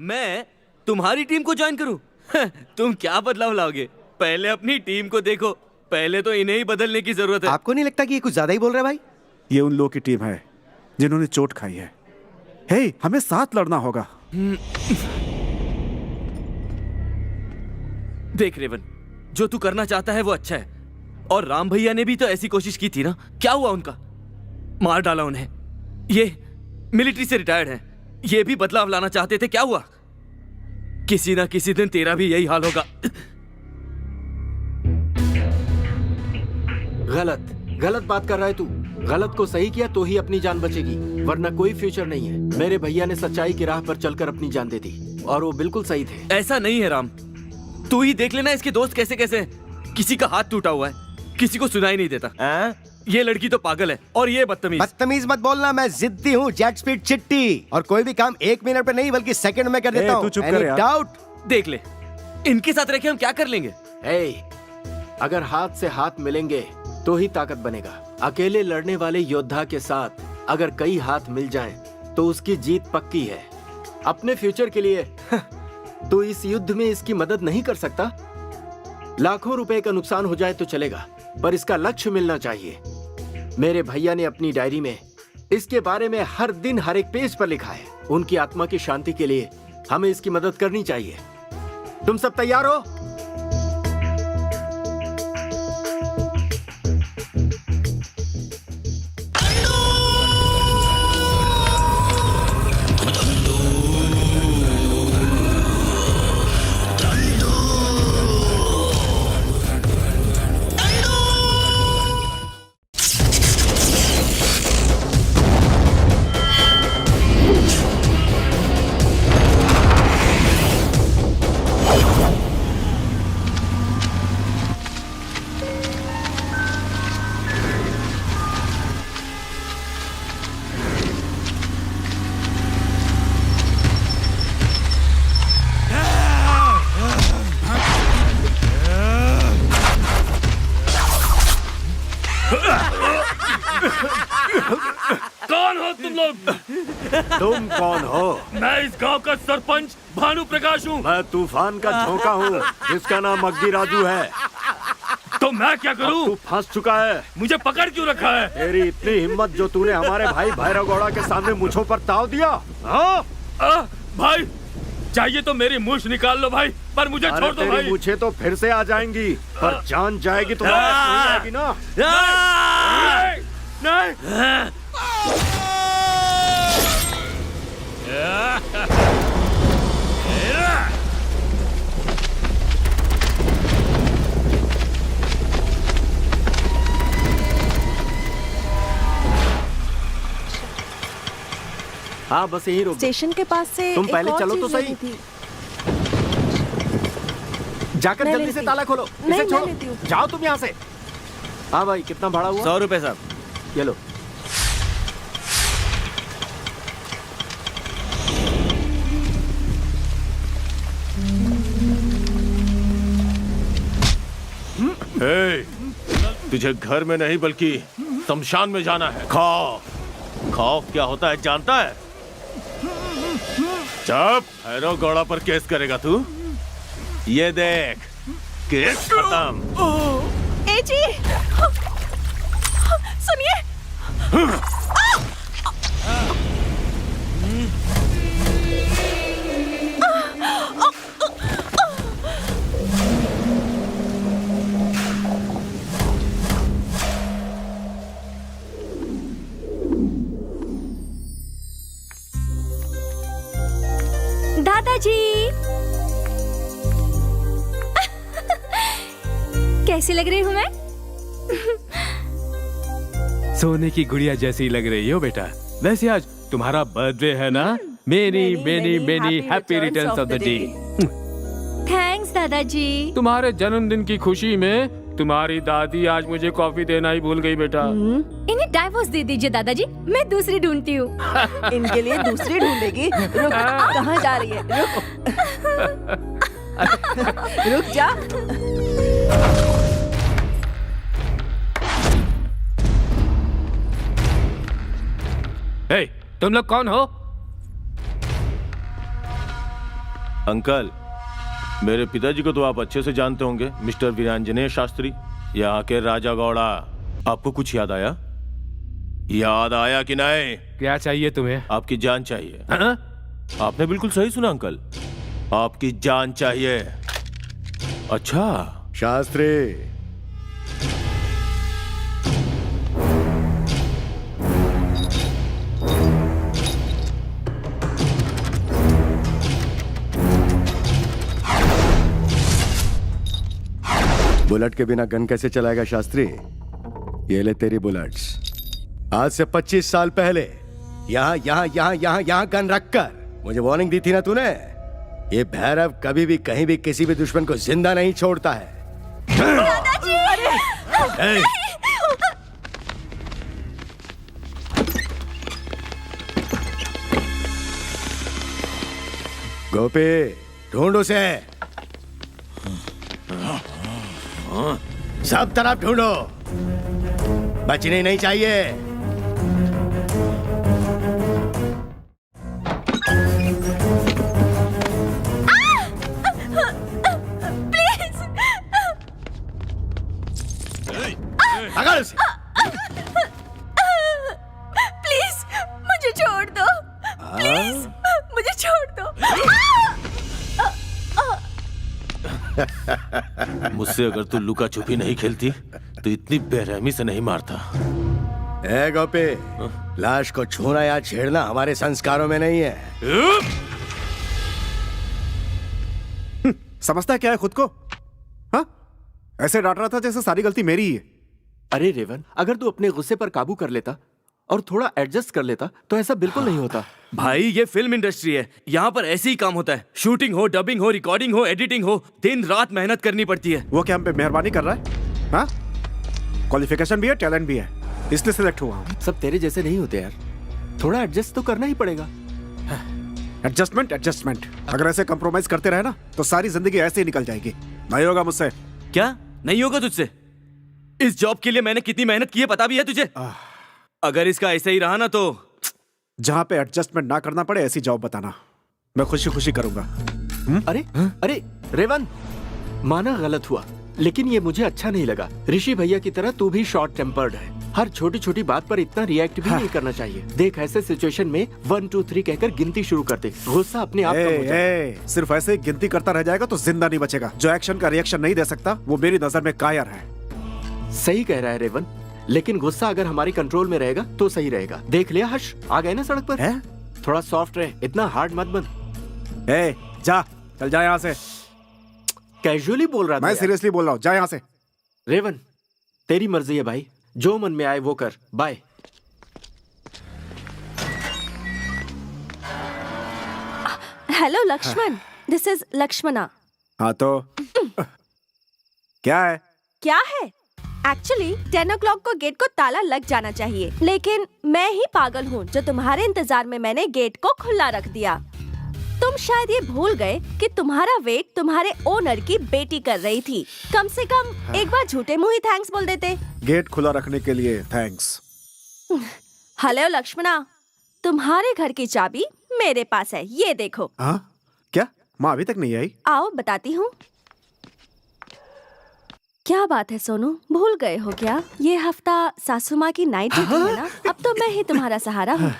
मैं तुम्हारी टीम को ज्वाइन करूं? तुम क्या बदलाव लाओगे? पहले अपनी टीम को देखो, पहले तो इन्हें ही बदलने की जरूरत है। आपको नहीं लगता कि ये कुछ ज्यादा ही बोल रहा है भाई? ये उन लोगों की टीम है जिन्होंने चोट खाई है। हे, हमें साथ लड़ना होगा। देख रेवन, जो तू करना चाहता है वो अच्छा है, और राम भैया ने भी तो ऐसी कोशिश की थी ना। क्या हुआ उनका? मार डाला उन्हें। ये मिलिट्री से रिटायर्ड हैं, ये भी बदलाव लाना चाहते थे। क्या हुआ? किसी ना किसी दिन तेरा भी यही हाल होगा। गलत बात कर रहा है तू। गलत को सही किया तो ही अपनी जान बचेगी, वरना कोई फ्यूचर नहीं है। मेरे भैया ने सच्चाई की राह पर चलकर अपनी जान दे दी, और वो बिल्कुल सही थे। ऐसा नहीं है राम, तू ही देख लेना इसके दोस्त कैसे कैसे हैं। किसी का हाथ टूटा हुआ है, किसी को सुनाई नहीं देता। ये लड़की तो पागल है, और ये बदतमीज। बदतमीज मत बोलना, मैं जिद्दी हूँ, जेट स्पीड चिट्टी, और कोई भी काम 1 मिनट पे नहीं बल्कि सेकंड में कर देता हूँ। तू चुप कर यार। डाउट? देख ले, इनके साथ रह के हम क्या कर लेंगे? अगर हाथ से हाथ मिलेंगे तो ही ताकत बनेगा। अकेले लड़ने वाले योद्धा के साथ अगर कई हाथ मिल जाएं, तो उसकी जीत पक्की है। अपने फ्यूचर के लिए तो इस युद्ध में इसकी मदद नहीं कर सकता। लाखों रुपए का नुकसान हो जाए तो चलेगा, पर इसका लक्ष्य मिलना चाहिए। मेरे भैया ने अपनी डायरी में इसके बारे में हर दिन हर एक पेज पर लिखा है। उनकी आत्मा की शांति के लिए हमें इसकी मदद करनी चाहिए। तुम सब तैयार हो? कौन हो तुम लोग? तुम कौन हो? मैं इस गांव का सरपंच भानु प्रकाश हूँ। मैं तूफान का झोंका हूँ, जिसका नाम मग्गी राजू है। तो मैं क्या करूँ? तू फंस चुका है। मुझे पकड़ क्यों रखा है? तेरी इतनी हिम्मत जो तूने हमारे भाई भैरव गौड़ा के सामने मुझों पर ताव दिया। हाँ? भाई, चाहिए तो मेरी मूछ निकाल लो भाई, पर मुझे छोड़ दो भाई। मुझे तो फिर से आ जाएंगी, पर जान जाएगी तुम्हारी जाएगी ना। नहीं। हाँ, बस यही रोक। स्टेशन के पास से तुम एक पहले और चलो तो चीज़ सही। लेनी थी। जाकर मैं जल्दी लेती से ताला खोलो। नहीं, इसे मैं छोड़ो। लेती हूँ। जाओ तुम यहाँ से। हाँ भाई, कितना भाड़ा हुआ? 100 रुपए साहब। ये लो। तुझे घर में नहीं बल्कि शमशान में जाना है। खौफ, खौफ क्या होता है जानता है? चुप। भैरव गौड़ा पर केस करेगा तू? ये देख, केस खत्म। ए जी, सुनिए। दादाजी, कैसी लग रही हूँ मैं? सोने की गुड़िया जैसी लग रही हो बेटा। वैसे आज तुम्हारा बर्थडे है ना? Many many many happy returns of the day. Thanks दादाजी। तुम्हारे जन्मदिन की खुशी में तुम्हारी दादी आज मुझे कॉफी देना ही भूल गई बेटा। इन्हें डाइवोर्स दे दीजिए दादाजी, मैं दूसरी ढूंढती हूँ। इनके लिए दूसरी ढूंढेगी? रुक, कहाँ जा रही है? रुक। रुक जा। हे, तुम लोग कौन हो? अंकल, मेरे पिताजी को तो आप अच्छे से जानते होंगे, मिस्टर वीरांजनेय शास्त्री, यहाँ के राजा गौड़ा। आपको कुछ याद आया? याद आया कि नहीं? क्या चाहिए तुम्हें? आपकी जान चाहिए। हाँ? आपने बिल्कुल सही सुना अंकल, आपकी जान चाहिए। अच्छा, शास्त्री, बुलेट के बिना गन कैसे चलाएगा शास्त्री? ये ले तेरी बुलेट्स। आज से 25 साल पहले यहाँ गन रखकर मुझे वार्निंग दी थी ना तूने। ये भैरव कभी भी कहीं भी किसी भी दुश्मन को जिंदा नहीं छोड़ता है। ए! गोपी, ढूंढ उसे। सब तरफ ढूंढो, बचने नहीं चाहिए। पकड़ उसे। प्लीज मुझे छोड़ दो, प्लीज मुझे छोड़ दो। मुझसे अगर तू लुका छुपी नहीं खेलती तो इतनी बेरहमी से नहीं मारता। ए गोपी, लाश को छूना या छेड़ना हमारे संस्कारों में नहीं है। समझता क्या है खुद को? हाँ, ऐसे डांट रहा था जैसे सारी गलती मेरी ही है। अरे रेवन, अगर तू अपने गुस्से पर काबू कर लेता और थोड़ा एडजस्ट कर लेता तो ऐसा बिल्कुल नहीं होता। भाई ये फिल्म इंडस्ट्री है, यहाँ पर ऐसे ही काम होता है। शूटिंग हो, डबिंग हो, रिकॉर्डिंग हो, एडिटिंग हो, दिन रात मेहनत करनी पड़ती है। वो क्या हम पे मेहरबानी कर रहा है? हाँ, क्वालिफिकेशन भी है, टैलेंट भी है, इसलिए सिलेक्ट हुआ हूँ। सब तेरे जैसे नहीं होते यार, थोड़ा एडजस्ट तो करना ही पड़ेगा। एडजस्टमेंट। अगर ऐसे कंप्रोमाइज करते रहे ना तो सारी जिंदगी ऐसे ही निकल जाएगी। नहीं होगा मुझसे। क्या नहीं होगा तुझसे? इस जॉब के लिए मैंने कितनी मेहनत की है पता भी है तुझे? अगर इसका ऐसे ही रहा ना तो जहाँ पे एडजस्टमेंट ना करना पड़े ऐसी जॉब बताना, मैं खुशी खुशी करूंगा। अरे अरे रेवन, माना गलत हुआ, लेकिन ये मुझे अच्छा नहीं लगा। ऋषि भैया की तरह तू भी शॉर्ट टेम्पर्ड है। हर छोटी छोटी बात पर इतना रिएक्ट भी नहीं करना चाहिए। देख, ऐसे सिचुएशन में 1 2 3 कहकर गिनती शुरू कर दे, गुस्सा अपने आप कम हो जाए। सिर्फ ऐसे गिनती करता रह जाएगा तो जिंदा नहीं बचेगा। जो एक्शन का रिएक्शन नहीं दे सकता वो मेरी नजर में कायर है। सही कह रहा है रेवन, लेकिन गुस्सा अगर हमारी कंट्रोल में रहेगा तो सही रहेगा। देख लिया हर्ष, आ गए ना सड़क पर। है? थोड़ा सॉफ्ट रहे, इतना हार्ड मत बन। जा, चल जा यहाँ से। कैजुअली बोल रहा था मैं यार। सीरियसली बोल रहा हूँ, जा यहाँ से। रेवन, तेरी मर्जी है भाई, जो मन में आए वो कर। Bye. Hello Lakshman, this is Lakshmana. हाँ तो क्या है? क्या है? एक्चुअली 10 o'clock को गेट को ताला लग जाना चाहिए, लेकिन मैं ही पागल हूँ जो तुम्हारे इंतजार में मैंने गेट को खुला रख दिया। तुम शायद ये भूल गए कि तुम्हारा वेट तुम्हारे ओनर की बेटी कर रही थी। कम से कम एक बार झूठे मुंह ही थैंक्स बोल देते। गेट खुला रखने के लिए थैंक्स। हेलो लक्ष्मणा, तुम्हारे घर की चाबी मेरे पास है, ये देखो। हाँ? क्या माँ अभी तक नहीं आई? आओ बताती हूँ। क्या बात है सोनू, भूल गए हो क्या? ये हफ्ता सासू माँ की नाइट ड्यूटी है ना, अब तो मैं ही तुम्हारा सहारा हूँ।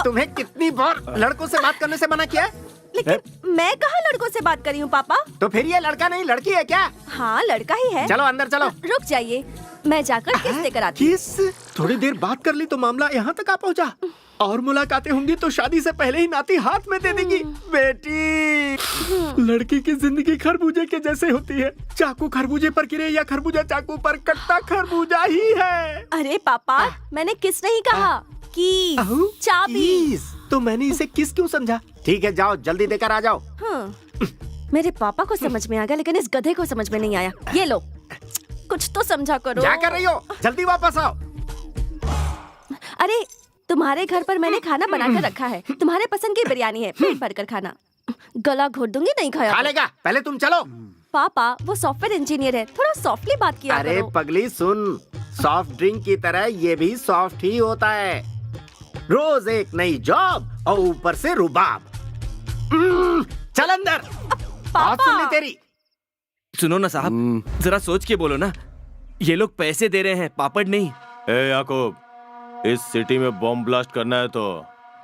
तुम्हें कितनी बार लड़कों से बात करने से मना किया है? लेकिन मैं कहाँ लड़कों से बात करी हूँ पापा? तो फिर ये लड़का नहीं लड़की है क्या? हाँ लड़का ही है। चलो अंदर चलो। रुक जाइए, मैं जाकर किस लेकर आती हूँ। किस? थोड़ी देर बात कर ली तो मामला यहाँ तक आ पहुँचा। और मुलाकातें होंगी तो शादी से पहले ही नाती हाथ में दे देंगी। बेटी, लड़की की जिंदगी खरबूजे के जैसे होती है। चाकू खरबूजे पर गिरे या खरबूजा चाकू पर, कट्टा खरबूजा ही है। अरे पापा, मैंने किस नहीं कहा, की चाबी। तो मैंने इसे किस क्यों समझा? ठीक है, जाओ जल्दी देकर आ जाओ। हाँ, मेरे पापा को समझ में आ गया, लेकिन इस गधे को समझ में नहीं आया। ये लो, कुछ तो समझा करो। क्या कर रही हो? जल्दी वापस आओ। अरे तुम्हारे घर पर मैंने खाना बनाकर रखा है, तुम्हारे पसंद की बिरयानी है, पेट भरकर खाना। गला घोट दूंगी नहीं खाया खा तो। लेगा, पहले तुम चलो। पापा वो सॉफ्टवेयर इंजीनियर है, थोड़ा सॉफ्टली बात किया अरे करो। पगली सुन, सॉफ्ट ड्रिंक की तरह ये भी सॉफ्ट ही होता है। रोज एक नई जॉब और ऊपर से रुबाब। चल अंदर, बात सुन ले तेरी। सुनो ना साहब, जरा सोच के बोलो ना, ये लोग पैसे दे रहे हैं, पापड़ नहीं। ए याकूब, इस सिटी में बॉम्ब ब्लास्ट करना है तो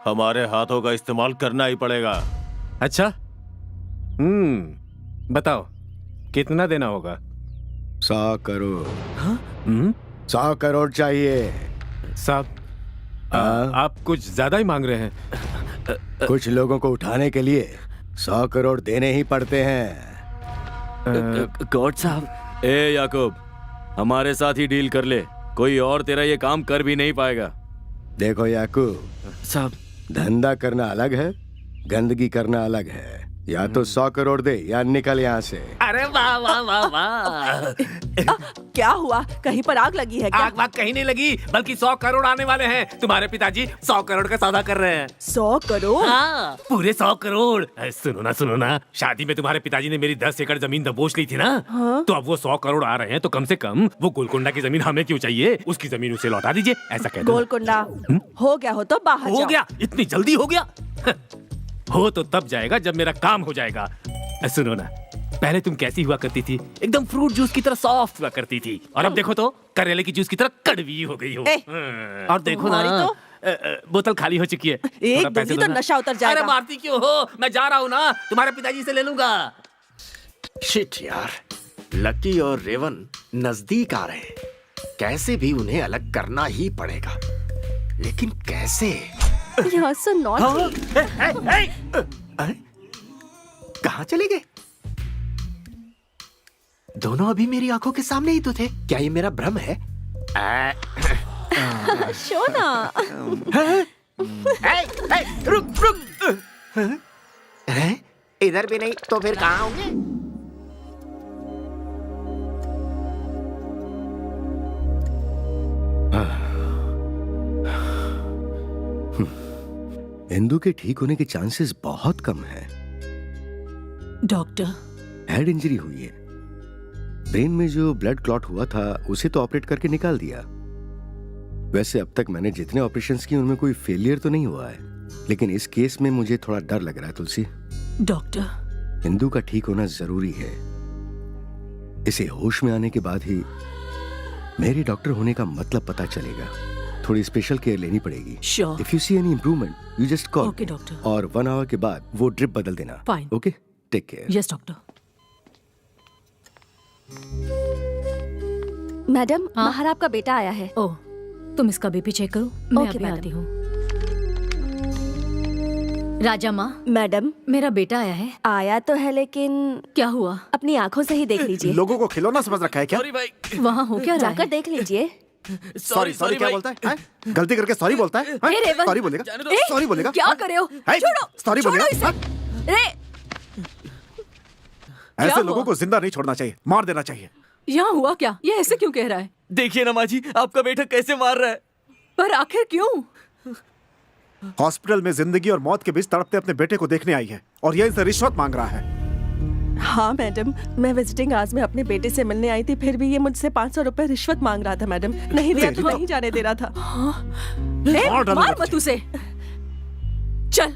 हमारे हाथों का इस्तेमाल करना ही पड़ेगा। अच्छा, बताओ कितना देना होगा? 100 करोड़। 100 करोड़ चाहिए। साहब, आप कुछ ज्यादा ही मांग रहे हैं। कुछ लोगों को उठाने के लिए 100 करोड़ देने ही पड़ते हैं। गॉड साहब। ए याकूब, हमारे साथ ही डील कर ले, कोई और तेरा ये काम कर भी नहीं पाएगा। देखो याकूब साहब, धंधा करना अलग है, गंदगी करना अलग है। या तो 100 करोड़ दे या निकल यहाँ से। अरे वाह वाह वाह वाह। क्या हुआ, कहीं पर आग लगी है क्या? आग वाग कहीं नहीं लगी, बल्कि 100 करोड़ आने वाले हैं। तुम्हारे पिताजी 100 करोड़ का सौदा कर रहे हैं। 100 करोड़? हाँ, पूरे 100 करोड़। सुनो ना, शादी में तुम्हारे पिताजी ने मेरी 10 एकड़ जमीन दबोच ली थी ना। हाँ? तो अब वो 100 करोड़ आ रहे हैं, तो कम से कम वो गोलकोंडा की जमीन हमें क्यों चाहिए? उसकी जमीन उसे लौटा दीजिए, ऐसा कहते हैं। गोलकुंडा हो गया हो तो बाहर हो जाओ। गया? इतनी जल्दी हो गया? हो तो तब जाएगा जब मेरा काम हो जाएगा। सुनो ना, पहले तुम कैसी हुआ करती थी? एकदम फ्रूट जूस की तरह सॉफ्ट हुआ करती थी, और अब देखो तो करेले की जूस की तरह कड़वी हो गई हो। और देखो ना, बोतल खाली हो चुकी है। एक थोड़ा पैसे दूधी दो तो ना। नशा उतर जाएगा। अरे मारती क्यों हो? मैं जा रहा हूँ ना, तुम्हारे पिताजी से ले लूंगा। शिट यार, लकी और रेवन नजदीक आ रहे हैं। कैसे भी उन्हें अलग करना ही पड़ेगा, लेकिन कैसे? You're so naughty. कहाँ चले गए? दोनों अभी मेरी आंखों के सामने ही तो थे। क्या ये मेरा भ्रम है? शोना। रुक। इधर भी नहीं तो फिर कहाँ होंगे? इंदु के ठीक होने के चांसेस बहुत कम हैं। डॉक्टर, हेड इंजरी हुई है। ब्रेन में जो ब्लड क्लॉट हुआ था उसे तो ऑपरेट करके निकाल दिया। वैसे अब तक मैंने जितने ऑपरेशंस किए उनमें कोई फेलियर तो नहीं हुआ है, लेकिन इस केस में मुझे थोड़ा डर लग रहा है तुलसी। डॉक्टर, इंदु का ठीक होना जरूरी है। इसे होश में आने के बाद ही मेरे डॉक्टर होने का मतलब पता चलेगा। थोड़ी स्पेशल केयर लेनी पड़ेगी। Sure. If you see any improvement you just call. Okay, doctor. और 1 आवर के बाद वो ड्रिप बदल देना। Fine. Okay, take care. Yes doctor. Madam, बाहर आपका बेटा आया है। ओह, तुम इसका बीपी चेक करो, मैं ओके, अभी मैडम। आती हूँ। राजा माँ, मैडम, मेरा बेटा आया है। आया तो है, लेकिन क्या हुआ? अपनी आंखों से ही देख लीजिए। लोगों को खिलौना समझ रखा है क्या? सॉरी भाई। वहाँ हो क्या रहा जाकर है? देख लीजिए। सॉरी क्या भाई। बोलता है? हैं? गलती करके सॉरी बोलता है? हे रेवन। सॉरी बोलेगा? जाने दो। सॉरी बोलेगा? क्या कर रहे हो? छोड़ो, सॉरी छोड़ो बोलेगा? इसे। हाँ? रे, ऐसे हुआ? लोगों को जिंदा नहीं छोड़ना चाहिए, मार देना चाहिए। यहाँ हुआ क्या? ये ऐसे क्यों कह रहा है? देखिए ना माँ जी, आपका बेटा कैसे मार रहा है। पर आखिर क्यों? हॉस्पिटल में जिंदगी और मौत के बीच तड़पते अपने बेटे को देखने आई है और ये इनसे रिश्वत मांग रहा है। हाँ मैडम, मैं विजिटिंग आज में अपने बेटे से मिलने आई थी, फिर भी ये मुझसे 500 रुपए रिश्वत मांग रहा था मैडम। नहीं दिया तो नहीं जाने दे रहा था। ले, मार डालो मार बच्चे। मत उसे। चल,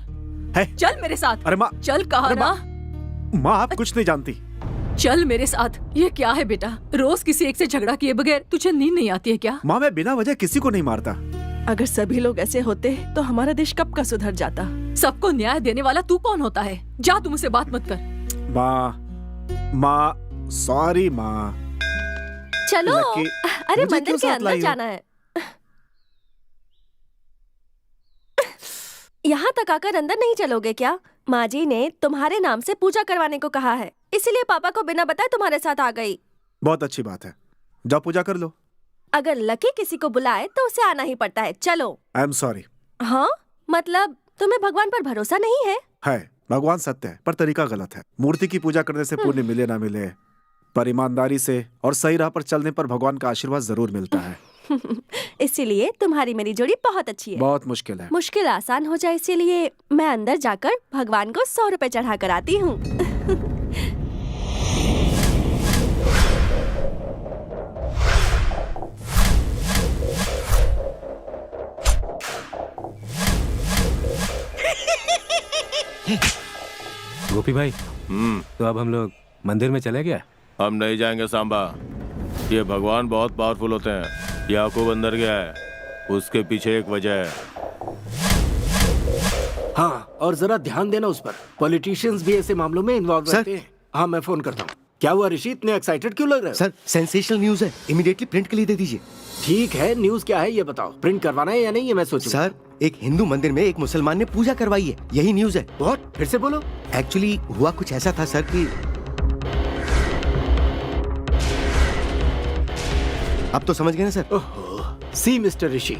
है? चल मेरे साथ। अरे माँ, चल कहा अरे ना। माँ आप कुछ नहीं जानती। चल मेरे साथ। ये क्या है बेटा? रोज किसी एक से झगड़ा किए बगैर तुझे नींद नहीं आती है क्या? माँ मैं बिना वजह किसी को नहीं मारता। अगर सभी लोग ऐसे होते तो हमारा देश कब का सुधर जाता। सबको न्याय देने वाला तू कौन होता है? जा, तुम उसे बात मत कर। माँ सॉरी माँ। चलो, लकी, अरे मुझे मंदिर क्यों के साथ अंदर लाई हो? जाना है। यहाँ तक आकर अंदर नहीं चलोगे क्या? माँ जी ने तुम्हारे नाम से पूजा करवाने को कहा है, इसीलिए पापा को बिना बताए तुम्हारे साथ आ गई। बहुत अच्छी बात है, जाओ पूजा कर लो। अगर लकी किसी को बुलाए तो उसे आना ही पड़ता है। चलो। I am sorry. हाँ, मतलब तुम्हें भगवान पर भरोसा नहीं है? है, भगवान सत्य है पर तरीका गलत है। मूर्ति की पूजा करने से पुण्य मिले ना मिले, पर ईमानदारी से और सही राह पर चलने पर भगवान का आशीर्वाद जरूर मिलता है। इसीलिए तुम्हारी मेरी जोड़ी बहुत अच्छी है। बहुत मुश्किल है। मुश्किल आसान हो जाए इसीलिए मैं अंदर जाकर भगवान को 100 रुपए चढ़ा कर आती हूँ। गोपी भाई, तो अब हम लोग मंदिर में चले गया? हम नहीं जाएंगे सांबा। ये भगवान बहुत पावरफुल होते हैं। याकूब अंदर गया है, उसके पीछे एक वजह है। हाँ, और जरा ध्यान देना उस पर। पॉलिटिशियंस भी ऐसे मामलों में इन्वॉल्व रहते हैं। हाँ, मैं फोन करता हूँ। क्या हुआ ऋषि, इतने एक्साइटेड क्यों लग रहे हो? सर सेंसेशनल न्यूज है, इमीडिएटली प्रिंट के लिए दे दीजिए। ठीक है, न्यूज क्या है ये बताओ। प्रिंट करवाना है या नहीं ये मैं सोचूं। सर एक हिंदू मंदिर में एक मुसलमान ने पूजा करवाई है, यही न्यूज है। व्हाट? फिर से बोलो। एक्चुअली हुआ कुछ ऐसा था सर कि अब तो समझ गए ना सर। ओहो, सी मिस्टर ऋषि,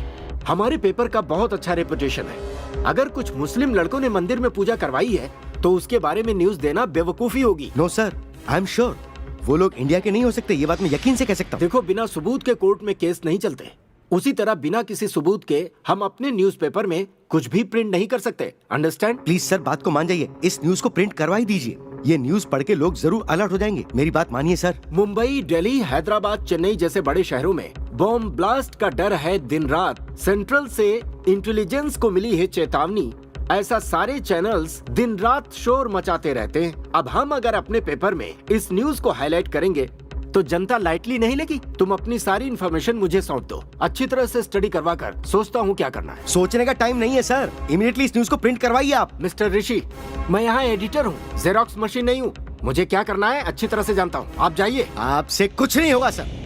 हमारे पेपर का बहुत अच्छा रेपुटेशन है। अगर कुछ मुस्लिम लड़कों ने मंदिर में पूजा करवाई है तो उसके बारे में न्यूज देना बेवकूफी होगी। No sir, I am sure वो लोग इंडिया के नहीं हो सकते, ये बात मैं यकीन से कह सकता हूँ। देखो, बिना सबूत के कोर्ट में केस नहीं चलते। उसी तरह बिना किसी सबूत के हम अपने न्यूज़पेपर में कुछ भी प्रिंट नहीं कर सकते। अंडरस्टैंड? प्लीज सर बात को मान जाइए, इस न्यूज को प्रिंट करवा ही दीजिए। ये न्यूज पढ़ के लोग जरूर अलर्ट हो जाएंगे, मेरी बात मानिए सर। मुंबई, दिल्ली, हैदराबाद, चेन्नई जैसे बड़े शहरों में बॉम्ब ब्लास्ट का डर है दिन रात। सेंट्रल से इंटेलिजेंस को मिली है चेतावनी। ऐसा सारे चैनल्स दिन रात शोर मचाते रहते हैं। अब हम अगर अपने पेपर में इस न्यूज को हाईलाइट करेंगे तो जनता लाइटली नहीं लेगी। तुम अपनी सारी इन्फॉर्मेशन मुझे सौंप दो, अच्छी तरह से स्टडी करवा कर सोचता हूँ क्या करना है। सोचने का टाइम नहीं है सर, इमीडिएटली इस न्यूज को प्रिंट करवाइए आप। मिस्टर ऋषि, मैं यहाँ एडिटर हूँ, जेरोक्स मशीन नहीं हूँ। मुझे क्या करना है अच्छी तरह से जानता हूँ। आप जाइए। आपसे कुछ नहीं होगा सर।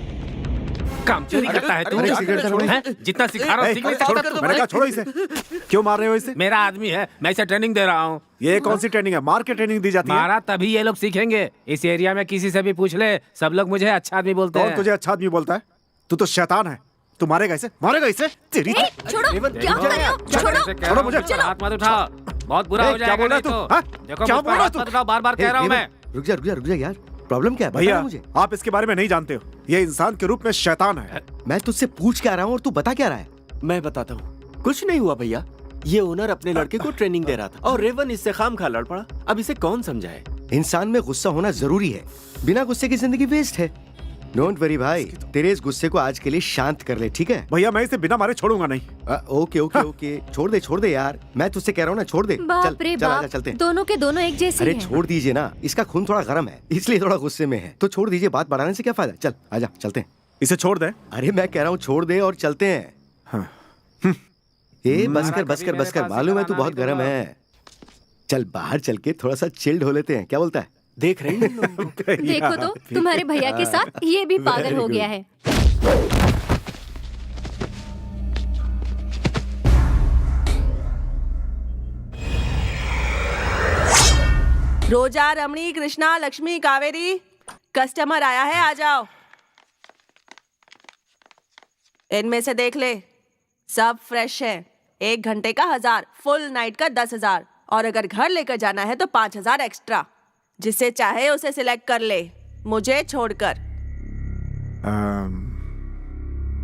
काम चोरी करता है तू? हैं? जितना सिखा रहा हूँ सीख नहीं छोड़ो, सकता तू? मैंने कहा छोड़ो इसे। क्यों मार रहे हो इसे? मेरा आदमी है, मैं इसे ट्रेनिंग दे रहा हूँ। ये कौन सी ट्रेनिंग है? मार के ट्रेनिंग दी जाती है? मारा तभी ये लोग सीखेंगे। इस एरिया में किसी से भी पूछ ले, सब लोग मुझे अच्छा आदमी बोलते कौन हैं। तुझे अच्छा आदमी बोलता है? तू तो शैतान है। तू मारेगा इसे? मारेगा इसे? तेरी छोड़ो, क्या कर रहे हो? छोड़ो। छोड़ो मुझे। हाथ मत उठाओ, बहुत बुरा हो क्या जाएगा। बोल रहा नहीं है तू? तो हाँ? देखो, क्या मुझ पर बोल रहा हाथ तू? मत उठाओ, बार-बार कह रहा हूँ मैं। रुक जा यार, प्रॉब्लम क्या है? बता भैया, मुझे। आप इसके बारे में नहीं जानते हो। ये इंसान के रूप में शैतान है। मैं तुझसे पूछ के आ रहा हूँ और तू बता क्या रहा है? मैं बताता हूँ। कुछ नहीं हुआ भैया, ये ओनर अपने लड़के को ट्रेनिंग दे रहा था और रेवन इससे खामखा लड़ पड़ा। अब इसे कौन समझाए? इंसान में गुस्सा होना जरूरी है, बिना गुस्से की जिंदगी वेस्ट है। डोंट वरी भाई, तेरे इस गुस्से को आज के लिए शांत कर ले, ठीक है? भैया मैं इसे बिना मारे छोड़ूंगा नहीं। ओके ओके ओके, छोड़ दे यार, मैं तुझसे कह रहा हूँ ना, छोड़ दे। बाप रे चल बाप, आजा, चलते हैं। दोनों के दोनों एक जैसे अरे हैं। छोड़ दीजिए ना, इसका खून थोड़ा गर्म है इसलिए थोड़ा गुस्से में है, तो छोड़ दीजिए, बात बढ़ाने से क्या फायदा। चल आजा, चलते हैं। इसे छोड़ दे। अरे मैं कह रहा हूँ छोड़ दे और चलते हैं। हाँ। ए बस कर, मालूम है तू बहुत गर्म है। चल बाहर चल के थोड़ा सा चिल्ड हो लेते हैं, क्या बोलता है? देख रही हैं? देखो तो, तुम्हारे भैया के साथ ये भी पागल हो गया है। रोजा, रमणी, कृष्णा, लक्ष्मी, कावेरी, कस्टमर आया है, आ जाओ। इनमें से देख ले, सब फ्रेश है। 1 घंटे का 1000, फुल नाइट का 10,000, और अगर घर लेकर जाना है तो 5,000 एक्स्ट्रा। जिसे चाहे उसे सिलेक्ट कर ले, मुझे छोड़कर।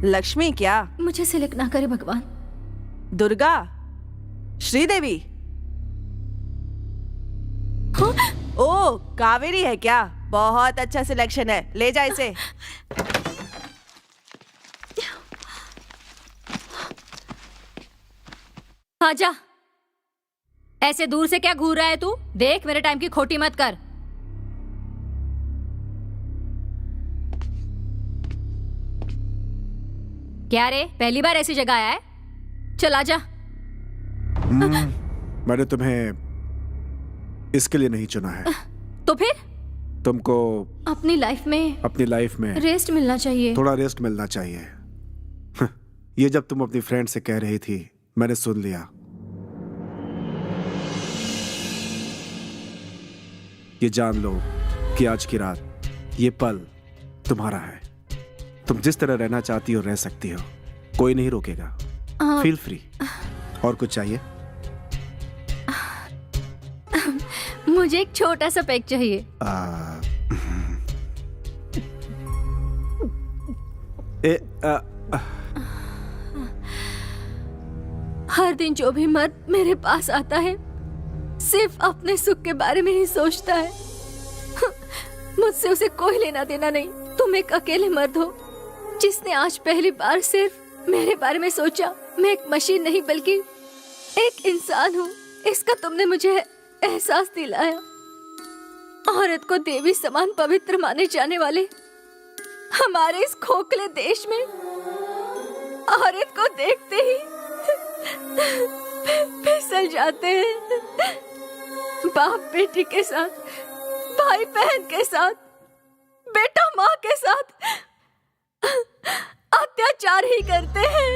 लक्ष्मी क्या? मुझे सिलेक्ट ना करे भगवान। दुर्गा, श्रीदेवी, ओ कावेरी है क्या? बहुत अच्छा सिलेक्शन है, ले जा इसे। आजा। ऐसे दूर से क्या घूर रहा है तू? देख, मेरे टाइम की खोटी मत कर। क्या रे, पहली बार ऐसी जगह आया है? चल आजा। मैंने तुम्हें इसके लिए नहीं चुना है। तो फिर? तुमको अपनी लाइफ में रेस्ट मिलना चाहिए। थोड़ा रेस्ट मिलना चाहिए। ये जब तुम अपनी फ्रेंड से कह रही थी, मैंने सुन लिया। ये जान लो कि आज की रात, ये पल तुम्हारा है। तुम जिस तरह रहना चाहती हो रह सकती हो, कोई नहीं रोकेगा। Feel free. और कुछ चाहिए? मुझे एक छोटा सा पैक चाहिए। हर दिन जो भी मर्द मेरे पास आता है, सिर्फ अपने सुख के बारे में ही सोचता है। मुझसे उसे कोई लेना देना नहीं। तुम एक अकेले मर्द हो जिसने आज पहली बार सिर्फ मेरे बारे में सोचा। मैं एक मशीन नहीं बल्कि एक इंसान हूँ, इसका तुमने मुझे एहसास दिलाया। औरत को देवी समान पवित्र माने जाने वाले हमारे इस खोखले देश में औरत को देखते ही फिसल जाते हैं। बाप बेटी के साथ, भाई बहन के साथ, बेटा माँ के साथ अत्याचार ही करते हैं।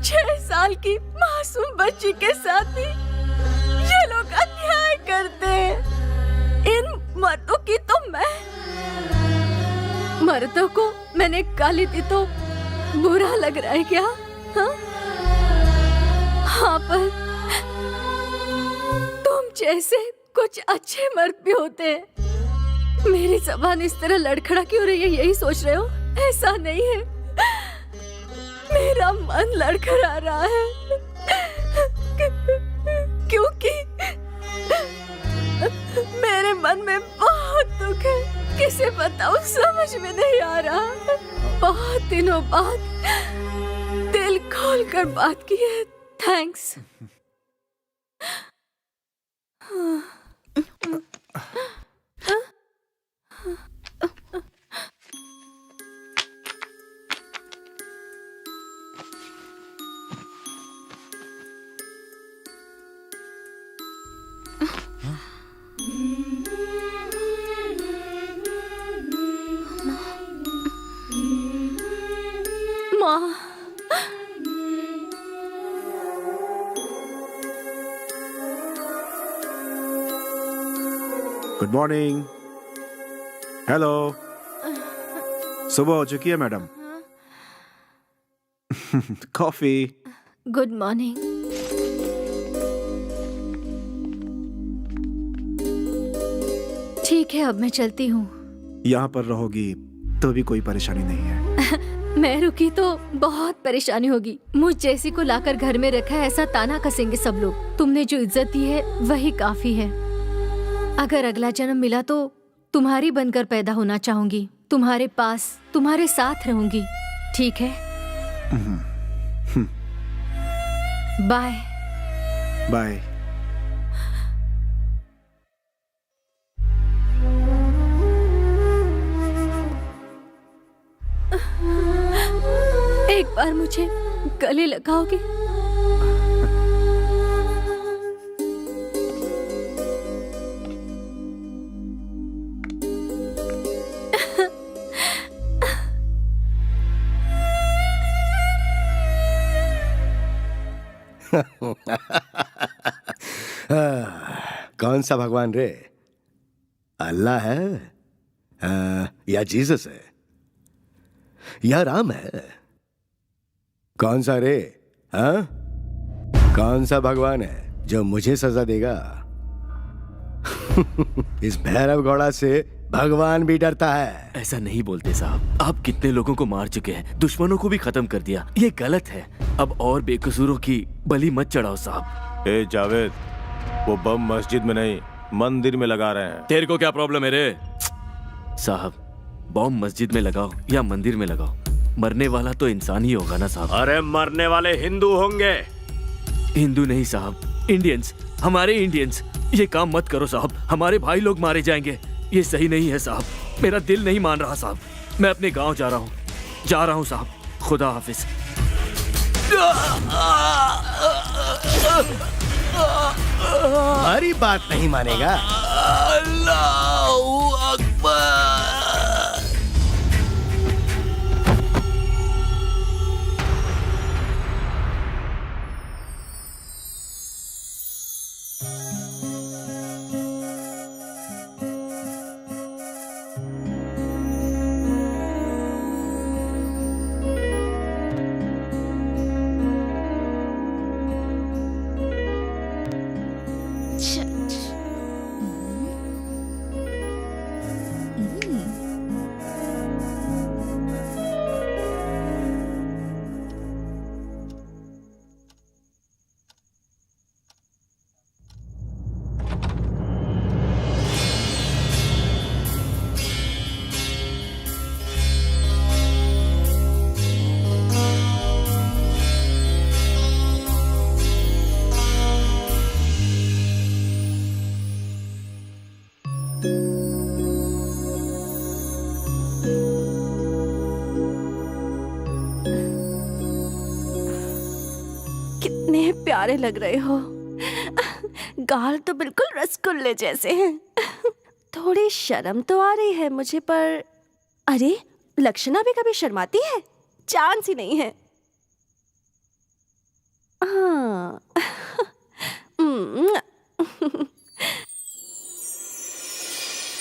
6 साल की मासूम बच्ची के साथ ही ये लोग अन्याय करते हैं। इन मर्दों की तो मर्दों को मैंने गाली दी तो बुरा लग रहा है क्या? हाँ? हाँ, पर तुम जैसे कुछ अच्छे मर्द भी होते हैं। मेरी जुबान इस तरह लड़खड़ा क्यों रही है, यही सोच रहे हो? ऐसा नहीं है, मेरा मन लड़खड़ा रहा है क्योंकि मेरे मन में बहुत दुख है। किसे बताऊं, समझ में नहीं आ रहा। बहुत दिनों बाद दिल खोलकर बात की है। थैंक्स। माँ, गुड मॉर्निंग। हेलो, सुबह हो चुकी है मैडम। कॉफी। Good morning. ठीक है, अब मैं चलती हूँ। यहाँ पर रहोगी तो भी कोई परेशानी नहीं है। मैं रुकी तो बहुत परेशानी होगी। मुझ जैसी को लाकर घर में रखा है, ऐसा ताना कसेंगे सब लोग। तुमने जो इज्जत दी है वही काफी है। अगर अगला जन्म मिला तो तुम्हारी बनकर पैदा होना चाहूंगी, तुम्हारे पास, तुम्हारे साथ रहूंगी। ठीक है? बाय। बाय। एक बार मुझे गले लगाओगे? कौन सा भगवान रे? अल्लाह है या जीसस है या राम है? कौन सा रे? हाँ? कौन सा भगवान है जो मुझे सजा देगा? इस भैरव घोड़ा से भगवान भी डरता है। ऐसा नहीं बोलते साहब, आप कितने लोगों को मार चुके हैं, दुश्मनों को भी खत्म कर दिया। ये गलत है। अब और बेकसूरों की बलि मत चढ़ाओ साहब। ए जावेद, वो बम मस्जिद में नहीं मंदिर में लगा रहे हैं। तेरे को क्या प्रॉब्लम है रे? साहब, बम मस्जिद में लगाओ या मंदिर में लगाओ, मरने वाला तो इंसान ही होगा ना साहब। अरे मरने वाले हिंदू होंगे। हिंदू नहीं साहब, इंडियंस, हमारे इंडियंस। ये काम मत करो साहब, हमारे भाई लोग मारे जाएंगे। ये सही नहीं है साहब। मेरा दिल नहीं मान रहा साहब। मैं अपने गांव जा रहा हूँ साहब। खुदा हाफिज। हमारी बात नहीं मानेगा। अल्लाहू अकबर। कितने प्यारे लग रहे हो। गाल तो बिल्कुल रसगुल्ले जैसे हैं। थोड़ी शर्म तो आ रही है मुझे, पर अरे लक्षणा भी कभी शर्माती है? चांस ही नहीं है। हाँ।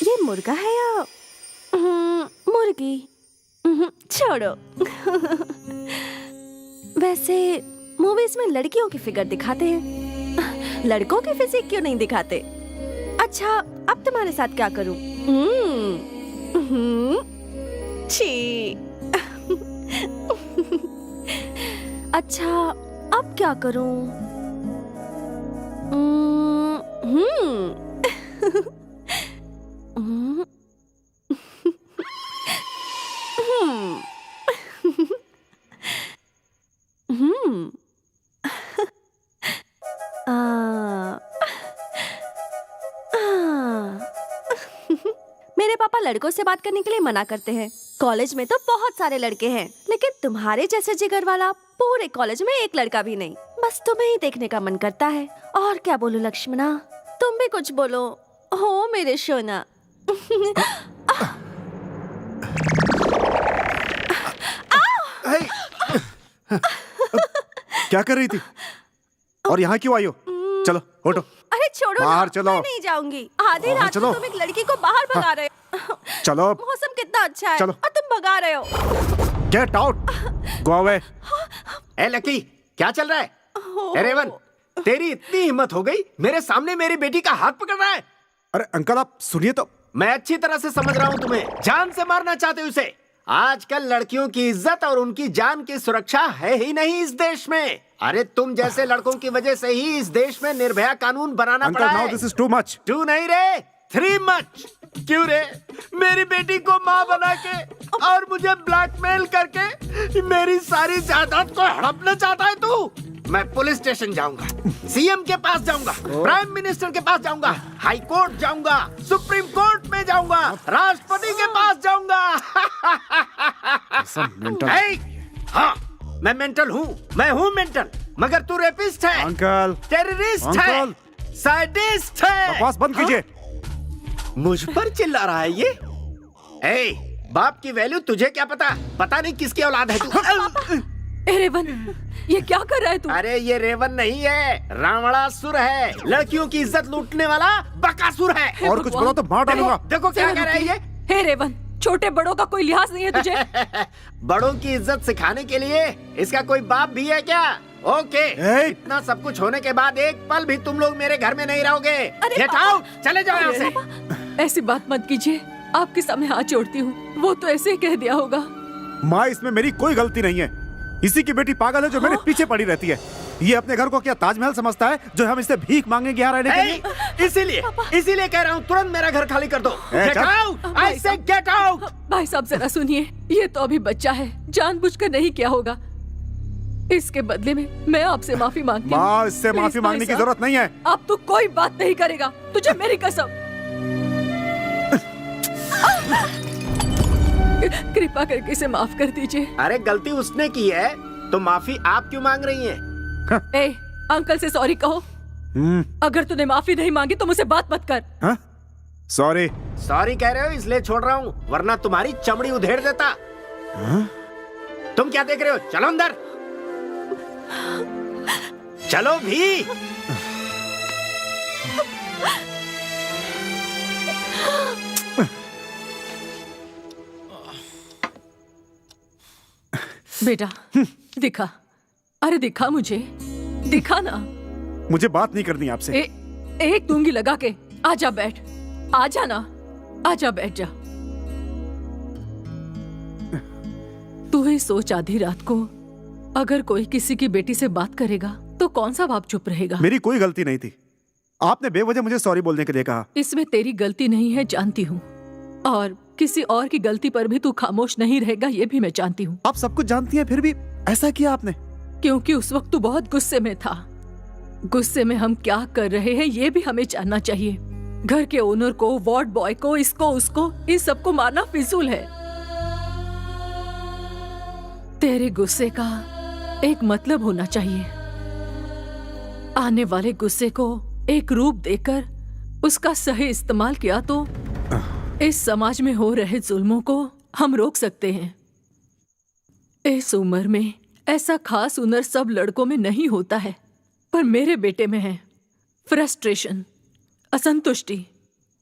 ये मुर्गा है या मुर्गी? छोड़ो। वैसे मूवीज में लड़कियों की फिगर दिखाते हैं, लड़कों की फिजिक क्यों नहीं दिखाते? अच्छा, अब तुम्हारे साथ क्या करूं? छी। अच्छा, अब क्या करूं? मेरे पापा लड़कों से बात करने के लिए मना करते हैं। कॉलेज में तो बहुत सारे लड़के हैं, लेकिन तुम्हारे जैसे जिगर वाला पूरे कॉलेज में एक लड़का भी नहीं। बस तुम्हें ही देखने का मन करता है। और क्या बोलूं लक्ष्मणा, तुम भी कुछ बोलो। हो मेरे सोना। क्या कर रही थी और यहाँ क्यों आई हो? चलो उठो। अरे छोड़ो बाहर ना, चलो। मैं नहीं जाऊंगी। आधी बाहर रात चलो। को तुम एक लड़की को बाहर भगा रहे हो। चलो। मौसम कितना अच्छा है चलो। और तुम भगा रहे हो। Get out, go away. ए लकी, क्या चल रहा है? ए रेवन, तेरी इतनी हिम्मत हो गई, मेरे सामने मेरी बेटी का हाथ पकड़ रहा है? अरे अंकल आप सुनिए तो। मैं अच्छी तरह से समझ रहा हूँ तुम्हें, जान से मारना चाहते हो उसे। आजकल लड़कियों की इज्जत और उनकी जान की सुरक्षा है ही नहीं इस देश में। अरे तुम जैसे लड़कों की वजह से ही इस देश में निर्भया कानून बनाना पड़ा अंकल है। Now this is too much. Too नहीं रे, 3 मच। क्यों रे? मेरी बेटी को माँ बना के और मुझे ब्लैकमेल करके मेरी सारी जायदाद को हड़पना चाहता है तू? मैं पुलिस स्टेशन जाऊंगा, सीएम के पास जाऊंगा, प्राइम मिनिस्टर के पास जाऊंगा, हाई कोर्ट जाऊंगा, सुप्रीम कोर्ट में जाऊंगा, राष्ट्रपति के पास जाऊंगा। हाँ, मैं मेंटल हूँ, मैं हूँ मेंटल, मगर तू रेपिस्ट है, अंकल, टेररिस्ट है, साइडिस्ट है। बकवास बंद कीजिए। मुझ पर चिल्ला रहा है ये? ए, बाप की वैल्यू तुझे क्या पता? पता नहीं किसकी औलाद है तू। रेवन, ये क्या कर रहा है तू? अरे ये रेवन नहीं है, रावणासुर है, लड़कियों की इज्जत लूटने वाला बकासुर है। और कुछ बोलो तो मार डालूंगा। देखो क्या कह रहा है ये। हे रेवन, छोटे बड़ों का कोई लिहाज नहीं है तुझे? बड़ों की इज्जत सिखाने के लिए इसका कोई बाप भी है क्या? ओके, इतना सब कुछ होने के बाद एक पल भी तुम लोग मेरे घर में नहीं रहोगे। गेट आउट, चले जाओ यहाँ से। ऐसी बात मत कीजिए, आपके सामने हाथ जोड़ती हूँ। वो तो ऐसे ही कह दिया होगा। माँ, इसमें मेरी कोई गलती नहीं है। इसी की बेटी पागल है जो मेरे पीछे पड़ी रहती है। ये अपने घर को क्या ताजमहल समझता है जो हम इससे भीख मांगेंगे यहाँ रहने के लिए? इसीलिए कह रहा हूँ, तुरंत मेरा घर खाली कर दो। गेट आउट, आई से गेट आउट। भाई साहब जरा सुनिए, ये तो अभी बच्चा है, जानबूझकर नहीं किया होगा। इसके बदले में मैं आपसे माफी मांगती हूँ। माँ, इससे माफी मांगने की जरूरत नहीं है। अब तू कोई बात नहीं करेगा, तुझे मेरी कसम। कृपा करके इसे माफ कर दीजिए। अरे गलती उसने की है तो माफी आप क्यों मांग रही हैं? ए, अंकल से सॉरी कहो। अगर तूने माफी नहीं मांगी तो मुझसे बात मत कर। सॉरी। सॉरी कह रहे हो इसलिए छोड़ रहा हूँ, वरना तुम्हारी चमड़ी उधेड़ देता। तुम क्या देख रहे हो? चलो अंदर, चलो भी। बेटा दिखा, अरे दिखा मुझे, दिखा ना। मुझे बात नहीं करनी आपसे। एक दूंगी लगा के। आजा बैठ, आजा ना, आजा बैठ जा। तू ही सोच, आधी रात को अगर कोई किसी की बेटी से बात करेगा तो कौन सा बाप चुप रहेगा? मेरी कोई गलती नहीं थी, आपने बेवजह मुझे सॉरी बोलने के लिए कहा। इसमें तेरी गलती नहीं है, जानती हूँ, और किसी और की गलती पर भी तू खामोश नहीं रहेगा, ये भी मैं जानती हूँ। आप सब कुछ जानती हैं, फिर भी ऐसा किया आपने? क्योंकि उस वक्त तू बहुत गुस्से में था। गुस्से में हम क्या कर रहे हैं ये भी हमें जानना चाहिए। घर के ओनर को, वार्ड बॉय को, इसको उसको, इन सबको मारना फिजूल है। तेरे गुस्से का एक मतलब होना चाहिए। आने वाले गुस्से को एक रूप देकर उसका सही इस्तेमाल किया तो इस समाज में हो रहे जुल्मों को हम रोक सकते हैं। इस उम्र में ऐसा खास हुनर सब लड़कों में नहीं होता है, पर मेरे बेटे में है। फ्रस्ट्रेशन, असंतुष्टि,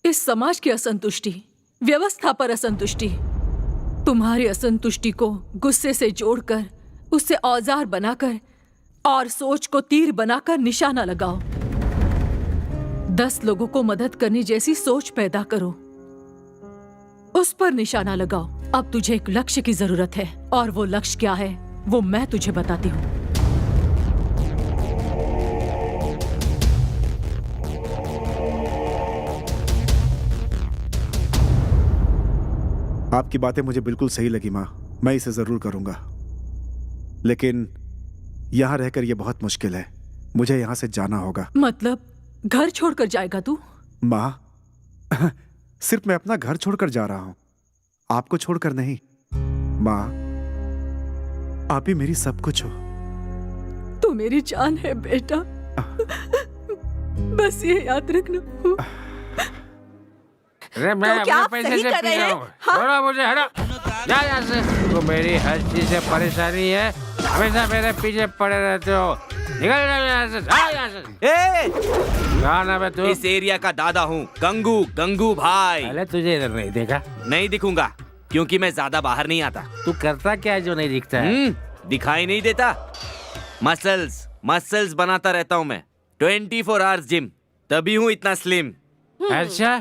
इस समाज की असंतुष्टि, व्यवस्था पर असंतुष्टि। तुम्हारी असंतुष्टि को गुस्से से जोड़कर, उससे औजार बनाकर और सोच को तीर बनाकर निशाना लगाओ। 10 लोगों को मदद करने जैसी सोच पैदा करो, उस पर निशाना लगाओ। अब तुझे एक लक्ष्य की जरूरत है, और वो लक्ष्य क्या है वो मैं तुझे बताती हूँ। आपकी बातें मुझे बिल्कुल सही लगी माँ, मैं इसे जरूर करूंगा, लेकिन यहाँ रहकर यह बहुत मुश्किल है। मुझे यहाँ से जाना होगा। मतलब घर छोड़कर जाएगा तू? माँ, सिर्फ मैं अपना घर छोड़कर जा रहा हूँ, आपको छोड़कर नहीं। माँ, आप ही मेरी सब कुछ हो। तू मेरी जान है बेटा, बस ये याद रखना। अरे मैं तो क्या अपने आप पैसे सही से कर पी रहे रहा हैं? हूँ। हाँ? छोड़ो मुझे, हटो, जा यहाँ से। तो मेरी हर चीज से परेशानी है, हमेशा मेरे पीछे पड़े रहते हो। निकल जाओ यहाँ से, जा यहाँ से। ए, कहाँ नाम है तू? इस एरिया का दादा हूँ, गंगू, गंगू भाई। पहले तुझे इधर नहीं देखा। नहीं दिखूंगा, क्योंकि मैं ज्यादा बाहर नहीं आता। तू करता क्या है जो नहीं दिखता है? दिखाई नहीं देता। मसल्स मसल्स बनाता रहता हूँ मैं, 24 आवर्स जिम, तभी हूँ इतना स्लिम। अच्छा,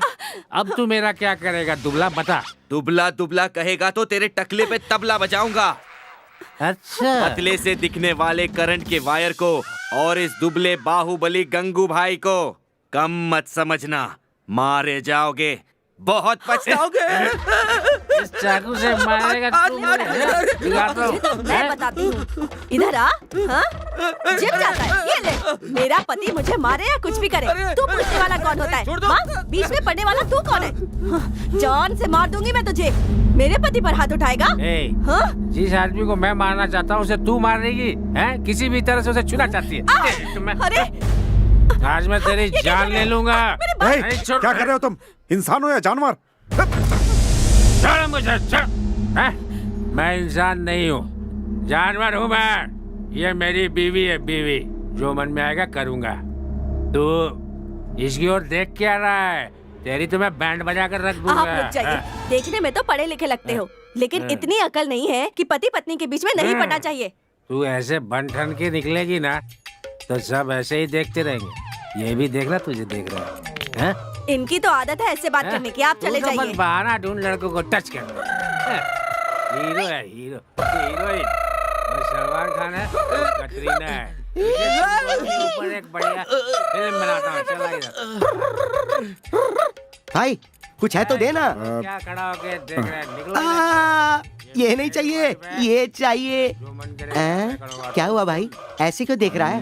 अब तू मेरा क्या करेगा? दुबला बता। दुबला दुबला कहेगा तो तेरे टकले पे तबला बजाऊंगा। अच्छा, पतले से दिखने वाले करंट के वायर को और इस दुबले बाहुबली गंगू भाई को कम मत समझना, मारे जाओगे, बहुत पछताओगे। इस चाकू से मारेगा तू मुझे? दिखाता हूँ। तो मैं बताती हूँ। इधर आ। हाँ? जिम जाता है, ये ले। मेरा पति मुझे मारे या कुछ भी करे, तू पूछने वाला कौन होता है? हाँ? बीच में पड़ने वाला तू कौन है? हाँ, जान से मार दूंगी मैं तुझे। मेरे पति पर हाथ उठाएगा? हाँ? जिस आदमी को मैं मारना चाहता हूँ उसे तू मार देगी? हैं? किसी भी तरह से उसे छूना चाहती है? अरे आज मैं तेरी जान ले लूंगा। क्या कर रहे हो तुम? इंसान हो या जानवर? छोड़ मुझे, छोड़। मैं इंसान नहीं हूँ, जानवर हूँ मैं। ये मेरी बीवी है, बीवी। जो मन में आएगा करूँगा। तू इसकी ओर देख क्या रहा है? तेरी तो मैं बैंड बजा कर रख दूंगा। आप रुक जाइए। देखने में तो पढ़े लिखे लगते हो, लेकिन इतनी अकल नहीं है कि पति पत्नी के बीच में नहीं पड़ना चाहिए। तू ऐसे बन ठन के निकलेगी ना तो सब ऐसे ही देखते रहेंगे। ये भी देखना, तुझे देख रहा है। इनकी तो आदत है ऐसे बात करने की। आप चले तू तो जाइए। बस बहाना ढूंढ लड़कों को टच कर। हीरो है, हीरो, हीरोइन। और सलमान खान है, कटरीना है। ऊपर एक बढ़िया फिल्म बनाता हूँ, चला इधर। भाई कुछ है तो देना। क्या खड़ा होके देख रहा है? निकलो। ये नहीं चाहिए, ये चाहिए। जो मन करे क्या हुआ भाई, ऐसे क्यों देख रहा है?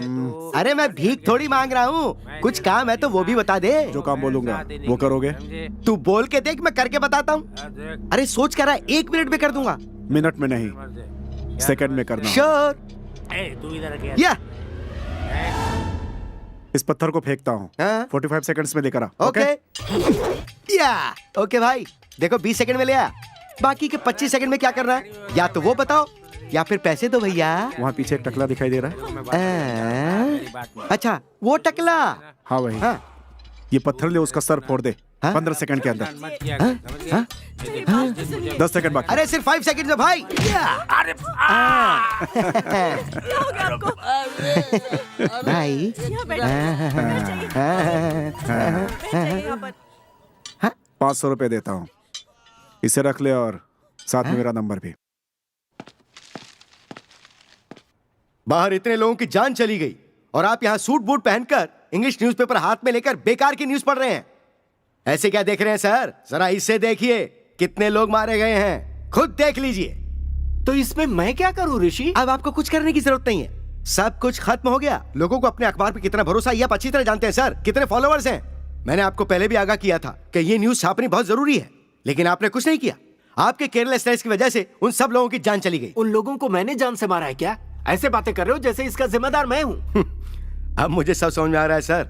अरे मैं भीख थोड़ी मांग रहा हूँ, कुछ काम है तो वो भी बता दे। जो काम बोलूंगा वो करोगे? तू बोल के देख, मैं करके बताता हूँ। अरे सोच कर रहा है, 1 मिनट में कर दूंगा। मिनट में नहीं, सेकंड में करना। श्योर। तू इधर क्या? या इस पत्थर को फेंकता हूँ। 45 सेकंड्स में लेकर आ। ओके। या ओके भाई, देखो 20 सेकंड में ले आया। बाकी के 25 सेकंड में क्या करना है, या तो वो बताओ या फिर पैसे दो भैया। वहाँ पीछे एक टकला दिखाई दे रहा है। अच्छा, वो टकला। हाँ वही। हाँ। ये पत्थर ले, उसका सर फोड़ दे। 15 सेकंड के अंदर। 10 सेकंड बाकी। अरे सिर्फ 5 सेकंड में भाई। भाई 500 रुपए देता हूँ, इसे रख ले और साथ में मेरा नंबर भी। बाहर इतने लोगों की जान चली गई और आप यहाँ सूट बूट पहनकर इंग्लिश न्यूज़पेपर हाथ में लेकर बेकार की न्यूज़ पढ़ रहे हैं। ऐसे क्या देख रहे हैं सर? जरा इससे देखिए कितने लोग मारे गए हैं, खुद देख लीजिए। तो इसमें मैं क्या करूं ऋषि? अब आपको कुछ करने की जरूरत नहीं है, सब कुछ खत्म हो गया। लोगों को अपने अखबार पे कितना भरोसा ये आप अच्छी तरह जानते हैं सर। कितने फॉलोअर्स हैं? मैंने आपको पहले भी आगाह किया था कि ये न्यूज़ छापनी बहुत जरूरी है, लेकिन आपने कुछ नहीं किया। आपके केयरलेसनेस की वजह से उन सब लोगों की जान चली गई। उन लोगों को मैंने जान से मारा है क्या? ऐसे बातें कर रहे हो जैसे इसका जिम्मेदार मैं हूँ। अब मुझे सब समझ में आ रहा है सर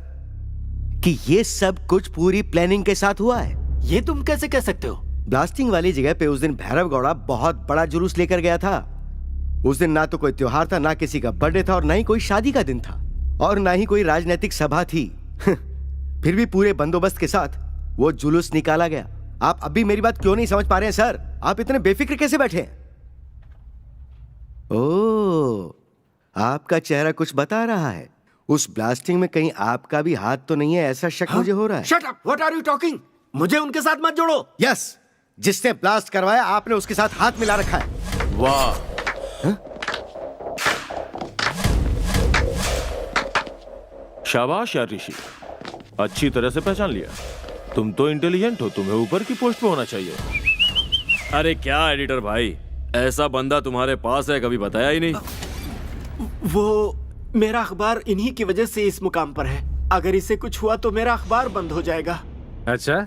कि ये सब कुछ पूरी प्लानिंग के साथ हुआ है। ये तुम कैसे कह सकते हो? ब्लास्टिंग वाली जगह पे उस दिन भैरव गौड़ा बहुत बड़ा जुलूस लेकर गया था। उस दिन ना तो कोई त्योहार था, ना किसी का बर्थडे था, और ना ही कोई शादी का दिन था, और ना ही कोई राजनीतिक सभा थी। फिर भी पूरे बंदोबस्त के साथ वो जुलूस निकाला गया। आप अभी मेरी बात क्यों नहीं समझ पा रहे हैं सर? आप इतने बेफिक्र कैसे बैठे हैं? ओह, आपका चेहरा कुछ बता रहा है। उस ब्लास्टिंग में कहीं आपका भी हाथ तो नहीं है, ऐसा शक मुझे हो रहा है। Shut up, what are you talking? मुझे उनके साथ मत जोड़ो। यस, जिसने ब्लास्ट करवाया आपने उसके साथ हाथ मिला रखा है। वाह, शाबाश यार ऋषि, अच्छी तरह से पहचान लिया। तुम तो इंटेलिजेंट हो, तुम्हें ऊपर की पोस्ट पे होना चाहिए। अरे क्या एडिटर भाई, ऐसा बंदा तुम्हारे पास है, कभी बताया ही नहीं। वो मेरा अखबार इन्हीं की वजह से इस मुकाम पर है। अगर इसे कुछ हुआ तो मेरा अखबार बंद हो जाएगा। अच्छा,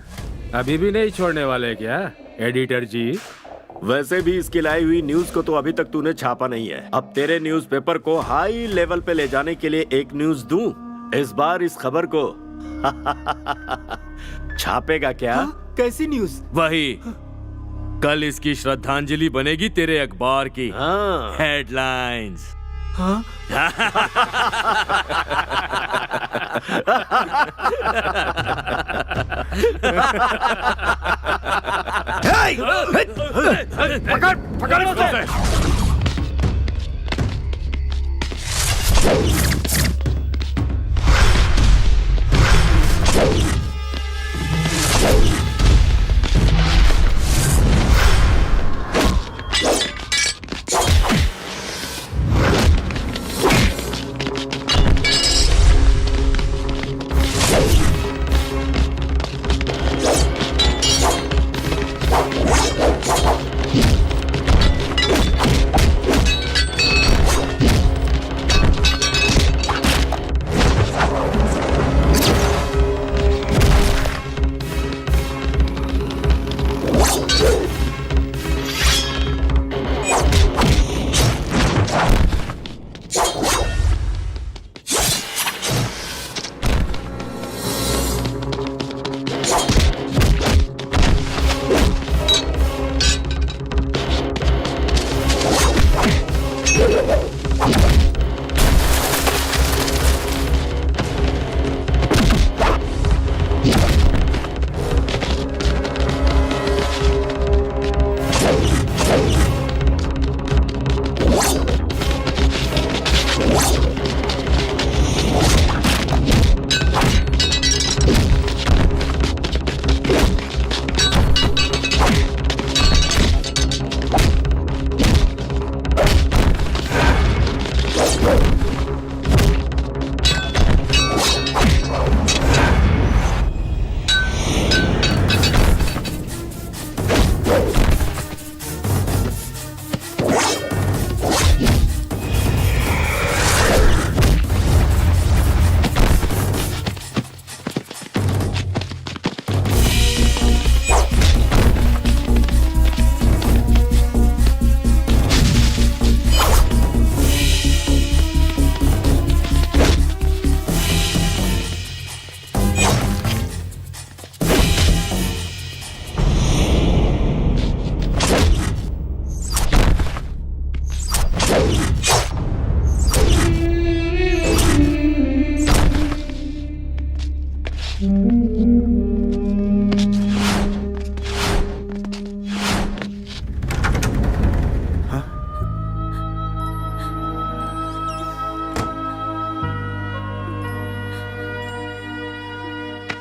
अभी भी नहीं छोड़ने वाले क्या एडिटर जी? वैसे भी इसकी लाई हुई न्यूज को तो अभी तक तूने छापा नहीं है। अब तेरे न्यूज़पेपर को हाई लेवल पे ले जाने के लिए एक न्यूज दूं। इस बार इस खबर को छापेगा क्या? कैसी न्यूज? वही, कल इसकी श्रद्धांजलि बनेगी तेरे अखबार की हेडलाइंस। हाँ? पकड़ पकड़ इसको।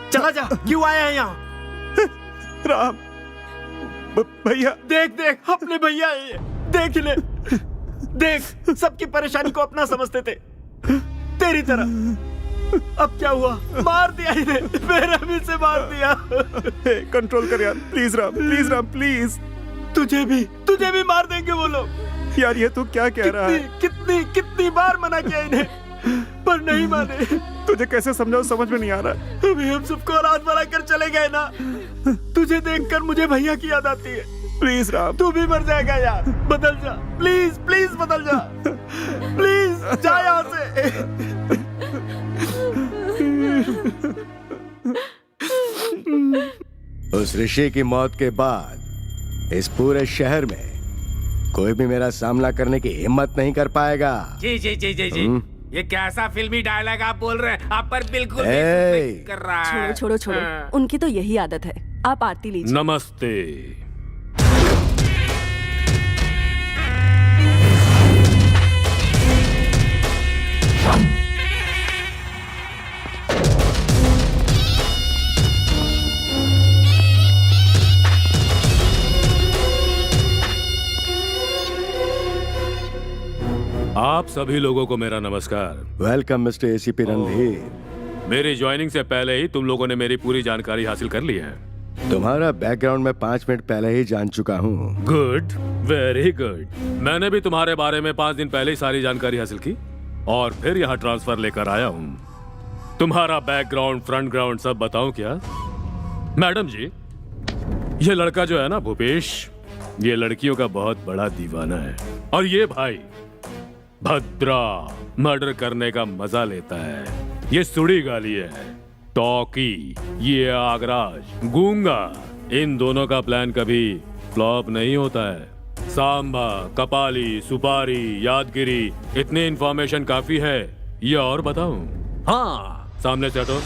चला जा, क्यों आया है यहाँ? राम भैया, देख देख अपने भैया है ये। देख ले, देख सबकी परेशानी को अपना समझते थे तेरी तरह। अब क्या हुआ? मार दिया इन्हें, मेरा भी से मार दिया। कंट्रोल कर यार, please Ram, please Ram, please. तुझे भी मार देंगे वो लोग। यार ये तू क्या कह रहा है? कितनी बार मना किया इन्हें, पर नहीं माने। तुझे कैसे समझाऊं, समझ में नहीं आ रहा। अभी हम सबको रात बना कर चले गए ना। तुझे देखकर मुझे भैया की याद आती है। प्लीज राम, तू भी मर जाएगा यार, बदल जा प्लीज, प्लीज बदल जा, प्लीज जा यहाँ से। उस ऋषि की मौत के बाद इस पूरे शहर में कोई भी मेरा सामना करने की हिम्मत नहीं कर पाएगा। जी जी जी जी जी, ये कैसा फिल्मी डायलॉग आप बोल रहे हैं? आप पर बिल्कुल भी ए! नहीं कर रहा है। छोड़ो छोड़ो छोड़ो, उनकी तो यही आदत है। आप आरती लीजिए। नमस्ते। आप सभी लोगों को मेरा नमस्कार। Welcome mister ACP Randhir. मेरी ज्वाइनिंग से पहले ही तुम लोगों ने मेरी पूरी जानकारी हासिल कर ली है। तुम्हारा बैकग्राउंड मैं 5 मिनट पहले ही जान चुका हूँ। Good, very good. मैंने भी तुम्हारे बारे में 5 दिन पहले ही सारी जानकारी हासिल की और फिर यहाँ ट्रांसफर लेकर आया हूँ। तुम्हारा बैकग्राउंड, फ्रंट ग्राउंड सब बताऊं क्या? मैडम जी, ये लड़का जो है ना भूपेश, ये लड़कियों का बहुत बड़ा दीवाना है। और ये भाई भद्रा मर्डर करने का मजा लेता है। ये सुड़ी गाली है। टॉकी, ये आगराज, गूंगा, इन दोनों का प्लान कभी फ्लॉप नहीं होता है। सांबा, कपाली, सुपारी, यादगिरी, इतनी इंफॉर्मेशन काफी है। ये और बताऊं? हाँ, सामने से हटो।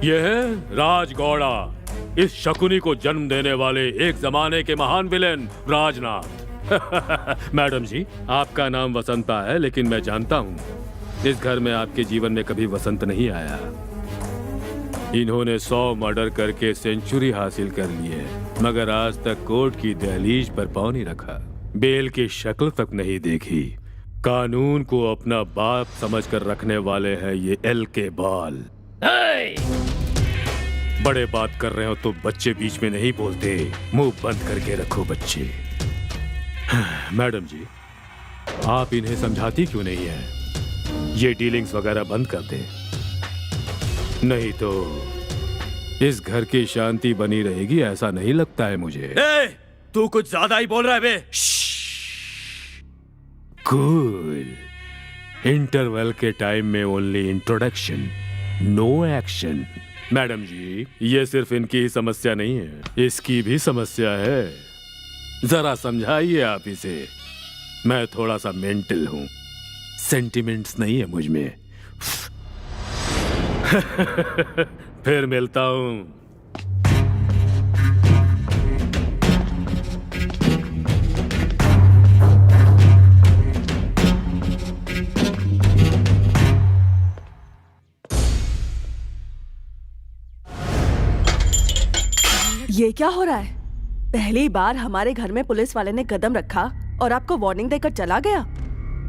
ये है राज गौड़ा, इस शकुनी को जन्म देने वाले एक जमाने के महान विलेन राजनाथ। मैडम जी, आपका नाम वसंता है, लेकिन मैं जानता हूँ इस घर में आपके जीवन में कभी वसंत नहीं आया। इन्होंने 100 मर्डर करके सेंचुरी हासिल कर ली है, मगर आज तक कोर्ट की दहलीज पर पांव नहीं रखा, बेल की शक्ल तक नहीं देखी। कानून को अपना बाप समझकर रखने वाले हैं ये एल के बाल। बड़े बात कर रहे हो तो बच्चे बीच में नहीं बोलते, मुंह बंद करके रखो बच्चे। मैडम जी, आप इन्हें समझाती क्यों नहीं है? ये डीलिंग्स वगैरह बंद कर दे, नहीं तो इस घर की शांति बनी रहेगी ऐसा नहीं लगता है मुझे। तू कुछ ज्यादा ही बोल रहा है बे। कूल। इंटरवल के टाइम में only introduction, no action. Madam ji, ये सिर्फ इनकी ही समस्या नहीं है, इसकी भी समस्या है। जरा समझाइए आप इसे। मैं थोड़ा सा मेंटल हूं, सेंटिमेंट्स नहीं है मुझ में। फिर मिलता हूं। ये क्या हो रहा है? पहली बार हमारे घर में पुलिस वाले ने कदम रखा और आपको वार्निंग देकर चला गया।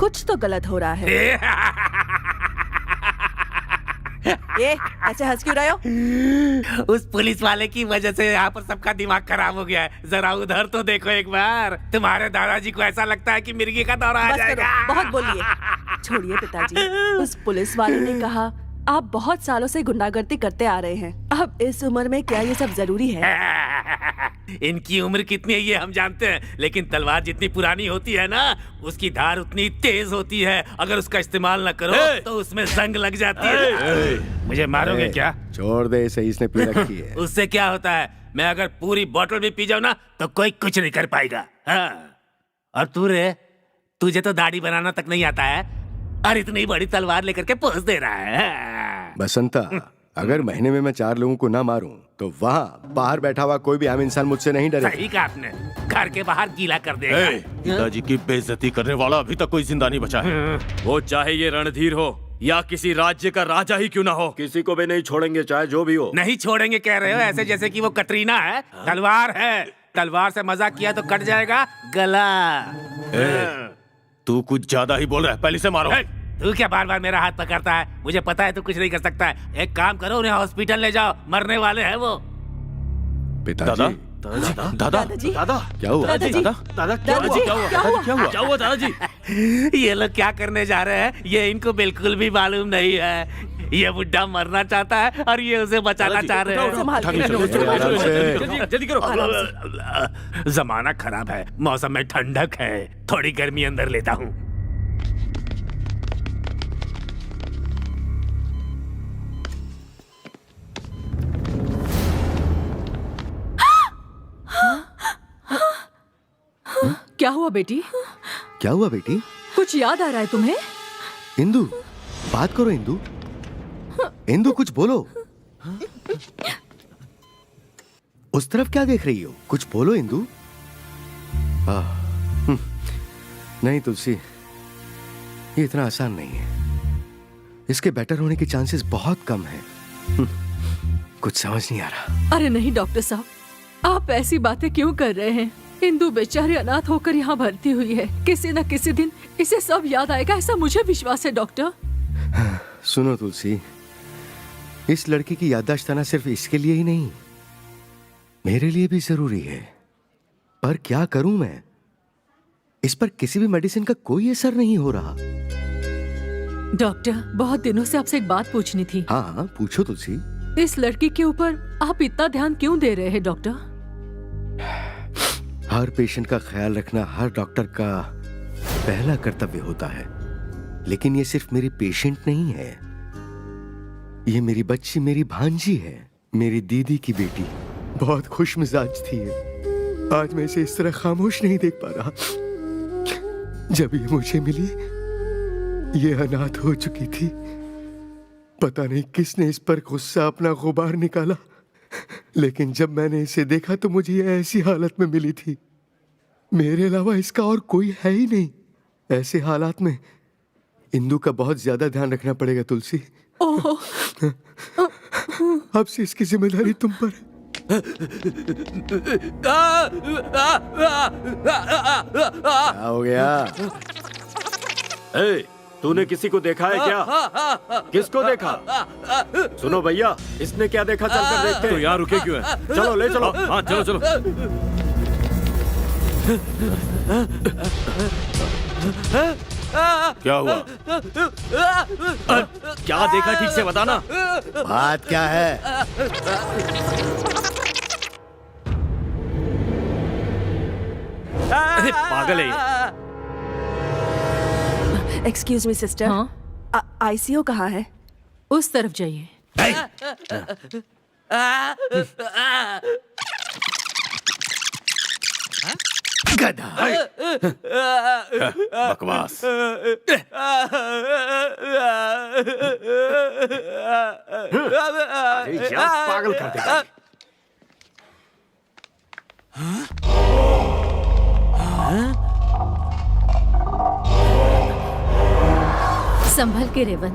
कुछ तो गलत हो रहा है। ये ऐसे हंस क्यों रहे हो? उस पुलिस वाले की वजह से यहाँ पर सबका दिमाग खराब हो गया है। जरा उधर तो देखो एक बार। तुम्हारे दादाजी को ऐसा लगता है कि मिर्गी का दौरा आ बस जाएगा। करो, बहुत बोलिए। छोड़िए पिताजी। उस पुलिस वाले ने कहा आप बहुत सालों से गुंडागर्दी करते आ रहे हैं, अब इस उम्र में क्या ये सब जरूरी है? इनकी उम्र कितनी है ये हम जानते हैं, लेकिन तलवार जितनी पुरानी होती है ना, उसकी धार उतनी तेज होती है। अगर उसका इस्तेमाल न करो तो उसमें जंग लग जाती है। मुझे मारोगे क्या? छोड़ दे इसे, इसने पी रखी है। उससे क्या होता है? मैं अगर पूरी बोतल भी पी जाऊं ना तो कोई कुछ नहीं कर पाएगा। हाँ। और तू रे, तुझे तो दाढ़ी बनाना तक नहीं आता है और इतनी बड़ी तलवार लेकर के पोस दे रहा है। बसंता, अगर महीने में मैं 4 लोगों को ना मारूं तो वहाँ बाहर बैठा हुआ कोई भी आम इंसान मुझसे नहीं डरेगा। सही कहा आपने, घर के बाहर गीला कर देगा। पिताजी की बेइज्जती करने वाला अभी तक कोई जिंदा नहीं बचा है। वो चाहे ये रणधीर हो या किसी राज्य का राजा ही क्यों ना हो, किसी को भी नहीं छोड़ेंगे, चाहे जो भी हो। नहीं छोड़ेंगे कह रहे हो? ऐसे जैसे कि वो कटरीना है। तलवार है, तलवार से मजाक किया तो कट जाएगा गला। तू कुछ ज्यादा ही बोल रहा है, पहले से मारो। तू क्या बार बार मेरा हाथ पकड़ता है? मुझे पता है तू कुछ नहीं कर सकता है। एक काम करो, उन्हें हॉस्पिटल ले जाओ, मरने वाले हैं वो। पिताजी, दादाजी, क्या हुआ? दादाजी, दादाजी क्या हुआ? क्या हुआ दादाजी? ये लोग क्या करने जा रहे हैं ये इनको बिल्कुल भी मालूम नहीं है। ये बुड्ढा मरना चाहता है और ये उसे बचाना चाह रहे हैं। आराम से। जल्दी करो। जमाना खराब है, मौसम में ठंडक है, थोड़ी गर्मी अंदर लेता हूँ। क्या हुआ बेटी? क्या हुआ बेटी? कुछ याद आ रहा है तुम्हें? इंदु, बात करो इंदु। इंदु, कुछ बोलो। उस तरफ क्या देख रही हो? कुछ बोलो इंदु। नहीं तुलसी, ये इतना आसान नहीं है। इसके बेटर होने के चांसेस बहुत कम हैं। कुछ समझ नहीं आ रहा। अरे नहीं डॉक्टर साहब, आप ऐसी बातें क्यों कर रहे हैं? इंदु बेचारी अनाथ होकर यहाँ भर्ती हुई है। किसी न किसी दिन इसे सब याद आएगा, ऐसा मुझे विश्वास है डॉक्टर। सुनो तुलसी, इस लड़की की याददाश्त आना सिर्फ इसके लिए ही नहीं, मेरे लिए भी जरूरी है। पर क्या करूं मैं? इस पर किसी भी मेडिसिन का कोई असर नहीं हो रहा। डॉक्टर, बहुत दिनों से आपसे एक बात पूछनी थी। हाँ, पूछो तुलसी। इस लड़की के ऊपर आप इतना ध्यान क्यों दे रहे हैं डॉक्टर? हर पेशेंट का ख्याल रखना हर डॉक्टर का पहला कर्तव्य होता है। लेकिन ये सिर्फ मेरी पेशेंट नहीं है, ये मेरी बच्ची, मेरी भांजी है, मेरी दीदी की बेटी। बहुत खुश मिजाज थी ये। आज मैं इसे इस तरह खामोश नहीं देख पा रहा। जब ये मुझे मिली, ये अनाथ हो चुकी थी। पता नहीं किसने इस पर गुस्सा अपना गुबार निकाला, लेकिन जब मैंने इसे देखा तो मुझे ये ऐसी हालत में मिली थी। मेरे अलावा इसका और कोई है ही नहीं। ऐसे हालात में इंदु का बहुत ज्यादा ध्यान रखना पड़ेगा तुलसी। अब से इसकी जिम्मेदारी तुम पर है। क्या हो गया? तूने किसी को देखा है क्या? किसको देखा? सुनो भैया, इसने क्या देखा, चलकर देखते हैं। तो यहाँ रुके क्यों है? चलो ले चलो। हाँ चलो चलो। क्या हुआ? क्या देखा, ठीक से बताना। बात क्या है? अरे पागल है ये। Excuse me sister. हाँ? आईसीयू कहाँ है? उस तरफ जाइए। गधा। बकवास। पागल कर देगा। संभल के रेवन।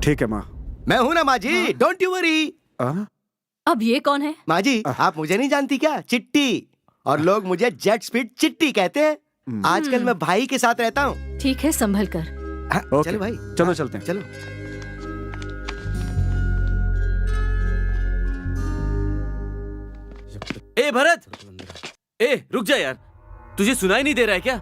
ठीक है माँ। मैं हूं ना माँ जी, डोंट यू वरी। अब ये कौन है? माँ जी, आप मुझे नहीं जानती क्या? चिट्टी। और लोग मुझे जेट स्पीड चिट्टी कहते हैं। आजकल मैं भाई के साथ रहता हूँ। ठीक है, संभल कर। चलो भाई, चलो चलते हैं। चलो। ए भरत, ए रुक जा यार, तुझे सुनाई नहीं दे रहा है क्या?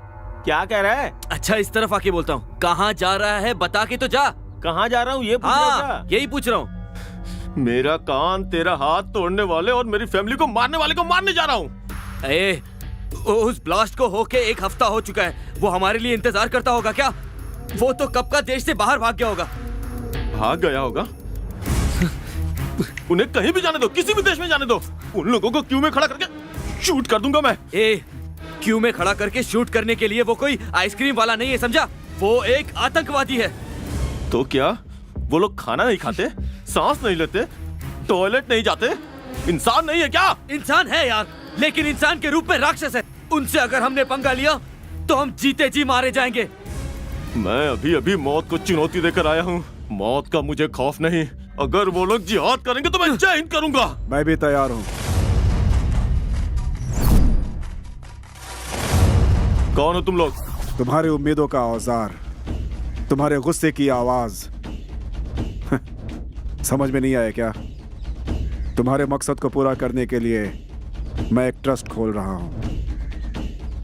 क्या कह रहा है? अच्छा इस तरफ आके बोलता हूँ। कहाँ जा रहा है बता के तो जा। कहाँ जा रहा हूँ ये पूछ रहा हूँ हाँ क्या? यही पूछ रहा हूँ। मेरा कान तेरा हाथ तोड़ने वाले और मेरी फैमिली को मारने वाले को मारने जा रहा हूँ। ए, उस ब्लास्ट को होके 1 हफ्ता हो चुका है। वो हमारे लिए इंतजार करता होगा क्या? वो तो कब का देश से बाहर भाग गया होगा। भाग गया होगा? उन्हें कहीं भी जाने दो, किसी भी देश में जाने दो। उन लोगों को क्यू में खड़ा करके शूट कर दूंगा मैं। ए, क्यू में खड़ा करके शूट करने के लिए वो कोई आइसक्रीम वाला नहीं है, समझा? वो एक आतंकवादी है। तो क्या वो लोग खाना नहीं खाते, सांस नहीं लेते, टॉयलेट नहीं जाते, इंसान नहीं है क्या? इंसान है यार, लेकिन इंसान के रूप में राक्षस है। उनसे अगर हमने पंगा लिया तो हम जीते जी मारे जाएंगे। मैं अभी अभी मौत को चुनौती देकर आया हूँ। मौत का मुझे खौफ नहीं। अगर वो लोग जिहाद करेंगे तो मैं जय हिंद करूंगा। मैं भी तैयार हूँ। कौन हो तुम लोग? तुम्हारी उम्मीदों का औजार, तुम्हारे गुस्से की आवाज। समझ में नहीं आया क्या? तुम्हारे मकसद को पूरा करने के लिए मैं एक ट्रस्ट खोल रहा हूं।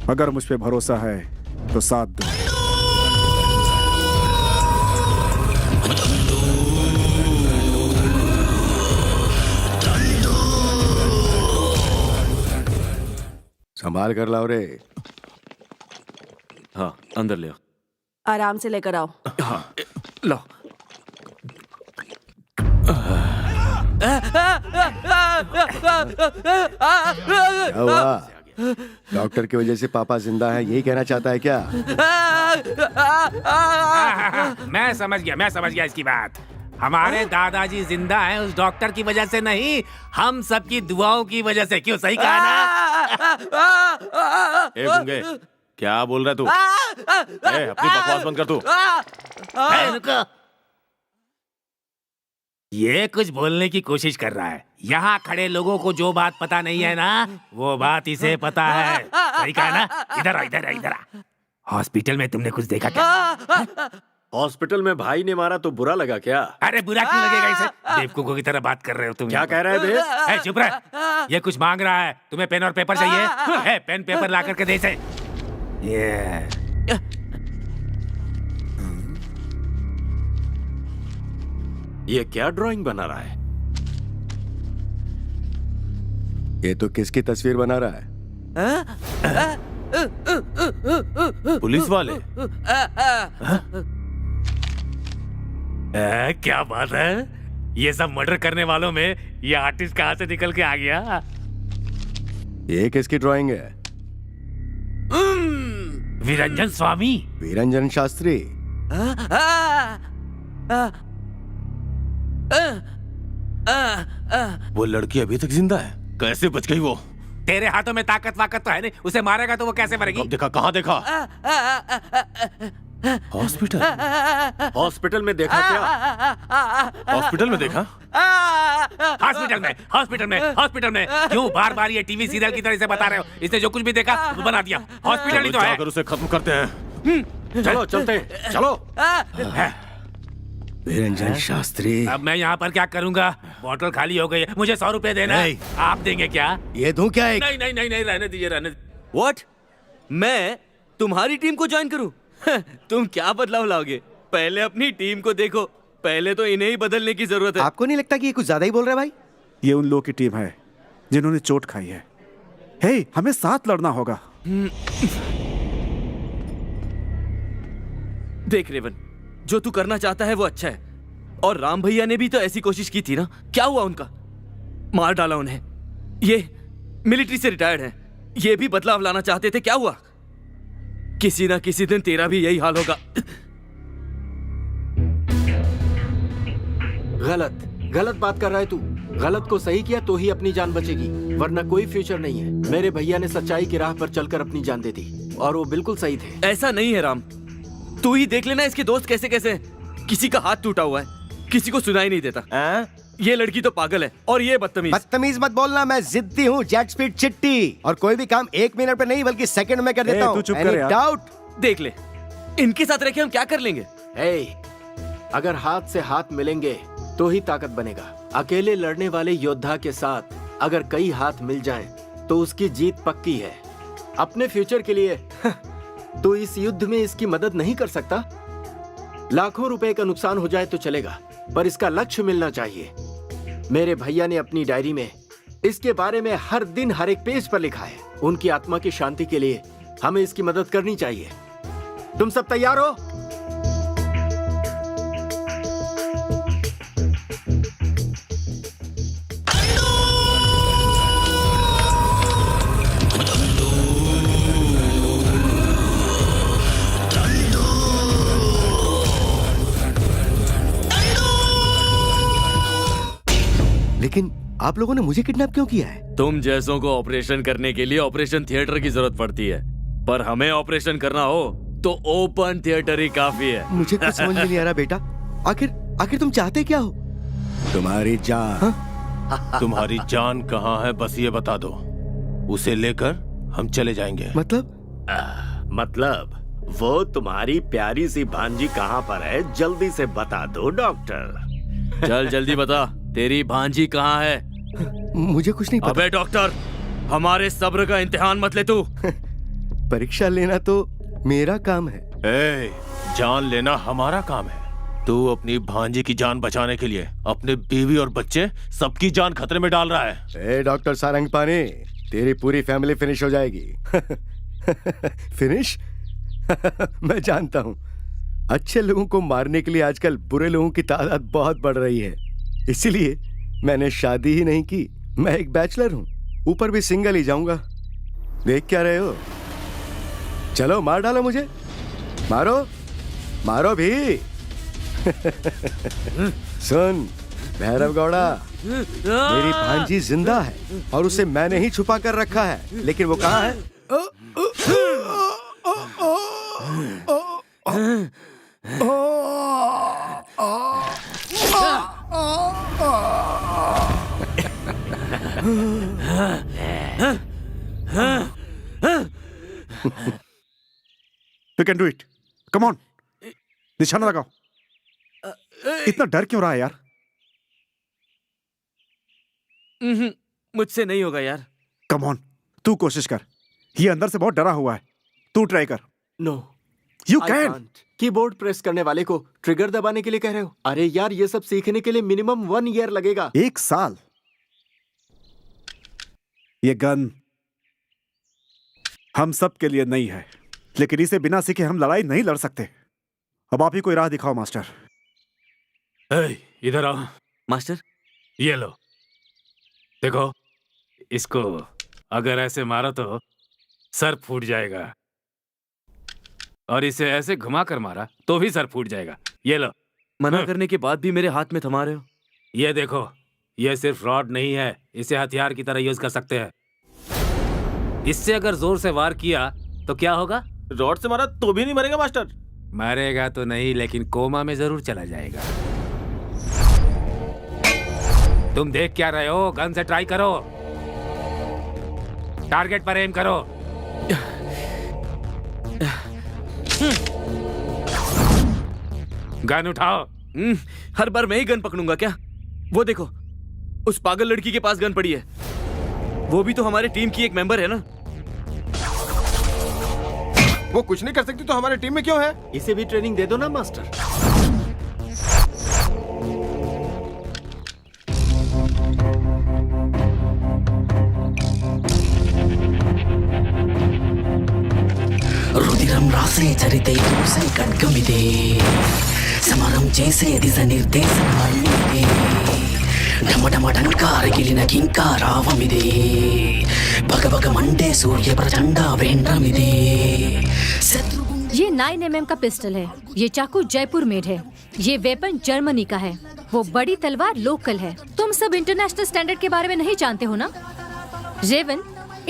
अगर मुझ पे भरोसा है तो साथ दो। संभाल कर लाओ रे। हाँ अंदर ले आओ। आराम से लेकर आओ। हाँ लो। क्या हुआ? डॉक्टर की वजह से पापा जिंदा है, यही कहना चाहता है क्या? मैं समझ गया इसकी बात। हमारे दादाजी जिंदा हैं उस डॉक्टर की वजह से नहीं, हम सबकी दुआओं की वजह से। क्यों, सही कहा ना? ए गुंगे, क्या बोल रहा है तू? ए, अपनी बकवास बंद कर तू। रुको। ये कुछ बोलने की कोशिश कर रहा है। यहाँ खड़े लोगों को जो बात पता नहीं है ना, वो बात इसे पता है। सही कहा ना? इधर आ। हॉस्पिटल में तुमने कुछ देखा क्या? हॉस्पिटल में भाई ने मारा तो बुरा लगा क्या? अरे बुरा क्यों लगेगा इसे? बेवकूफों की तरह बात कर रहे हो तुम। क्या कह रहा है बे? चुप रह। ये कुछ मांग रहा है। तुम्हें पेन और पेपर चाहिए? है, पेन पेपर ला करके दे इसे। ये क्या ड्राइंग बना रहा है? ये तो किसकी तस्वीर बना रहा है? पुलिस वाले? क्या बात है? ये सब मर्डर करने वालों में ये आर्टिस्ट कहाँ से निकल के आ गया? ये किसकी ड्राइंग है? विरंजन स्वामी। वीरंजन शास्त्री। वो लड़की अभी तक जिंदा है? कैसे बच गई वो? तेरे हाथों में ताकत वाकत तो है नहीं, उसे मारेगा तो वो कैसे मरेगी? कब देखा, कहाँ देखा? हॉस्पिटल में देखा क्या? हॉस्पिटल में देखा? हॉस्पिटल में क्यों बार बार ये टीवी सीरियल की तरह से बता रहे हो? इसने जो कुछ भी देखा वो बना दिया। हॉस्पिटल ही तो है। जाकर उसे खत्म करते हैं। चलो चलते हैं, चलो। वीरंजन शास्त्री। अब मैं यहाँ पर क्या करूँगा? बोतल खाली हो गई है, मुझे 100 रुपए देना है। आप देंगे क्या? ये दूं क्या? एक नहीं, रहने दीजिए। व्हाट? मैं तुम्हारी टीम को ज्वाइन करूं? तुम क्या बदलाव लाओगे? पहले अपनी टीम को देखो। पहले तो इन्हें ही बदलने की जरूरत है। आपको नहीं लगता कि ये कुछ ज्यादा ही बोल रहा है भाई? ये उन लोगों की टीम है जिन्होंने चोट खाई है। हे, हमें साथ लड़ना होगा। देख रेवन, जो तू करना चाहता है वो अच्छा है। और राम भैया ने भी तो ऐसी कोशिश की थी ना? क्या हुआ उनका? मार डाला उन्हें। ये मिलिट्री से रिटायर्ड हैं। ये भी बदलाव लाना चाहते थे। क्या हुआ? किसी ना किसी दिन तेरा भी यही हाल होगा। गलत बात कर रहा है तू। गलत को सही किया तो ही अपनी जान बचेगी, वरना कोई फ्यूचर नहीं है। मेरे भैया ने सच्चाई की राह पर चलकर अपनी जान दे दी और वो बिल्कुल सही थे। ऐसा नहीं है राम, तू ही देख लेना इसके दोस्त कैसे कैसे हैं। किसी का हाथ टूटा हुआ है, किसी को सुनाई नहीं देता। ये लड़की तो पागल है और ये बदतमीज। बदतमीज मत बोलना, मैं जिद्दी हूँ, जेट स्पीड चिट्टी। और कोई भी काम 1 मिनट पे नहीं बल्कि सेकंड में कर देता हूँ। तू चुप कर यार। डाउट? देख ले, इनके साथ रह के हम क्या कर लेंगे? अगर हाथ से हाथ मिलेंगे तो ही ताकत बनेगा। अकेले लड़ने वाले योद्धा के साथ अगर कई हाथ मिल जाएं, तो उसकी जीत पक्की है। अपने फ्यूचर के लिए तो इस युद्ध में इसकी मदद नहीं कर सकता। लाखों रुपए का नुकसान हो जाए तो चलेगा, पर इसका लक्ष्य मिलना चाहिए। मेरे भैया ने अपनी डायरी में इसके बारे में हर दिन हर एक पेज पर लिखा है। उनकी आत्मा की शांति के लिए हमें इसकी मदद करनी चाहिए। तुम सब तैयार हो? लेकिन आप लोगों ने मुझे किडनैप क्यों किया है? तुम जैसों को ऑपरेशन करने के लिए ऑपरेशन थिएटर की जरूरत पड़ती है, पर हमें ऑपरेशन करना हो तो ओपन थिएटर ही काफी है। मुझे कुछ समझ में नहीं आ रहा बेटा। आखिर तुम चाहते क्या हो? तुम्हारी जान। तुम्हारी जान कहाँ है बस ये बता दो, उसे लेकर हम चले जाएंगे। मतलब वो तुम्हारी प्यारी सी भांजी कहाँ पर है? जल्दी से बता दो डॉक्टर। चल जल्दी बता, तेरी भांजी कहाँ है? मुझे कुछ नहीं पता। अबे डॉक्टर, हमारे सब्र का इम्तिहान मत ले तू। परीक्षा लेना तो मेरा काम है। जान लेना हमारा काम है। तू अपनी भांजी की जान बचाने के लिए अपने बीवी और बच्चे सबकी जान खतरे में डाल रहा है। डॉक्टर सारंगपानी, तेरी पूरी फैमिली फिनिश हो जाएगी। फिनिश? मैं जानता हूं, अच्छे लोगों को मारने के लिए आजकल बुरे लोगों की तादाद बहुत बढ़ रही है। इसीलिए मैंने शादी ही नहीं की। मैं एक बैचलर हूं, ऊपर भी सिंगल ही जाऊंगा। देख क्या रहे हो? चलो मार डालो मुझे, मारो मारो भी। सुन भैरव गौड़ा, मेरी भांजी जिंदा है और उसे मैंने ही छुपा कर रखा है, लेकिन वो कहाँ है? We can do it. Come on. निशाना लगाओ। इतना डर क्यों रहा है यार? मुझसे नहीं होगा यार। Come on. तू कोशिश कर। ये अंदर से बहुत डरा हुआ है। तू ट्राई कर। No, You can. Keyboard press करने वाले को ट्रिगर दबाने के लिए कह रहे हो? अरे यार, ये सब सीखने के लिए मिनिमम 1 ईयर लगेगा। 1 साल। ये गन हम सब के लिए नहीं है, लेकिन इसे बिना सीखे हम लड़ाई नहीं लड़ सकते। अब आप ही कोई राह दिखाओ मास्टर। इधर आओ। मास्टर, ये लो, देखो इसको अगर ऐसे मारो तो सर फूट जाएगा, और इसे ऐसे घुमा कर मारा तो भी सर फूट जाएगा। ये लो। मना करने के बाद भी मेरे हाथ में थमा रहे हो। ये देखो, ये सिर्फ रॉड नहीं है, इसे हथियार की तरह यूज कर सकते हैं। इससे अगर जोर से वार किया तो क्या होगा? रॉड से मारा तो भी नहीं मरेगा मास्टर। मरेगा तो नहीं, लेकिन कोमा में जरूर चला जाएगा। तुम देख क्या रहे हो? गन से ट्राई करो, टारगेट पर एम करो। गन उठाओ। हर बार मैं ही गन पकड़ूंगा क्या? वो देखो, उस पागल लड़की के पास गन पड़ी है। वो भी तो हमारे टीम की एक मेंबर है ना। वो कुछ नहीं कर सकती तो हमारे टीम में क्यों है? इसे भी ट्रेनिंग दे दो ना मास्टर। రుదిరం రాసే చరితే చూసే ఖడ్గమిదే సమరం చేసే దిశ నిర్దేశం మళ్ళీదే ఢమఢమఢంకారగిలిన కింకారావమిదే భగభగ మండే సూర్య ప్రచండ వేంద్రమిదే ये 9mm का पिस्टल है। ये चाकू जयपुर मेड है। ये वेपन जर्मनी का है। वो बड़ी तलवार लोकल है। तुम सब इंटरनेशनल स्टैंडर्ड के बारे में नहीं जानते हो ना? रेवन,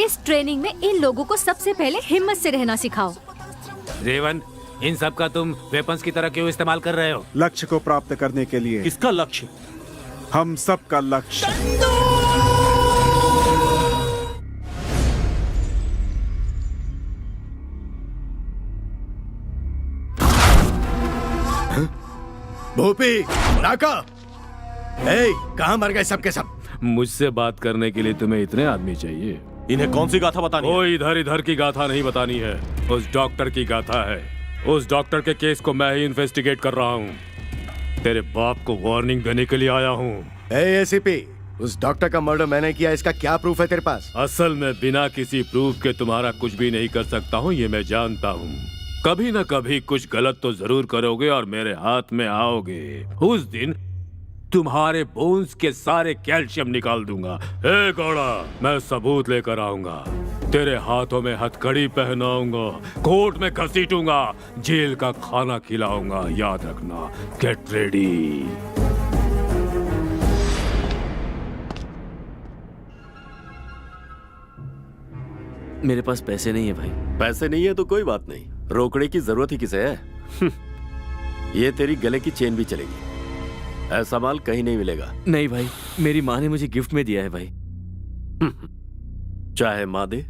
इस ट्रेनिंग में इन लोगों को सबसे पहले हिम्मत से रहना सिखाओ। रेवन, इन सब का तुम वेपन्स की तरह क्यों इस्तेमाल कर रहे हो? लक्ष्य को प्राप्त करने के लिए। किसका लक्ष्य? हम सब का लक्ष्य। भूपी, राका, कहाँ मर गए सबके सब? मुझसे बात करने के लिए तुम्हें इतने आदमी चाहिए? इन्हें कौन सी गाथा बतानी है? ओ, इधर इधर की गाथा नहीं बतानी है, उस डॉक्टर की गाथा है। उस डॉक्टर के केस को मैं ही इन्वेस्टिगेट कर रहा हूँ। तेरे बाप को वार्निंग देने के लिए आया हूँ। एसीपी, उस डॉक्टर का मर्डर मैंने किया, इसका क्या प्रूफ है तेरे पास? असल में बिना किसी प्रूफ के तुम्हारा कुछ भी नहीं कर सकता हूँ, ये मैं जानता हूँ। कभी न कभी कुछ गलत तो जरूर करोगे और मेरे हाथ में आओगे। उस दिन तुम्हारे बोन्स के सारे कैल्शियम निकाल दूंगा। हे गौड़ा, मैं सबूत लेकर आऊंगा। तेरे हाथों में हथकड़ी पहनाऊंगा, कोर्ट में घसीटूंगा, जेल का खाना खिलाऊंगा। याद रखना, गेट रेडी। मेरे पास पैसे नहीं है भाई। पैसे नहीं है तो कोई बात नहीं, रोकड़े की जरूरत ही किसे है? ये तेरी गले की चेन भी चलेगी। ऐसा माल कहीं नहीं मिलेगा। नहीं भाई, मेरी माँ ने मुझे गिफ्ट में दिया है भाई। चाहे माँ दे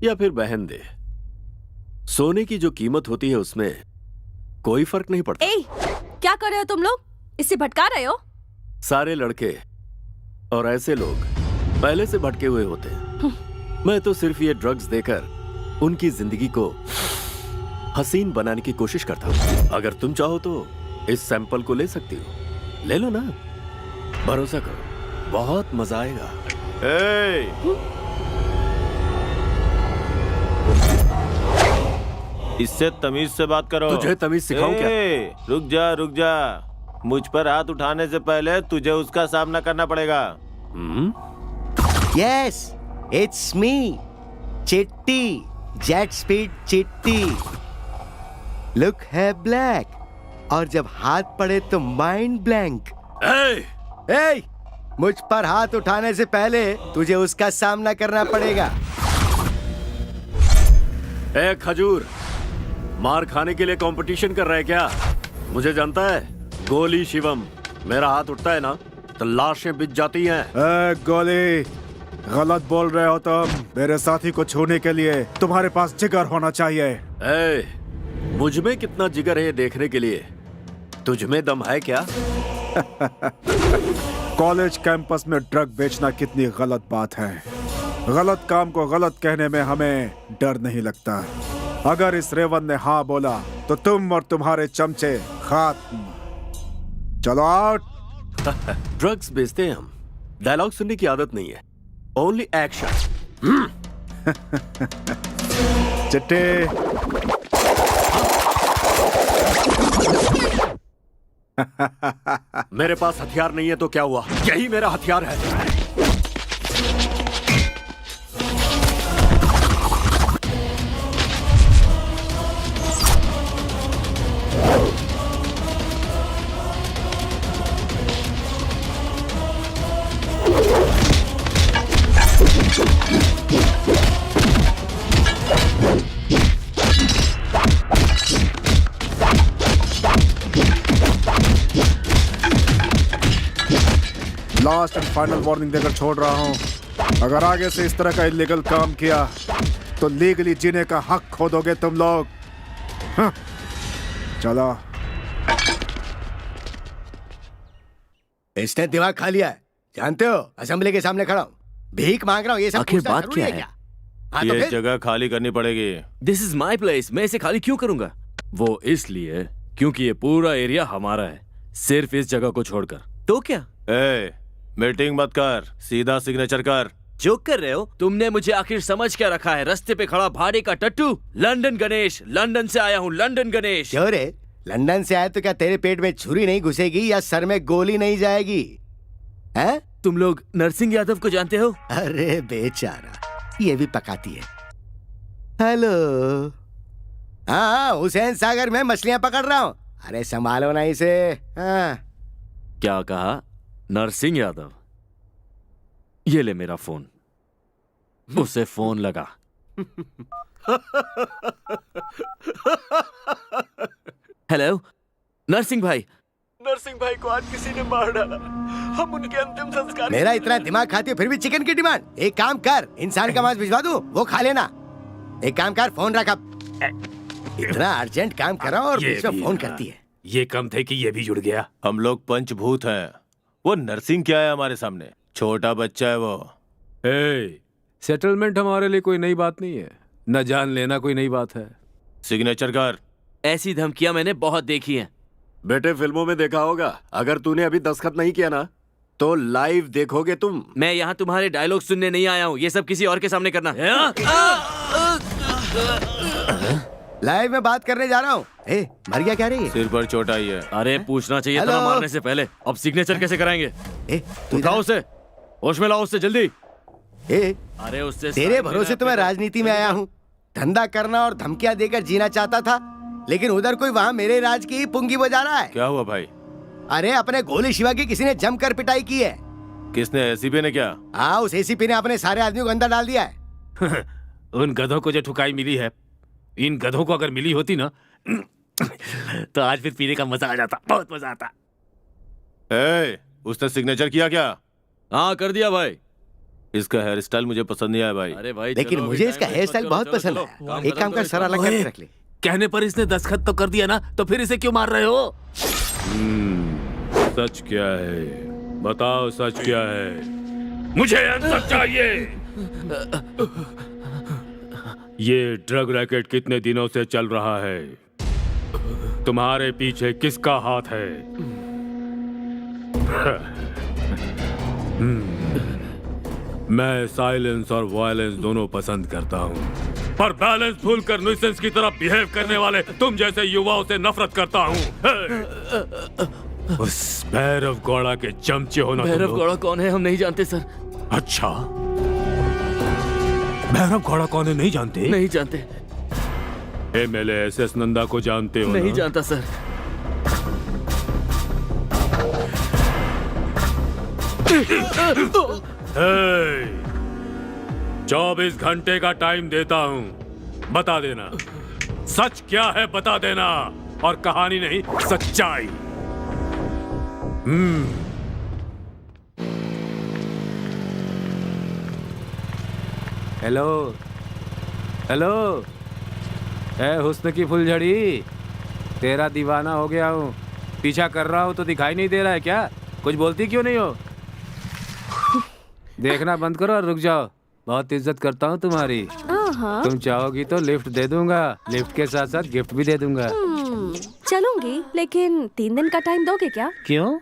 या फिर बहन दे, सोने की जो कीमत होती है उसमें कोई फर्क नहीं पड़ता। क्या कर रहे हो तुम लोग? इसे भटका रहे हो? सारे लड़के और ऐसे लोग पहले से भटके हुए होते हैं। मैं तो सिर्फ ये ड्रग्स देकर उनकी जिंदगी को हसीन बनाने की कोशिश करता हूँ। अगर तुम चाहो तो इस सैंपल को ले सकती हो। ले लो ना, भरोसा करो, बहुत मजा आएगा। ए! इससे तमीज से बात करो। तुझे तमीज सिखाऊं क्या? रुक जा रुक जा। मुझ पर हाथ उठाने से पहले तुझे उसका सामना करना पड़ेगा। यस, इट्स मी, चिट्टी, जेट स्पीड चिट्टी। लुक है ब्लैक, और जब हाथ पड़े तो माइंड ब्लैंक। ए, मुझ पर हाथ उठाने से पहले तुझे उसका सामना करना पड़ेगा। ए खजूर, मार खाने के लिए कंपटीशन कर रहा है क्या? मुझे जानता है, गोली शिवम। मेरा हाथ उठता है ना तो लाशें बिछ जाती हैं। गोली, गलत बोल रहे हो तुम। मेरे साथी को छूने के लिए तुम्हारे पास जिगर होना चाहिए। ए, मुझ में कितना जिगर है ये देखने के लिए तुझ में दम है क्या? कॉलेज कैंपस में ड्रग बेचना कितनी गलत बात है। गलत काम को गलत कहने में हमें डर नहीं लगता। अगर इस रेवन ने हाँ बोला तो तुम और तुम्हारे चमचे खात्म। चलो आउट। ड्रग्स बेचते हैं हम, डायलॉग सुनने की आदत नहीं है, ओनली एक्शन। चिट्टे, मेरे पास हथियार नहीं है तो क्या हुआ? यही मेरा हथियार है। लास्ट एंड फाइनल वार्निंग देकर छोड़ रहा हूं, अगर आगे से इस तरह का इलीगल काम किया तो लीगली जीने का हक खो दोगे तुम लोग। हाँ, चलो। इसने दिमाग खा लिया है, जानते हो? असेंबली के सामने खड़ा हूं, भीख मांग रहा हूं। ये सब आखिर पूछना बात जरूरी क्या है है? क्या? हाँ, तो ये फिर? जगह खाली करनी पड़ेगी। दिस इज माई प्लेस, मैं इसे खाली क्यों करूंगा? वो इसलिए क्योंकि ये पूरा एरिया हमारा है, सिर्फ इस जगह को छोड़कर। तो क्या? ए, मीटिंग मत कर, सीधा सिग्नेचर कर। जोक कर रहे हो? तुमने मुझे आखिर समझ क्या रखा है? रास्ते पे खड़ा भाड़े का टट्टू? लंदन गणेश, लंदन से आया हूँ, लंदन गणेश। क्यों रे, लंदन से आए तो क्या तेरे पेट में छुरी नहीं घुसेगी या सर में गोली नहीं जाएगी? हैं? तुम लोग नरसिंह यादव को जानते हो? अरे बेचारा, ये भी पकाती है। हेलो। हाँ, हुसैन सागर में मछलियां पकड़ रहा हूँ। अरे संभालो ना इसे। हाँ। क्या कहा? नरसिंह यादव? ये ले मेरा फोन, उसे फोन लगा। हेलो, नरसिंह भाई। नरसिंह भाई को आज किसी ने मार डाला, हम उनके अंतिम संस्कार। मेरा इतना दिमाग खाती है फिर भी चिकन की डिमांड। एक काम कर, इंसान का मांस भिजवा दूं, वो खा लेना। एक काम कर, फोन रख अब। इतना अर्जेंट काम कर रहा हूं और बीच में फोन करती है। ये कम थे कि ये भी जुड़ गया। हम लोग पंचभूत हैं, वो नरसिंह क्या है हमारे सामने? छोटा बच्चा है वो। सेटलमेंट हमारे लिए कोई नई बात नहीं है, न जान लेना कोई नई बात है। सिग्नेचर कर। ऐसी धमकियां मैंने बहुत देखी हैं। बेटे फिल्मों में देखा होगा, अगर तूने अभी दस्तखत नहीं किया ना तो लाइव देखोगे तुम। मैं यहाँ तुम्हारे डायलॉग सुनने नहीं आया हूँ, ये सब किसी और के सामने करना। लाइव में बात करने जा रहा हूँ। मर गया क्या रे? सिर पर चोट आई है। अरे पूछना चाहिए था ना मारने से पहले। अब सिग्नेचर कैसे कराएंगे? उठाओ उसे, होश में लाओ उससे जल्दी। अरे उससे तेरे भरोसे तो मैं राजनीति में आया हूँ। धंधा करना और धमकियां देकर जीना चाहता था, लेकिन उधर कोई वहाँ मेरे राज की पुंगी बजा रहा है। क्या हुआ भाई? अरे अपने गोली शिवा की किसी ने जमकर पिटाई की है। किसने? एसीपी ने क्या? हाँ, उस एसीपी ने अपने सारे आदमियों को अंदर डाल दिया है। उन गधों को जो ठुकाई मिली है, इन गधों को अगर मिली होती ना तो आज फिर पीने का मजा आ जाता, बहुत मजा आता। उसने सिग्नेचर किया क्या? हाँ कर दिया भाई। इसका हेयर स्टाइल मुझे पसंद नहीं आया भाई। अरे भाई लेकिन मुझे इसका हेयर स्टाइल बहुत पसंद आया। एक काम कर, सर अलग करके रख ले। कहने पर इसने दस्तखत तो कर दिया ना, तो फिर इसे क्यों मार रहे हो? सच क्या है? बताओ सच क्या है? मुझे आंसर चाहिए। ये ड्रग रैकेट कितने दिनों से चल रहा है? तुम्हारे पीछे किसका हाथ है? मैं साइलेंस और वायलेंस दोनों पसंद करता हूँ, पर बैलेंस भूलकर न्यूसेंस की तरह बिहेव करने वाले तुम जैसे युवाओं से नफरत करता हूँ। उस भैरव गौड़ा के चमचे हो ना तुम भैरव लोग। गौड़ा कौन है हम नहीं जानते सर। अच्छा, भैरव गौड़ा कौन है नहीं जानते? नहीं जानते। एमएलए एसएस नंदा को जानते हो? नहीं ना? जानता सर। हे, 24 घंटे का टाइम देता हूँ, बता देना सच क्या है, बता देना, और कहानी नहीं सच्चाई। हेलो हेलो, ए हुस्न की फुलझड़ी, तेरा दीवाना हो गया हूँ। पीछा कर रहा हूँ तो दिखाई नहीं दे रहा है क्या? कुछ बोलती क्यों नहीं हो? देखना बंद करो और रुक जाओ, बहुत इज्जत करता हूँ तुम्हारी। तुम चाहोगी तो लिफ्ट दे दूंगा, लिफ्ट के साथ साथ गिफ्ट भी दे दूंगा। चलूंगी, लेकिन 3 दिन का टाइम दोगे क्या? क्यों?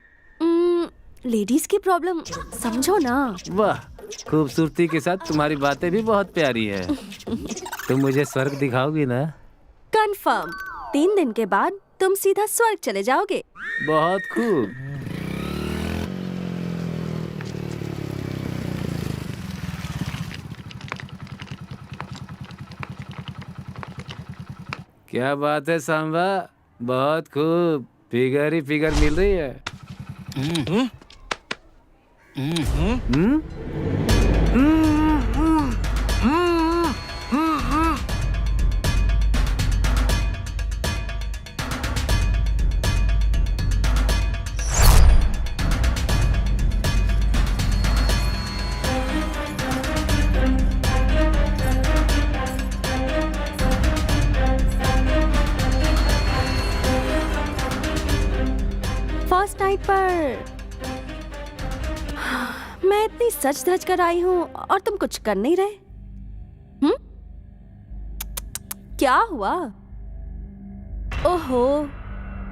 लेडीज की प्रॉब्लम समझो ना। वाह, खूबसूरती के साथ तुम्हारी बातें भी बहुत प्यारी है। तुम मुझे स्वर्ग दिखाओगी ना? कंफर्म, 3 दिन के बाद तुम सीधा स्वर्ग चले जाओगे। बहुत खूब। क्या बात है सांबा, बहुत खूब, फिगर ही फिगर मिल रही है। फर्स्ट नाइट पर मैं इतनी सच धज कर आई हूँ और तुम कुछ कर नहीं रहे। क्या हुआ? ओहो,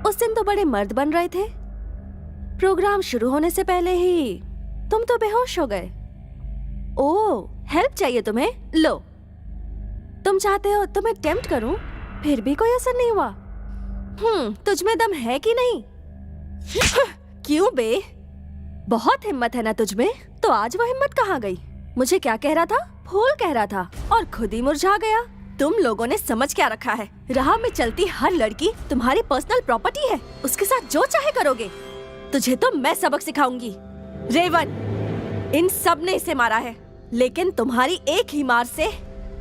उस दिन तो बड़े मर्द बन रहे थे। प्रोग्राम शुरू होने से पहले ही तुम तो बेहोश हो गए। ओह, हेल्प चाहिए तुम्हें? लो, तुम चाहते हो तुम्हें टेम्प्ट करूं, फिर भी कोई असर नहीं हुआ। तुझमें दम है कि नहीं? क्यों बे, बहुत हिम्मत है ना तुझमें? तो आज वो हिम्मत कहाँ गई? मुझे क्या कह रहा था? फूल कह रहा था और खुद ही मुरझा गया। तुम लोगों ने समझ क्या रखा है? राह में चलती हर लड़की तुम्हारी पर्सनल प्रॉपर्टी है, उसके साथ जो चाहे करोगे। तुझे तो मैं सबक सिखाऊंगी। रेवन, इन सब ने इसे मारा है, लेकिन तुम्हारी एक ही मार से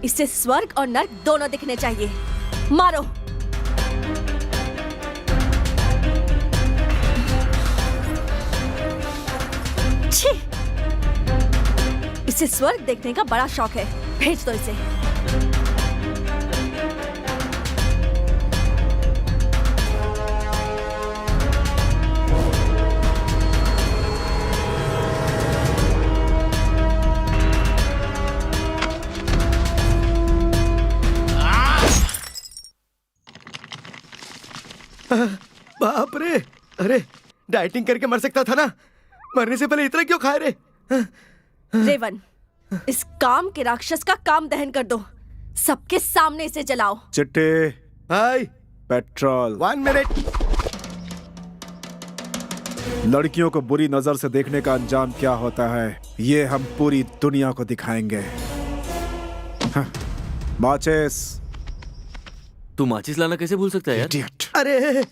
इसे स्वर्ग और नर्क दोनों दिखने चाहिए। मारो। छी, इसे स्वर्ग देखने का बड़ा शौक है। भेज दो इसे। बाप रे, अरे डाइटिंग करके मर सकता था ना, मरने से पहले इतना क्यों खाए रे? रेवन, इस काम के राक्षस का काम दहन कर दो, सबके सामने इसे जलाओ। चिट्टे, हाय, पेट्रोल। 1 मिनट। लड़कियों को बुरी नजर से देखने का अंजाम क्या होता है, ये हम पूरी दुनिया को दिखाएंगे। माचिस। तू माचिस लाना कैसे भूल सकता है यार? Idiot. अरे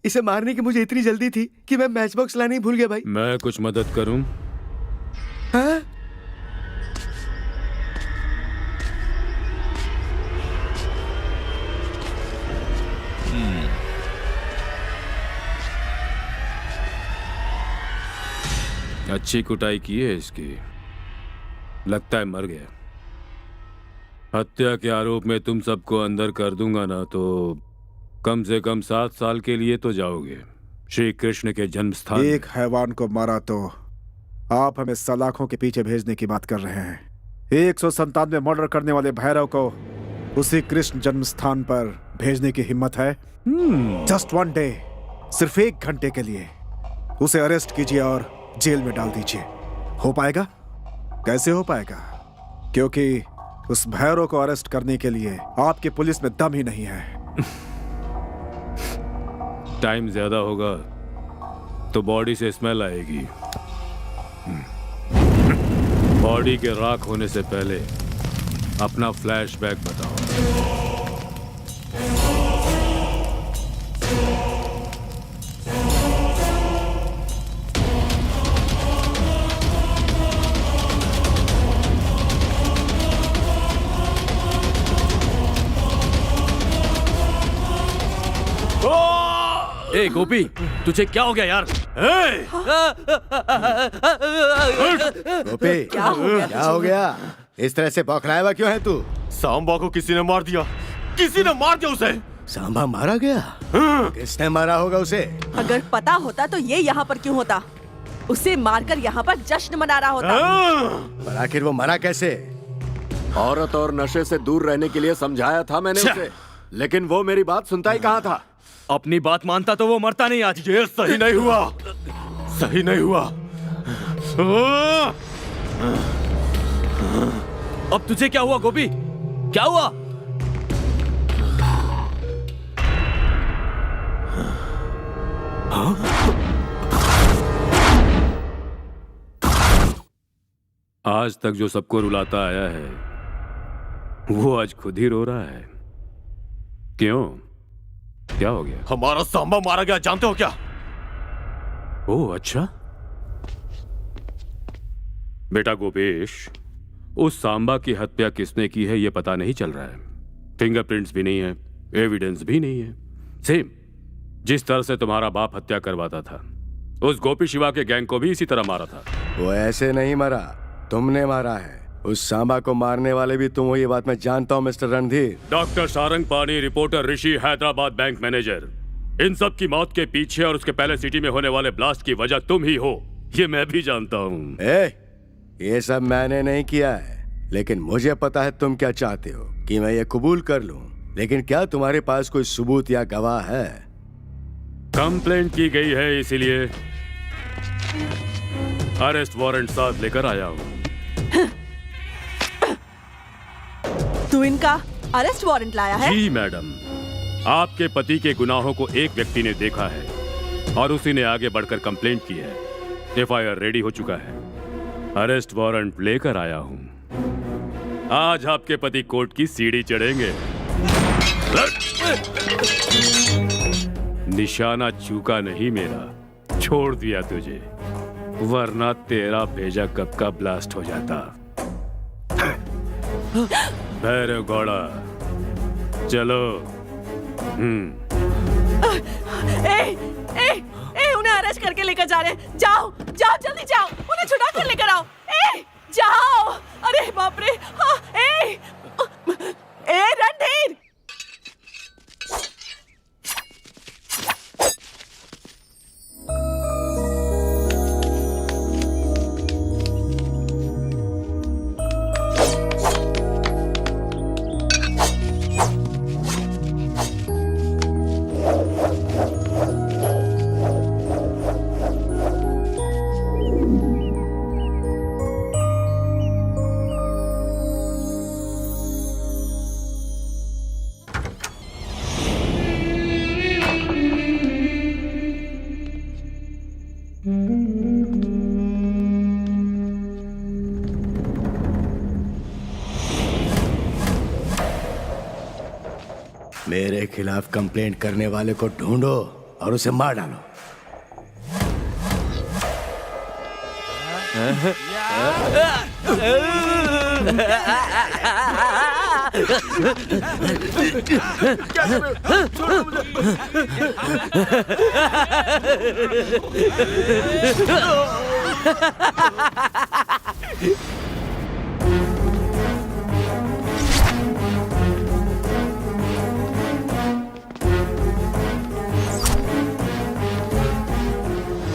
इसे मारने की मुझे इतनी जल्दी थी कि मैं मैच बॉक्स लाना ही भूल गया भाई। मैं कुछ मदद करूं? हाँ? अच्छी कुटाई की है इसकी, लगता है मर गया। हत्या के आरोप में तुम सबको अंदर कर दूंगा ना तो कम से कम 7 साल के लिए तो जाओगे श्री कृष्ण के जन्म स्थान। एक हैवान को मारा तो आप हमें सलाखों के पीछे भेजने की बात कर रहे हैं। 197 मर्डर करने वाले भैरव को उसी कृष्ण जन्म स्थान पर भेजने की हिम्मत है? जस्ट 1 डे, सिर्फ 1 घंटे के लिए उसे अरेस्ट कीजिए और जेल में डाल दीजिए। हो पाएगा? कैसे हो पाएगा? क्योंकि उस भैरव को अरेस्ट करने के लिए आपके पुलिस में दम ही नहीं है। टाइम ज्यादा होगा तो बॉडी से स्मेल आएगी। बॉडी के राख होने से पहले अपना फ्लैशबैक बताओ। ए गोपी, तुझे क्या हो गया यार? गोपी, क्या हो गया? इस तरह से बौखलाया हुआ क्यों है तू? सांबा को किसी ने मार दिया, किसी ने मार दिया उसे। सांबा मारा गया? किसने मारा होगा उसे? अगर पता होता तो ये यहाँ पर क्यों होता? उसे मारकर यहाँ पर जश्न मना रहा होता। पर आखिर वो मरा कैसे? औरत और नशे से दूर रहने के लिए समझाया था मैंने उसे, लेकिन वो मेरी बात सुनता ही कहाँ था। अपनी बात मानता तो वो मरता नहीं आज। ये सही नहीं हुआ, सही नहीं हुआ। अब तुझे क्या हुआ गोपी? क्या हुआ? आज तक जो सबको रुलाता आया है वो आज खुद ही रो रहा है। क्यों? क्या हो गया? हमारा सांबा मारा गया, जानते हो क्या? ओह अच्छा। बेटा गोपेश, उस सांबा की हत्या किसने की है ये पता नहीं चल रहा है। फिंगरप्रिंट्स भी नहीं है, एविडेंस भी नहीं है। सेम जिस तरह से तुम्हारा बाप हत्या करवाता था, उस गोपी शिवा के गैंग को भी इसी तरह मारा था। वो ऐसे नहीं मरा, तुमने मारा है। उस सांबा को मारने वाले भी तुम हो, ये बात मैं जानता हूँ मिस्टर रणधीर। डॉक्टर सारंग पानी, रिपोर्टर ऋषि, हैदराबाद बैंक मैनेजर, इन सब की मौत के पीछे और उसके पहले सिटी में होने वाले ब्लास्ट की वजह तुम ही हो, ये मैं भी जानता हूँ। ये सब मैंने नहीं किया है, लेकिन मुझे पता है तुम क्या चाहते हो कि मैं ये कबूल कर लूं। लेकिन क्या तुम्हारे पास कोई सबूत या गवाह है? कंप्लेंट की गई है, इसीलिए अरेस्ट वारंट साथ लेकर आया हूँ। तू इनका अरेस्ट वारंट लाया है? जी मैडम, आपके पति के गुनाहों को एक व्यक्ति ने देखा है और उसी ने आगे बढ़कर कंप्लेंट की है। एफआईआर रेडी हो चुका है, अरेस्ट वारंट लेकर आया हूं। आज आपके पति कोर्ट की सीढ़ी चढ़ेंगे। निशाना चूका नहीं मेरा, छोड़ दिया तुझे, वरना तेरा भेजा कब का ब्लास्ट हो जाता। भैरव घोड़ा, चलो। उन्हें अरेस्ट करके लेकर जा रहे हैं। जाओ जाओ, जल्दी जाओ, उन्हें छुड़ा कर लेकर आओ। जाओ। अरे बाप रे। रणधीर, मेरे खिलाफ कंप्लेंट करने वाले को ढूंढो और उसे मार डालो।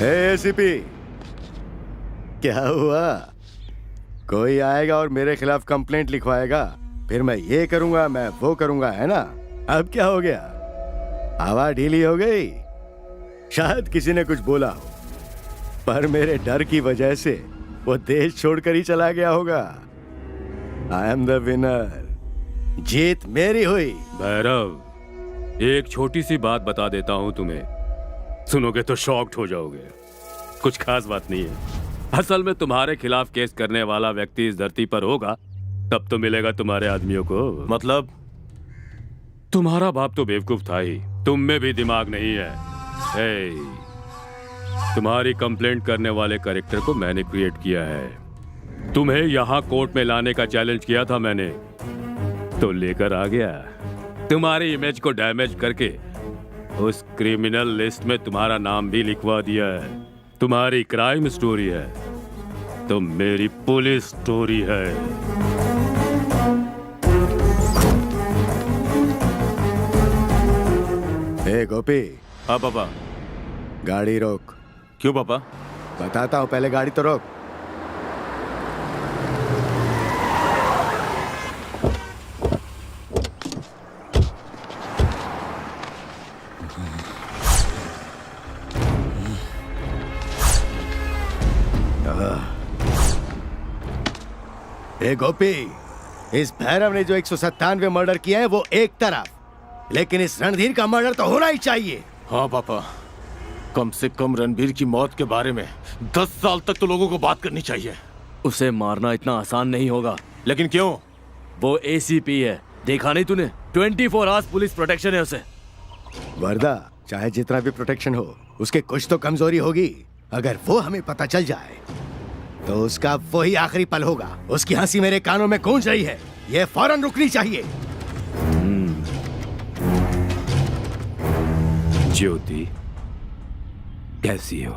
एसीपी, क्या हुआ? कोई आएगा और मेरे खिलाफ कंप्लेंट लिखवाएगा, फिर मैं ये करूंगा, मैं वो करूंगा, है ना? अब क्या हो गया? हवा ढीली हो गई? शायद किसी ने कुछ बोला हो, पर मेरे डर की वजह से वो देश छोड़कर ही चला गया होगा। आई एम द विनर, जीत मेरी हुई। भैरव, एक छोटी सी बात बता देता हूं तुम्हें, सुनोगे तो शॉक्ड हो जाओगे। कुछ खास बात नहीं है। असल में तुम्हारे खिलाफ केस करने वाला व्यक्ति इस धरती पर होगा तब तो मिलेगा तुम्हारे आदमियों को। मतलब? तुम्हारा बाप तो बेवकूफ था ही, तुम में भी दिमाग नहीं है। हे, तुम्हारी कंप्लेंट करने वाले कैरेक्टर को मैंने क्रिएट किया है। तुम्हें यहाँ कोर्ट में लाने का चैलेंज किया था मैंने, तो लेकर आ गया। तुम्हारी इमेज को डैमेज करके उस क्रिमिनल लिस्ट में तुम्हारा नाम भी लिखवा दिया है। तुम्हारी क्राइम स्टोरी है तो मेरी पुलिस स्टोरी है। ए गोपी। हाँ पापा। गाड़ी रोक। क्यों पापा? बताता हूँ, पहले गाड़ी तो रोक। ए गोपी, इस भैरव ने जो 197 मर्डर किए हैं वो एक तरफ, लेकिन इस रणधीर का मर्डर तो होना ही चाहिए। हाँ पापा, कम से कम रणबीर की मौत के बारे में 10 साल तक तो लोगों को बात करनी चाहिए। उसे मारना इतना आसान नहीं होगा। लेकिन क्यों? वो एसीपी है, देखा नहीं तूने? 24 आवर्स पुलिस प्रोटेक्शन है उसे। वर्दा, चाहे जितना भी प्रोटेक्शन हो, उसके कुछ तो कमजोरी होगी। अगर वो हमें पता चल जाए तो उसका वही आखिरी पल होगा। उसकी हंसी मेरे कानों में गूंज रही है, ये फौरन रुकनी चाहिए। ज्योति, कैसी हो?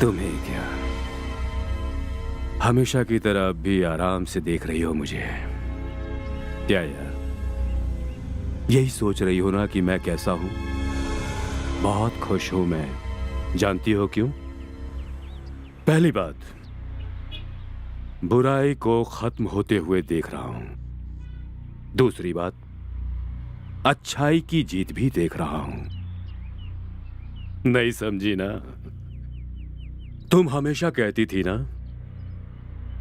तुम्हें क्या, हमेशा की तरह अब भी आराम से देख रही हो मुझे? क्या यार, यही सोच रही हो ना कि मैं कैसा हूं? बहुत खुश हूं मैं। जानती हो क्यों? पहली बात, बुराई को खत्म होते हुए देख रहा हूं। दूसरी बात, अच्छाई की जीत भी देख रहा हूं। नहीं समझी ना? तुम हमेशा कहती थी ना,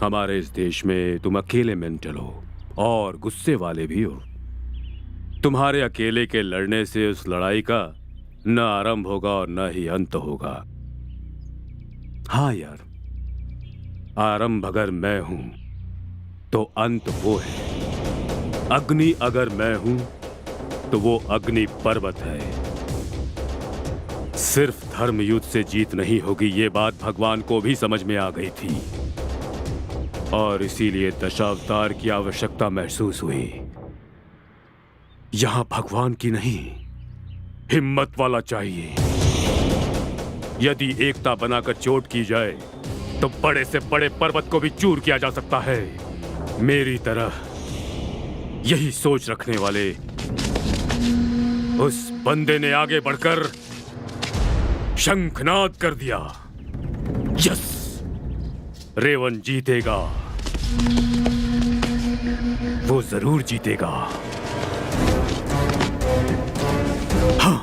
हमारे इस देश में तुम अकेले मेंटल हो और गुस्से वाले भी हो। तुम्हारे अकेले के लड़ने से उस लड़ाई का न आरंभ होगा और न ही अंत होगा। हाँ यार, आरंभ अगर मैं हूं तो अंत वो है। अग्नि अगर मैं हूं तो वो अग्नि पर्वत है। सिर्फ धर्म युद्ध से जीत नहीं होगी, ये बात भगवान को भी समझ में आ गई थी और इसीलिए दशावतार की आवश्यकता महसूस हुई। यहां भगवान की नहीं, हिम्मत वाला चाहिए। यदि एकता बनाकर चोट की जाए तो बड़े से बड़े पर्वत को भी चूर किया जा सकता है। मेरी तरह यही सोच रखने वाले उस बंदे ने आगे बढ़कर शंखनाद कर दिया। यस, रेवन जीतेगा, वो जरूर जीतेगा। हाँ।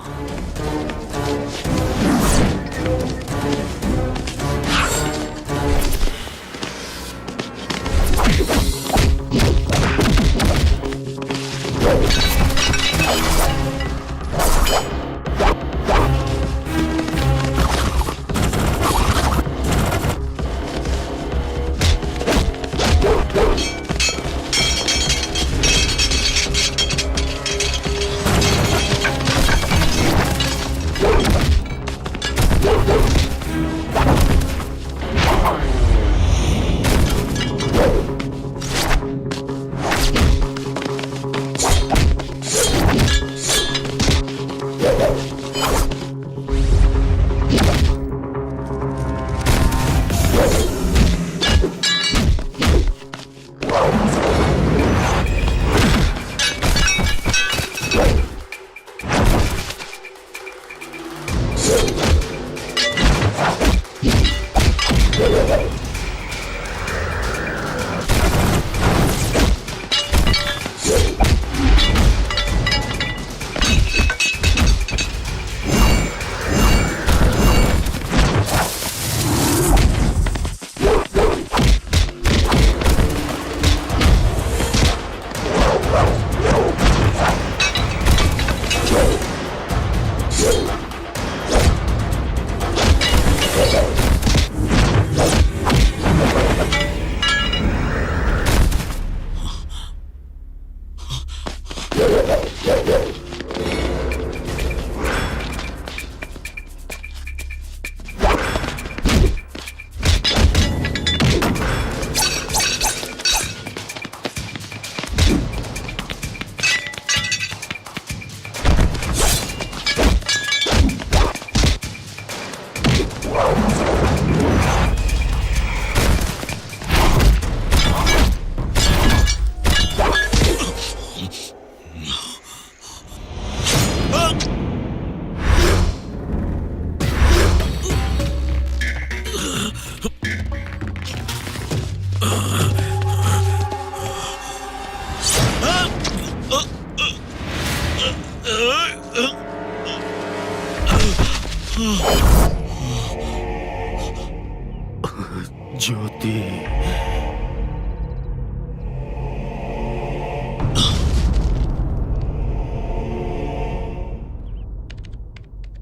ज्योति।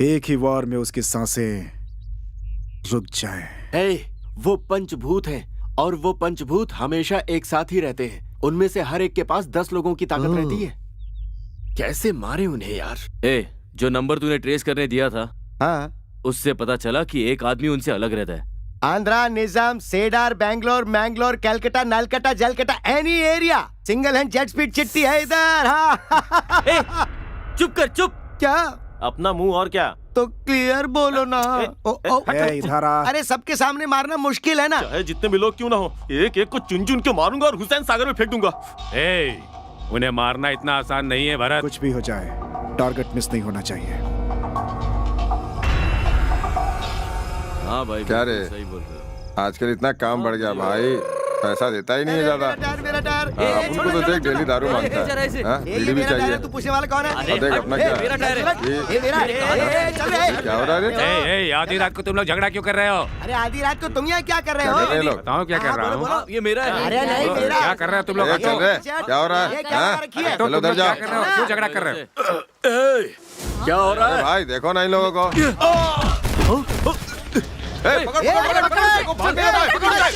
एक ही वार में उसकी सांसें रुक जाएं। ए, वो पंचभूत हैं और वो पंचभूत हमेशा एक साथ ही रहते हैं। उनमें से हर एक के पास 10 लोगों की ताकत रहती है। कैसे मारे उन्हें यार? ए, जो नंबर तूने ट्रेस करने दिया था, हाँ, उससे पता चला कि एक आदमी उनसे अलग रहता है। आंध्रा, निजाम, सेडार, बैंगलोर, मैंगलोर, कैलकाटा, नालकटा, जलकटा, any area, single hand jet speed चिट्ठी है इधर। हाँ। ए, चुप कर, चुप। क्या? अपना मुंह और क्या? तो क्लियर बोलो ना। इधर आ। अरे सबके सामने मारना मुश्किल है ना। चाहे जितने भी लोग क्यों ना हो, एक एक को चुन चुन के मारूंगा और हुसैन सागर में फेंक दूंगा। ए, उन्हें मारना इतना आसान नहीं है भरत। कुछ भी हो जाए, टारगेट मिस नहीं होना चाहिए। हाँ भाई, क्या रे? सही बोल रहे हो। आजकल इतना काम बढ़ गया भाई, पैसा देता ही नहीं है ज्यादा। अपन को तो देख डेली दारू मांगता है। हाँ, बीड़ी भी चाहिए। तू पूछने वाला कौन है? देख अपना क्या मेरा टायर है। क्या हो रहा है? ए, आधी रात को तुम लोग झगड़ा क्यों कर रहे हो? अरे आधी रात को तुम यहाँ क्या कर रहे क्या कर रहे हो? लोग? बताओ क्या कर रहा हूँ? ये मेरा है। अरे नहीं मेरा। क्या कर रहे हो तुम लोग? चल रहे, क्या हो रहा है? हाँ? चलो उधर जाओ। क्या कर रहे हो? क्यों झगड़ा कर रहे हो? क्या हो रहा अरे है? भाई देखो ना इन लोगों को। ए, पकड़, पकड़, पकड़, पकड़, पकड़।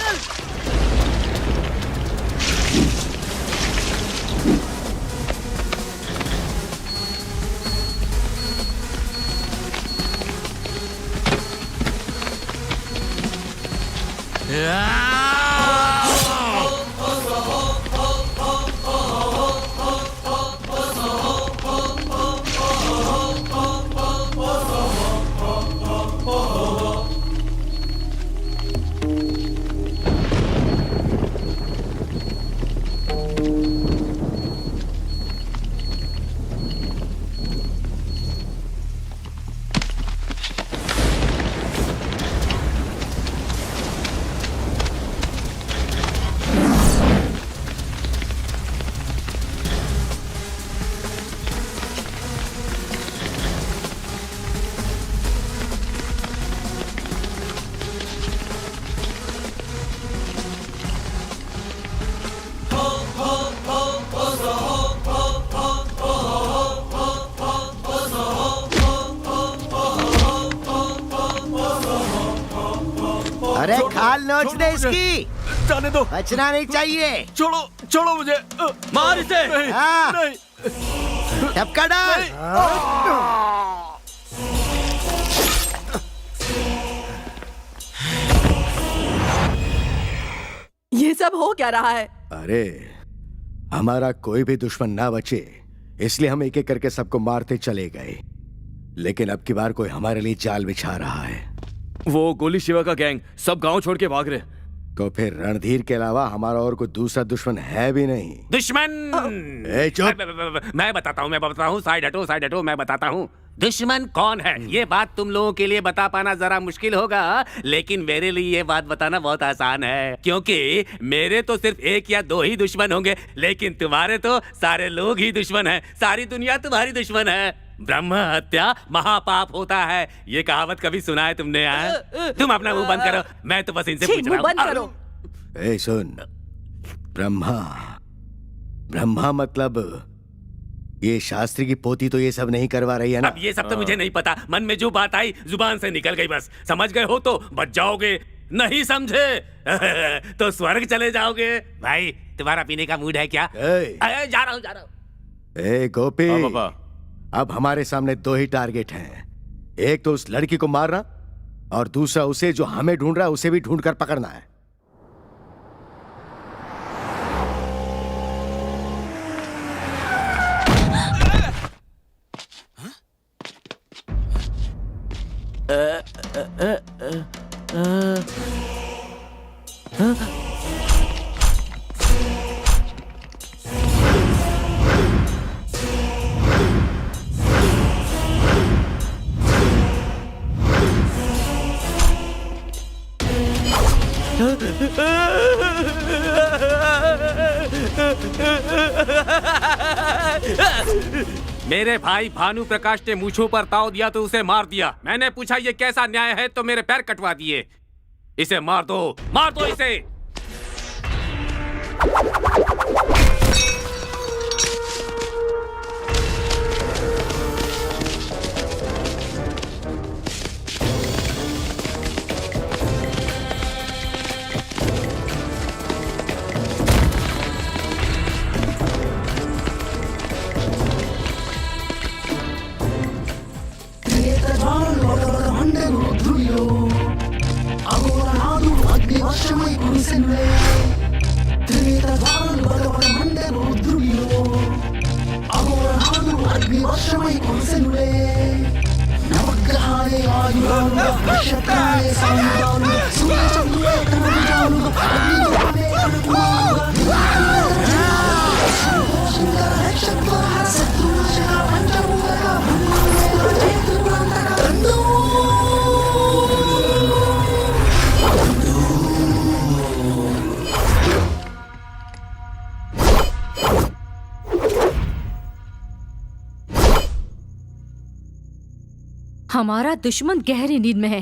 अरे खाल नोच दे इसकी। जाने दो, बचना नहीं चाहिए। छोड़ो, छोड़ो मुझे। मार इसे। हाँ। नहीं। टपका डाल। ये सब हो क्या रहा है? अरे हमारा कोई भी दुश्मन ना बचे, इसलिए हम एक एक करके सबको मारते चले गए। लेकिन अब की बार कोई हमारे लिए जाल बिछा रहा है। वो गोली शिवा का गैंग सब गांव छोड़ के भाग रहे। तो फिर रणधीर के अलावा हमारा और कोई दूसरा दुश्मन है भी नहीं। दुश्मन? ए, चुप। मैं बताता हूँ। साइड हटो, मैं बताता हूँ। दुश्मन कौन है ये बात तुम लोगों के लिए बता पाना जरा मुश्किल होगा, लेकिन मेरे लिए ये बात बताना बहुत आसान है, क्योंकि मेरे तो सिर्फ एक या दो ही दुश्मन होंगे, लेकिन तुम्हारे तो सारे लोग ही दुश्मन हैं। सारी दुनिया तुम्हारी दुश्मन है। ब्रह्म हत्या महापाप होता है, ये कहावत कभी सुना है तुमने? तुम अपना मुंह बंद करो, मैं तो बस इनसे पूछ रहा बंद करो। हूँ। ए सुन, ब्रह्मा मतलब ये शास्त्री की पोती तो ये सब नहीं करवा रही है ना? अब ये सब तो मुझे नहीं पता, मन में जो बात आई जुबान से निकल गई बस। समझ गए हो तो बच जाओगे, नहीं समझे तो स्वर्ग चले जाओगे। भाई तुम्हारा पीने का मूड है क्या? जा रहा हूँ। ए गोपी, हाँ पापा। अब हमारे सामने 2 ही टारगेट हैं। एक तो उस लड़की को मारना और दूसरा उसे जो हमें ढूंढ रहा है उसे भी ढूंढ कर पकड़ना है। मेरे भाई भानु प्रकाश ने मूंछों पर ताव दिया तो उसे मार दिया। मैंने पूछा ये कैसा न्याय है तो मेरे पैर कटवा दिए। इसे मार दो इसे। हमारा दुश्मन गहरी नींद में है।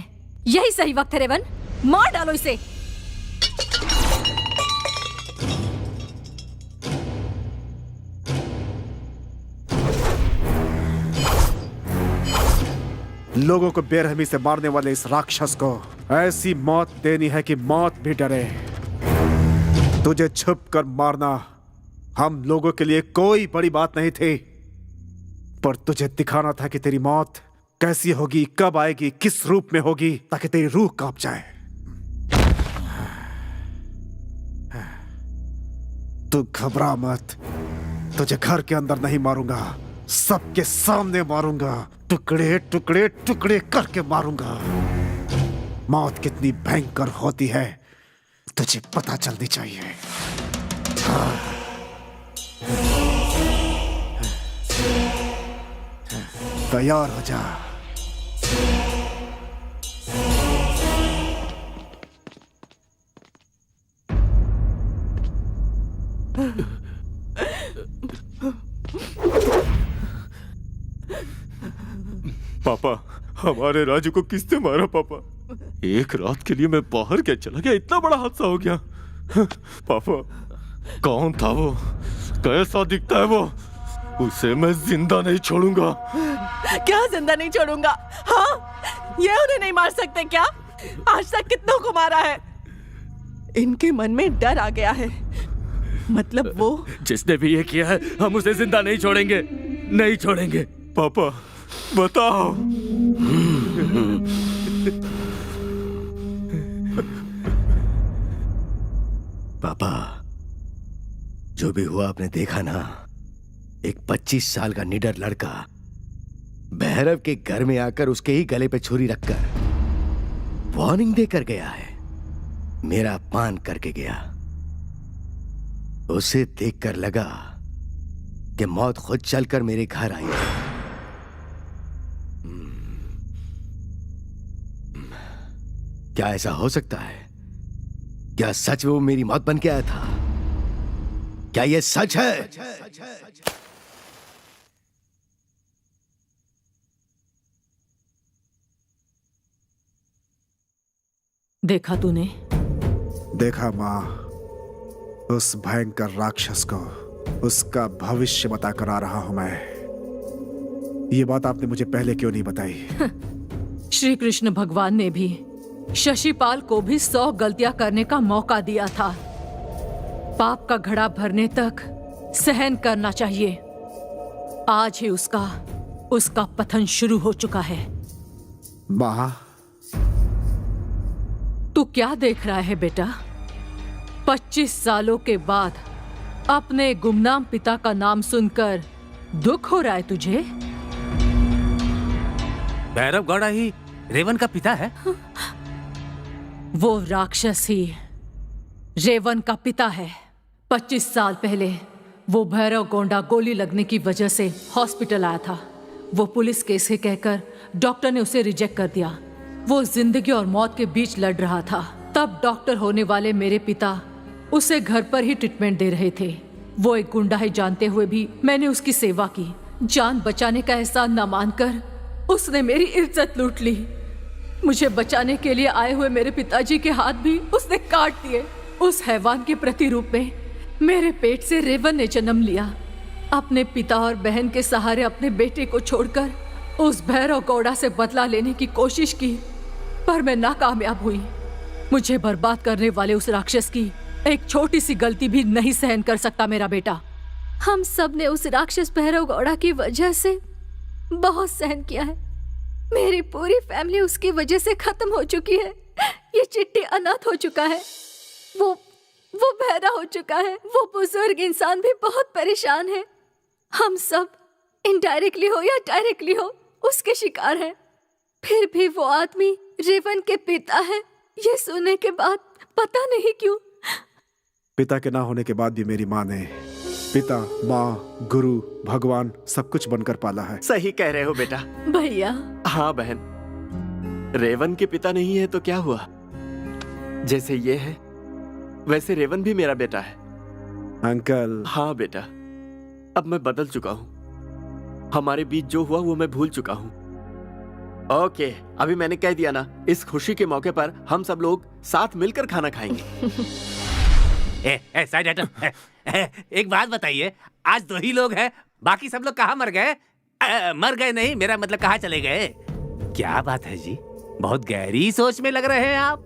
यही सही वक्त है रेवन, मार डालो इसे। लोगों को बेरहमी से मारने वाले इस राक्षस को ऐसी मौत देनी है कि मौत भी डरे। तुझे छुप कर मारना हम लोगों के लिए कोई बड़ी बात नहीं थी, पर तुझे दिखाना था कि तेरी मौत कैसी होगी, कब आएगी, किस रूप में होगी, ताकि तेरी रूह कांप जाए। तू घबरा मत, तुझे घर के अंदर नहीं मारूंगा, सबके सामने मारूंगा, टुकड़े टुकड़े टुकड़े करके मारूंगा। मौत कितनी भयंकर होती है तुझे पता चलनी चाहिए। तैयार हो जा। पापा, हमारे राजू को किसने मारा पापा? एक रात के लिए मैं बाहर क्या चला गया, इतना बड़ा हादसा हो गया। पापा, कौन था वो, कैसा दिखता है वो? उसे मैं जिंदा नहीं छोड़ूंगा। क्या जिंदा नहीं छोड़ूंगा? हाँ, ये उन्हें नहीं मार सकते क्या? आज तक कितनों को मारा है। इनके मन में डर आ गया है। मतलब वो जिसने भी ये किया है, हम उसे जिंदा नहीं छोड़ेंगे, नहीं छोड़ेंगे। पापा बताओ। पापा, जो भी हुआ आपने देखा ना। एक 25 साल का निडर लड़का भैरव के घर में आकर उसके ही गले पे छुरी रखकर वार्निंग देकर गया है। मेरा अपमान करके गया। उसे देखकर लगा कि मौत खुद चलकर मेरे घर आई है। क्या ऐसा हो सकता है? क्या सच में वो मेरी मौत बन के आया था? क्या ये सच है? देखा तूने? देखा माँ, उस भयंकर राक्षस को उसका भविष्य बताकर आ रहा हूं मैं। ये बात आपने मुझे पहले क्यों नहीं बताई? श्री कृष्ण भगवान ने भी शशिपाल को भी 100 गलतियां करने का मौका दिया था। पाप का घड़ा भरने तक सहन करना चाहिए। आज ही उसका पतन शुरू हो चुका है। माँ, तू क्या देख रहा है बेटा? 25 सालों के बाद अपने गुमनाम पिता का नाम सुनकर दुख हो रहा है तुझे? भैरव गौड़ा ही रेवन का पिता है? वो राक्षस ही रेवन का पिता है। 25 साल पहले वो भैरव गोंडा गोली लगने की वजह से हॉस्पिटल आया था। वो पुलिस केस है कहकर डॉक्टर ने उसे रिजेक्ट कर दिया। वो जिंदगी और मौत के बीच लड़ रहा था। तब डॉक्टर होने वाले मेरे पिता उसे घर पर ही ट्रीटमेंट दे रहे थे। वो एक गुंडा है जानते हुए भी मैंने उसकी सेवा की। जान बचाने का एहसान न मानकर उसने मेरी इज्जत लूट ली। मुझे बचाने के लिए आए हुए मेरे पिताजी के हाथ भी उसने काट दिए। उस हैवान के प्रतिरूप में मेरे पेट से रेवन ने जन्म लिया। अपने पिता और बहन के सहारे अपने बेटे को छोड़कर उस भैरव गौड़ा से बदला लेने की कोशिश की, पर मैं नाकामयाब हुई। मुझे बर्बाद करने वाले उस राक्षस की एक छोटी सी गलती भी नहीं सहन कर सकता मेरा बेटा। हम सब ने उस राक्षस भैरव गौड़ा की वजह से बहुत सहन किया है। मेरी पूरी फैमिली उसकी वजह से खत्म हो चुकी है। ये चिट्टी अनाथ हो चुका है। वो बहरा हो चुका है। वो बुजुर्ग इंसान भी बहुत परेशान है। हम सब इनडायरेक्टली हो या डायरेक्टली हो उसके शिकार हैं। फिर भी वो आदमी रेवन के पिता है। ये सुनने के बाद पता नहीं क्यों पिता के ना होने के बाद भी मेरी माँ ने पिता, माँ, गुरु, भगवान सब कुछ बनकर पाला है। सही कह रहे हो बेटा। भैया। हाँ बहन, रेवन के पिता नहीं है तो क्या हुआ? जैसे ये है वैसे रेवन भी मेरा बेटा है। अंकल। हाँ बेटा, अब मैं बदल चुका हूँ। हमारे बीच जो हुआ वो मैं भूल चुका हूँ। ओके, अभी मैंने कह दिया ना, इस खुशी के मौके पर हम सब लोग साथ मिलकर खाना खाएंगे। Side item. एक बात बताइए, आज 2 ही लोग हैं, बाकी सब लोग कहाँ मर गए? मर गए नहीं, मेरा मतलब कहाँ चले गए? क्या बात है जी, बहुत गहरी सोच में लग रहे हैं आप।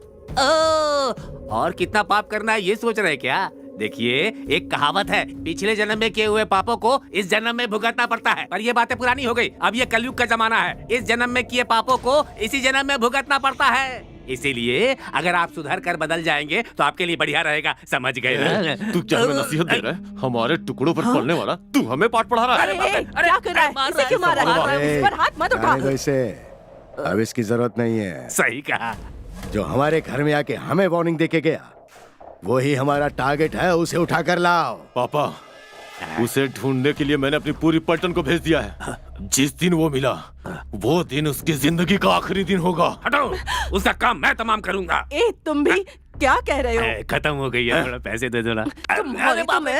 और कितना पाप करना है ये सोच रहे हैं क्या? देखिए, एक कहावत है, पिछले जन्म में किए हुए पापों को इस जन्म में भुगतना पड़ता है। पर ये बातें पुरानी हो गई, अब ये कलयुग का जमाना है। इस जन्म में किए पापों को इसी जन्म में भुगतना पड़ता है। इसीलिए अगर आप सुधर कर बदल जाएंगे तो आपके लिए बढ़िया रहेगा। समझ गए ना? तू क्या हमें नसीहत दे रहा है? हमारे टुकड़ों पर पड़ने वाला तू हमें पाठ पढ़ा रहा है? अरे क्या कर रहा है? इसे क्यों मार रहा है? इस पर हाथ मत उठा। वैसे अब इसकी जरूरत नहीं है। सही कहा। जो हमारे घर में आके हमें वार्निंग देके गया वही हमारा टारगेट है। उसे उठा कर लाओ। पापा, उसे ढूंढने के लिए मैंने अपनी पूरी पलटन को भेज दिया है। जिस दिन वो मिला वो दिन उसकी जिंदगी का आखिरी दिन होगा। हटो, उसका काम मैं तमाम करूंगा। तुम भी क्या कह रहे हो? खत्म हो गई है, थोड़ा पैसे दे दो ना। तुम्हें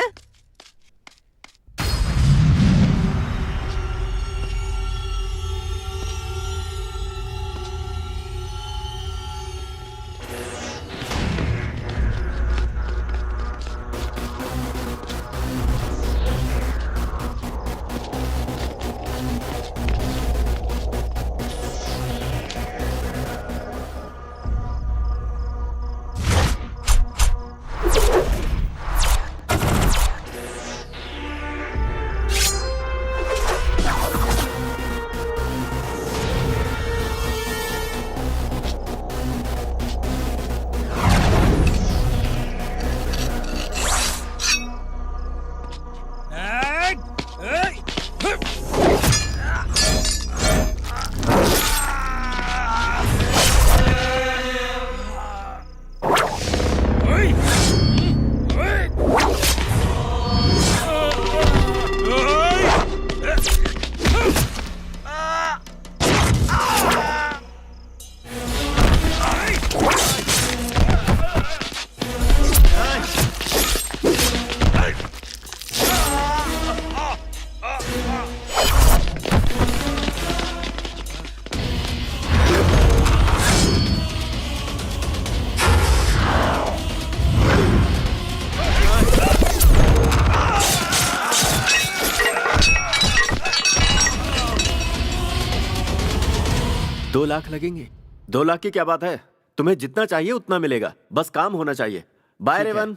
दो लाख लगेंगे। 2 लाख की क्या बात है? तुम्हें जितना चाहिए उतना मिलेगा, बस काम होना चाहिए। बाय रेवन।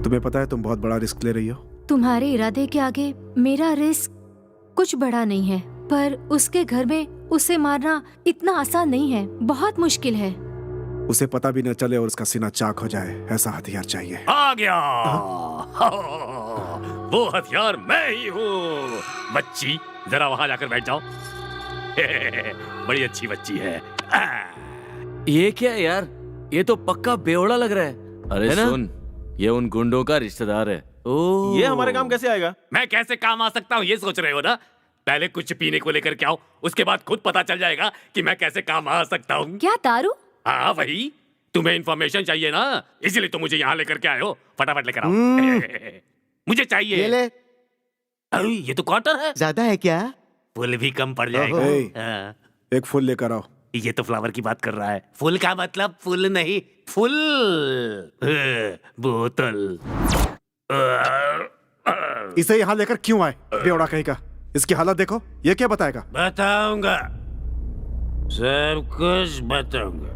तुम्हें पता है तुम बहुत बड़ा रिस्क ले रही हो। तुम्हारे इरादे के आगे मेरा रिस्क कुछ बड़ा नहीं है, पर उसके घर में उसे मारना इतना आसान नहीं है, बहुत मुश्किल है। उसे पता भी न चले और उसका सीना चाक हो जाए, ऐसा हथियार चाहिए। आ गया वो हथियार मैं ही हूँ। बच्ची जरा वहां जाकर बैठ जाओ। बड़ी अच्छी बच्ची है। ये क्या है यार, ये तो पक्का बेवड़ा लग रहा है। अरे है ना? सुन, ये उन गुंडों का रिश्तेदार है। ओह, ये हमारे काम कैसे आएगा? मैं कैसे काम आ सकता हूँ ये सोच रहे हो ना? पहले कुछ पीने को लेकर के आओ, उसके बाद खुद पता चल जाएगा कि मैं कैसे काम आ सकता हूँ। क्या दारू? हाँ वही, तुम्हें इन्फॉर्मेशन चाहिए ना, इसीलिए तो मुझे यहाँ लेकर के आए हो। फटाफट लेकर आओ। मुझे चाहिए। ये ले। अरे ये तो क्वार्टर है। ज्यादा है क्या? फुल भी कम पड़ जाएगा। हाँ। एक फुल लेकर आओ। ये तो फ्लावर की बात कर रहा है। फुल का मतलब फुल नहीं, फुल बोतल। इसे यहाँ लेकर क्यों आए बेवड़ा कहेगा? इसकी हालत देखो, ये क्या बताएगा? बताऊंगा, सब कुछ बताऊंगा।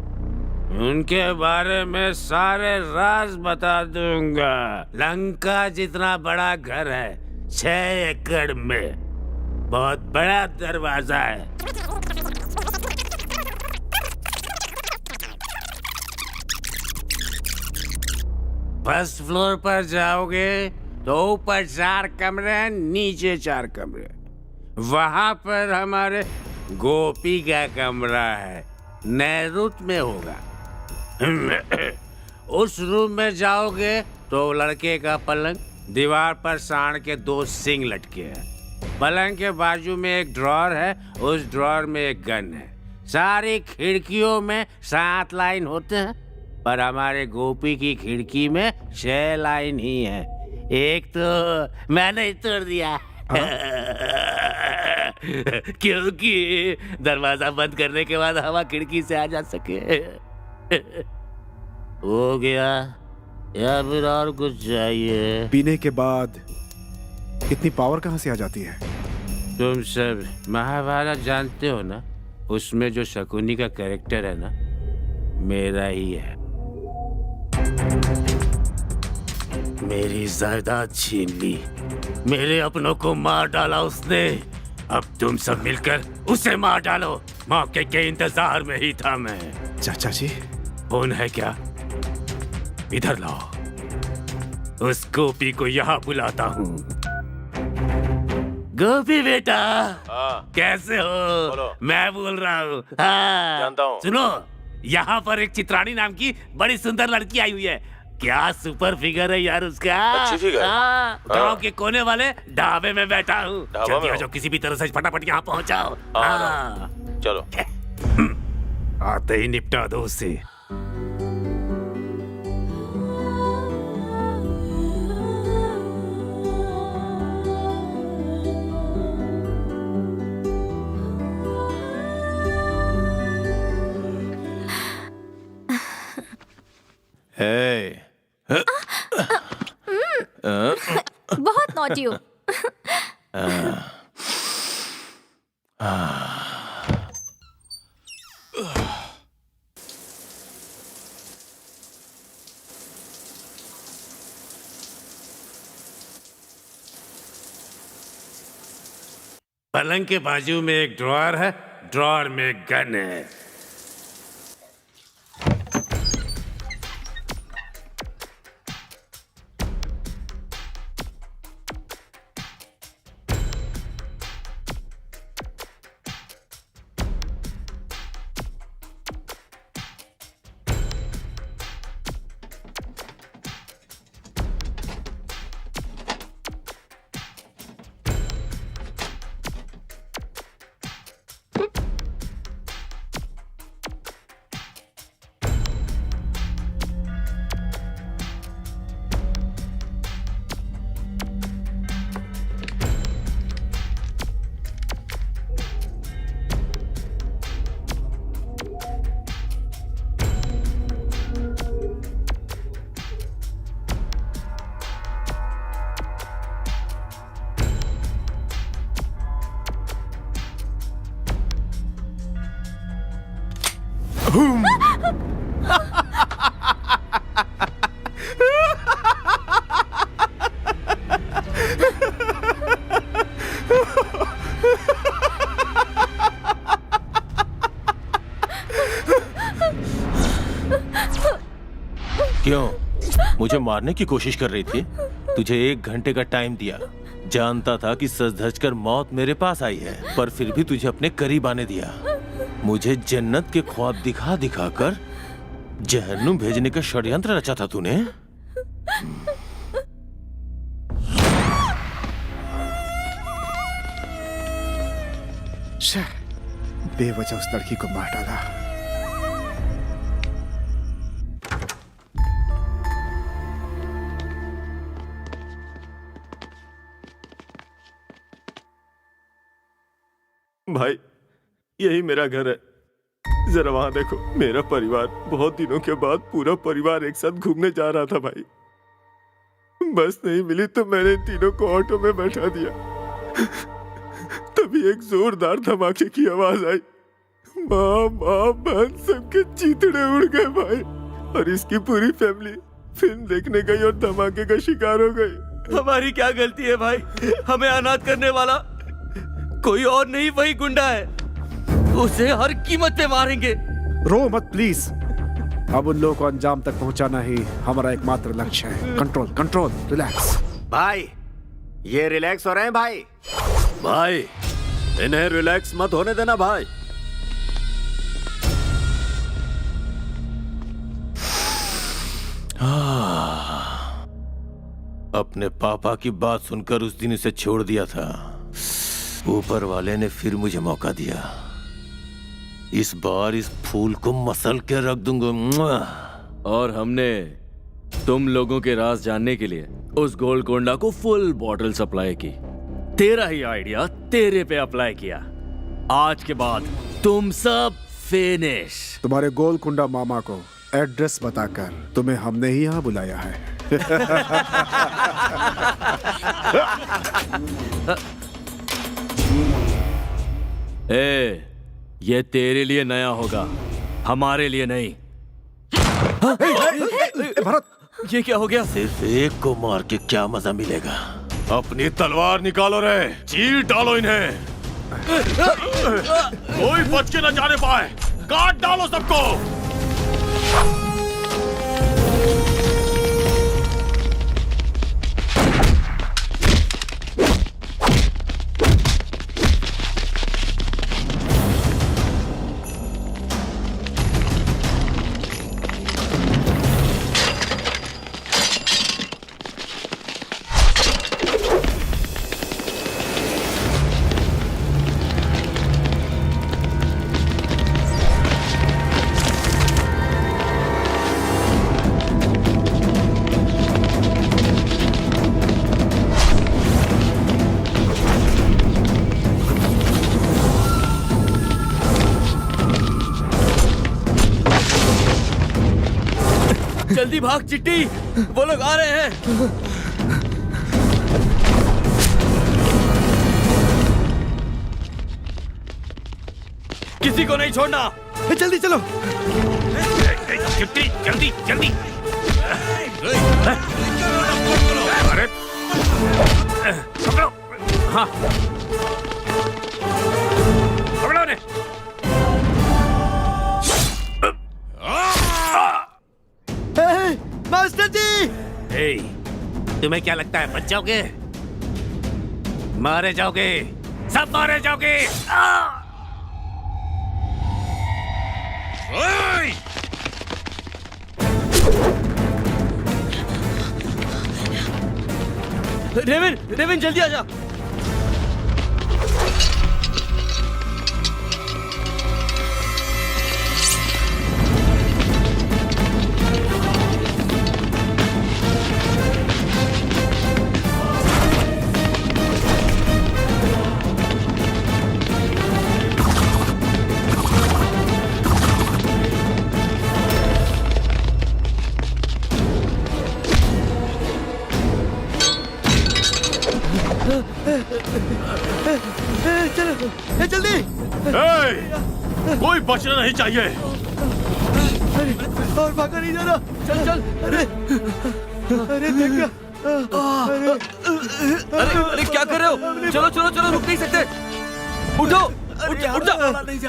उनके बारे में सारे राज बता दूंगा। लंका जितना बड़ा घर है, 6 एकड़ में, बहुत बड़ा दरवाजा है। फर्स्ट फ्लोर पर जाओगे तो ऊपर 4 कमरे हैं, नीचे 4 कमरे। वहां पर हमारे गोपी का कमरा है, नए रूट में होगा। उस रूम में जाओगे तो लड़के का पलंग, दीवार पर सांड के 2 सींग लटके हैं। पलंग के बाजू में एक ड्रॉर है, उस ड्रॉर में एक गन है। सारी खिड़कियों में 7 लाइन होते हैं, पर हमारे गोपी की खिड़की में 6 लाइन ही है। एक तो मैंने ही तोड़ दिया। क्योंकि दरवाजा बंद करने के बाद हवा खिड़की से आ जा सके। हो गया या फिर और कुछ चाहिए? पीने के बाद इतनी पावर कहाँ से आ जाती है? तुम सब महाभारत जानते हो ना, उसमें जो शकुनी का कैरेक्टर है ना, मेरा ही है। मेरी जायदाद छीन ली, मेरे अपनों को मार डाला उसने। अब तुम सब मिलकर उसे मार डालो। मौके के इंतजार में ही था मैं। चाचा जी, फोन है क्या? इधर लाओ, उस गोपी को यहाँ बुलाता हूँ। गोपी बेटा, कैसे हो? मैं बोल रहा हूँ। जानता हूँ। सुनो, यहाँ पर एक चित्राणी नाम की बड़ी सुंदर लड़की आई हुई है। क्या सुपर फिगर है यार उसका। अच्छी फिगर। गाँव के कोने वाले ढाबे में बैठा हूँ। जल्दी आ जाओ, किसी भी तरह से फटाफट यहाँ पहुँचाओ। चलो। आते ही निपटा दो उससे। बहुत नॉटी हो। पलंग के बाजू में एक ड्रॉर है, ड्रॉर में गन है। मुझे मारने की कोशिश कर रही थी। तुझे 1 घंटे का टाइम दिया। जानता था कि सच धज कर मौत मेरे पास आई है, पर फिर भी तुझे अपने करीब आने दिया। मुझे जन्नत के ख्वाब दिखा दिखा कर जहन्नुम भेजने का षड्यंत्र रचा था तूने। बेवजह उस लड़की को मार डाला। भाई, यही मेरा घर है। जरा वहां देखो, मेरा परिवार। बहुत दिनों के बाद पूरा परिवार एक साथ घूमने जा रहा था भाई। बस नहीं मिली तो मैंने तीनों को ऑटो में बैठा दिया। तभी एक जोरदार धमाके की आवाज आई। माँ बहन सबके चीथड़े उड़ गए भाई। और इसकी पूरी फैमिली फिल्म देखने गई और धमाके का शिकार हो गई। हमारी क्या गलती है भाई? हमें अनाथ करने वाला कोई और नहीं, वही गुंडा है। उसे हर कीमत पे मारेंगे। रो मत प्लीज। अब उन लोगों को अंजाम तक पहुंचाना ही हमारा एकमात्र लक्ष्य है। Control control, relax. भाई, ये रिलैक्स हो रहे हैं भाई। भाई, इन्हें रिलैक्स मत होने देना भाई। अपने पापा की बात सुनकर उस दिन उसे छोड़ दिया था। ऊपर वाले ने फिर मुझे मौका दिया। इस बार इस फूल को मसल के रख दूंगा। और हमने तुम लोगों के राज जानने के लिए उस गोलकोंडा को फुल बॉटल सप्लाई की। तेरा ही आइडिया तेरे पे अप्लाई किया। आज के बाद तुम सब फिनिश। तुम्हारे गोलकुंडा मामा को एड्रेस बताकर तुम्हें हमने ही यहाँ बुलाया है। ये तेरे लिए नया होगा, हमारे लिए नहीं। भरत, ये क्या हो गया? सिर्फ एक को मार के क्या मजा मिलेगा? अपनी तलवार निकालो रे, चीर डालो इन्हें। कोई बच के न जाने पाए। काट डालो सबको। जल्दी भाग चिट्टी, वो लोग आ रहे हैं। किसी को नहीं छोड़ना। जल्दी चलो। चिट्टी, जल्दी जल्दी। अरे पकड़ो। हाँ, पकड़ो ने। मास्टर जी, तुम्हें क्या लगता है बच जाओगे? मारे जाओगे, सब मारे जाओगे। रेविन, रेविन जल्दी आजा। चलो जल्दी। कोई बचना नहीं चाहिए। और भागा नहीं जाना। चल चल। अरे अरे देख क्या। अरे क्या कर रहे हो? चलो चलो चलो, रुक नहीं सकते। उठो, उठ जा।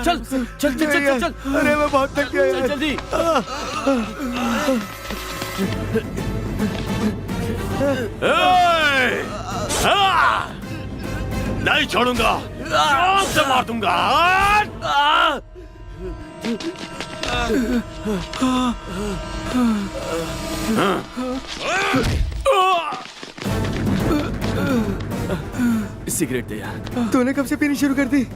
चल चल चल चल चल। अरे मैं बहुत थक गया। जल्दी। नहीं छोड़ूंगा, जान से मार दूंगा। सिगरेट दे यार। तूने कब से पीनी शुरू कर दी?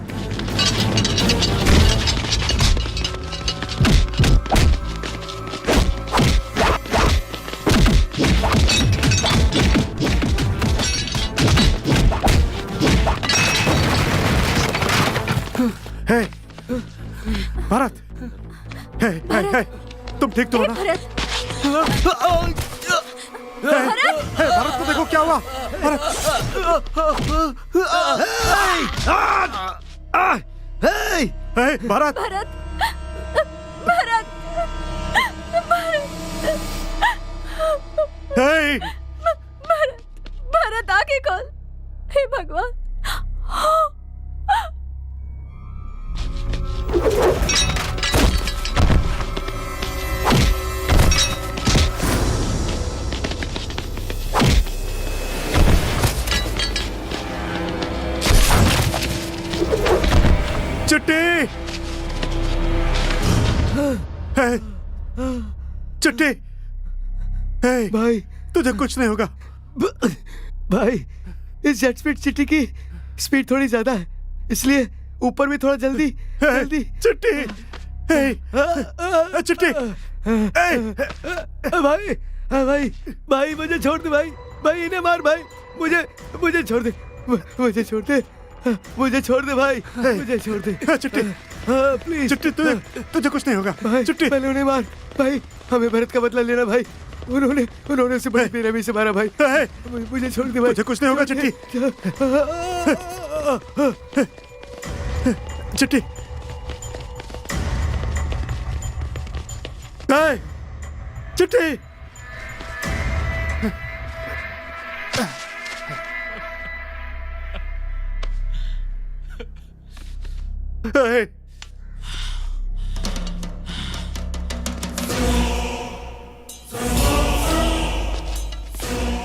हे, भरत, हे, हे, हे, तुम ठीक तो हो ना? भरत, हे, भरत को देखो क्या हुआ? भरत, हे, भरत, भरत, भरत, हे, भरत, भरत आंखें खोल। हे भगवान। चिट्टी, हे, चिट्टी, हे, भाई तुझे कुछ नहीं होगा। भाई, इस जेट स्पीड चिट्टी की स्पीड थोड़ी ज्यादा है, इसलिए ऊपर भी थोड़ा जल्दी जल्दी। चिट्टी, हे, चिट्टी, भाई, भाई, भाई मुझे छोड़ दे भाई, भाई इन्हें मार भाई, मुझे छोड़ दे, मुझे छोड़ दे, मुझे छोड़ दे भाई, मुझे छोड़ दे। चिट्टी, प्लीज चिट्टी, तुझे कुछ नहीं होगा। भाई, चिट्टी, पहले उन्हें मार भाई, हमें भरत का बदला लेना भाई, उन्होंने उसे बड़ी बेरहमी से मारा भाई, मुझे छोड़ दे भाई। तुझे कुछ नहीं होगा चिट्टी। चिट्टी, चिट्टी,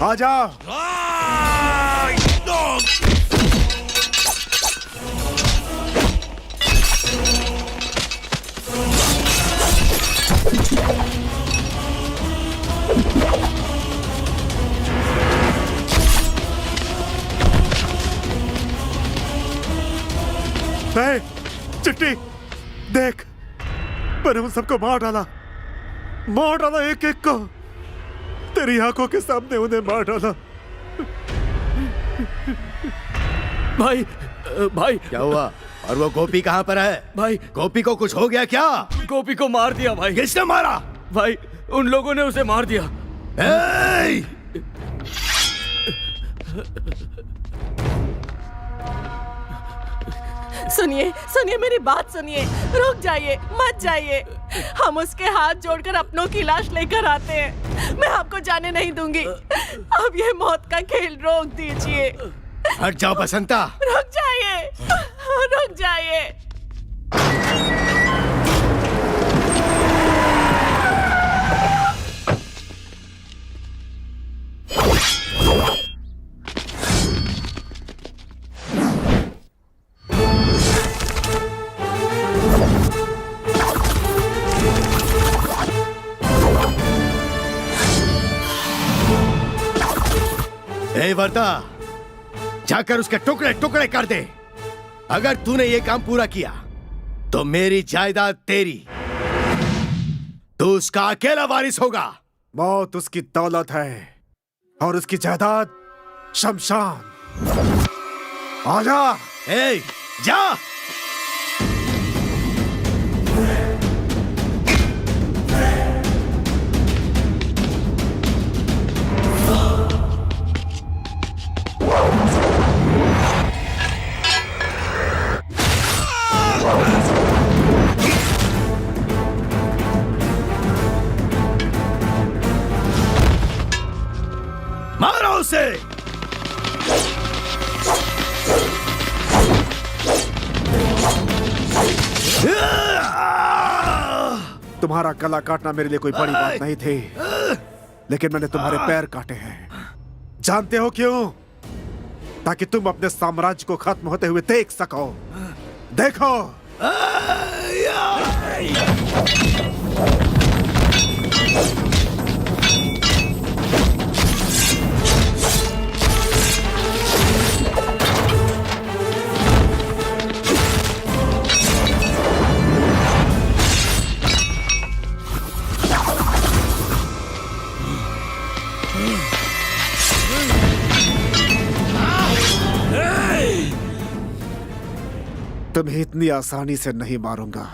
आ जाओ। चिट्टी, देख, मैंने उन सबको मार डाला एक एक को, तेरी आंखों के सामने उन्हें मार डाला। भाई, भाई क्या हुआ? और वो गोपी कहाँ पर है? भाई, गोपी को कुछ हो गया क्या? गोपी को मार दिया भाई। किसने मारा? भाई, उन लोगों ने उसे मार दिया। सुनिए, सुनिए, मेरी बात सुनिए, रुक जाइए, मत जाइए। हम उसके हाथ जोड़कर अपनों की लाश लेकर आते हैं। मैं आपको जाने नहीं दूंगी। अब ये मौत का खेल रोक दीजिए। हट जाओ बसंता। रुक जाइए, रुक जाइए। ए वर्दा, जाकर उसके टुकड़े टुकड़े कर दे। अगर तूने ये काम पूरा किया तो मेरी जायदाद तेरी, तू उसका अकेला वारिस होगा। मौत उसकी दौलत है और उसकी जायदाद शमशान। आजा। ए, जा। मारो उसे। तुम्हारा गला काटना मेरे लिए कोई बड़ी बात नहीं थी, लेकिन मैंने तुम्हारे पैर काटे हैं। जानते हो क्यों? ताकि तुम अपने साम्राज्य को खत्म होते हुए देख सको। देखो। तुम्हें इतनी आसानी से नहीं मारूंगा,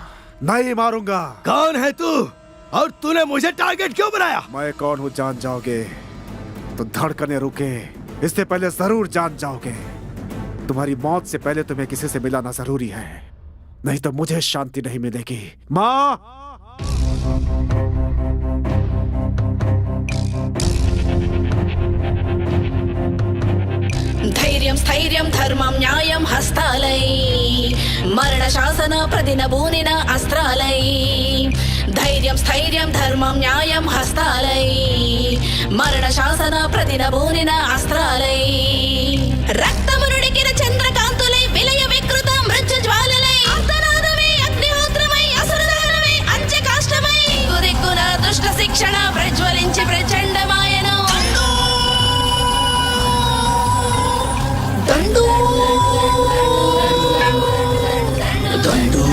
नहीं मारूंगा। कौन है तू और तूने मुझे टारगेट क्यों बनाया? मैं कौन हूँ जान जाओगे तो धड़कने रुके, इससे पहले जरूर जान जाओगे। तुम्हारी मौत से पहले तुम्हें किसी से मिलाना जरूरी है, नहीं तो मुझे शांति नहीं मिलेगी। माँ, धैर्यं स्थैर्यं धर्मं न्यायं हस्तालै मरणशासन प्रतिनभूनिन अस्त्रालै धैर्यं स्थैर्यं धर्मं न्यायं हस्तालै मरणशासन प्रतिनभूनिन अस्त्रालै रक्तमुरुडिकिन चन्द्रकान्तुलै विलय विकृत मृत्युज्वाललै आर्तनादमै अग्निहोत्रमै असुरदहनमै अंत्यकाष्ठमै दिक्कुदिक्कुन दुष्ट शिक्षण प्रज्वलिंచి प्रचण्डमायन दंडू दंडू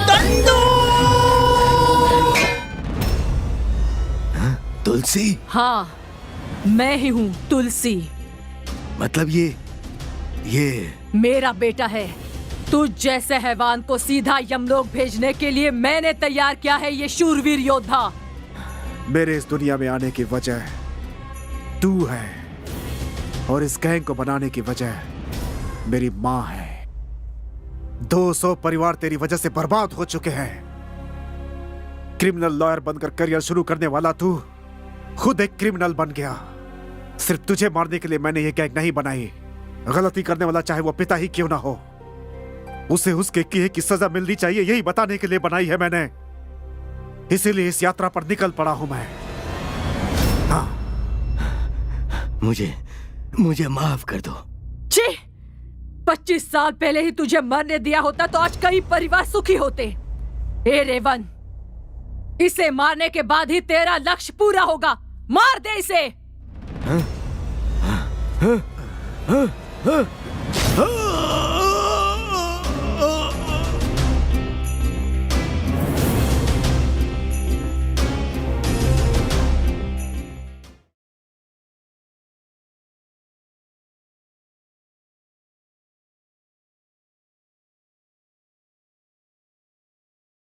दंडू। तुलसी? हाँ, मैं ही हूँ तुलसी। मतलब ये मेरा बेटा है। तुझ जैसे हैवान को सीधा यमलोक भेजने के लिए मैंने तैयार किया है ये शूरवीर योद्धा। मेरे इस दुनिया में आने की वजह तू है और इस गैंग को बनाने की वजह मेरी माँ है। 200 परिवार तेरी वजह से बर्बाद हो चुके हैं। क्रिमिनल लॉयर बनकर करियर शुरू करने वाला तू खुद एक क्रिमिनल बन गया। सिर्फ तुझे मारने के लिए मैंने ये गैंग नहीं बनाई। गलती करने वाला चाहे वो पिता ही क्यों ना हो, उसे उसके किए की सजा मिलनी चाहिए, यही बताने के लिए बनाई है मैंने। इसीलिए इस यात्रा पर निकल पड़ा हूं मैं। हाँ। मुझे माफ कर दो। छी! 25 साल पहले ही तुझे मरने दिया होता तो आज कई परिवार सुखी होते। ए रेवन, इसे मारने के बाद ही तेरा लक्ष्य पूरा होगा। मार दे इसे। हाँ? हाँ? हाँ? हाँ?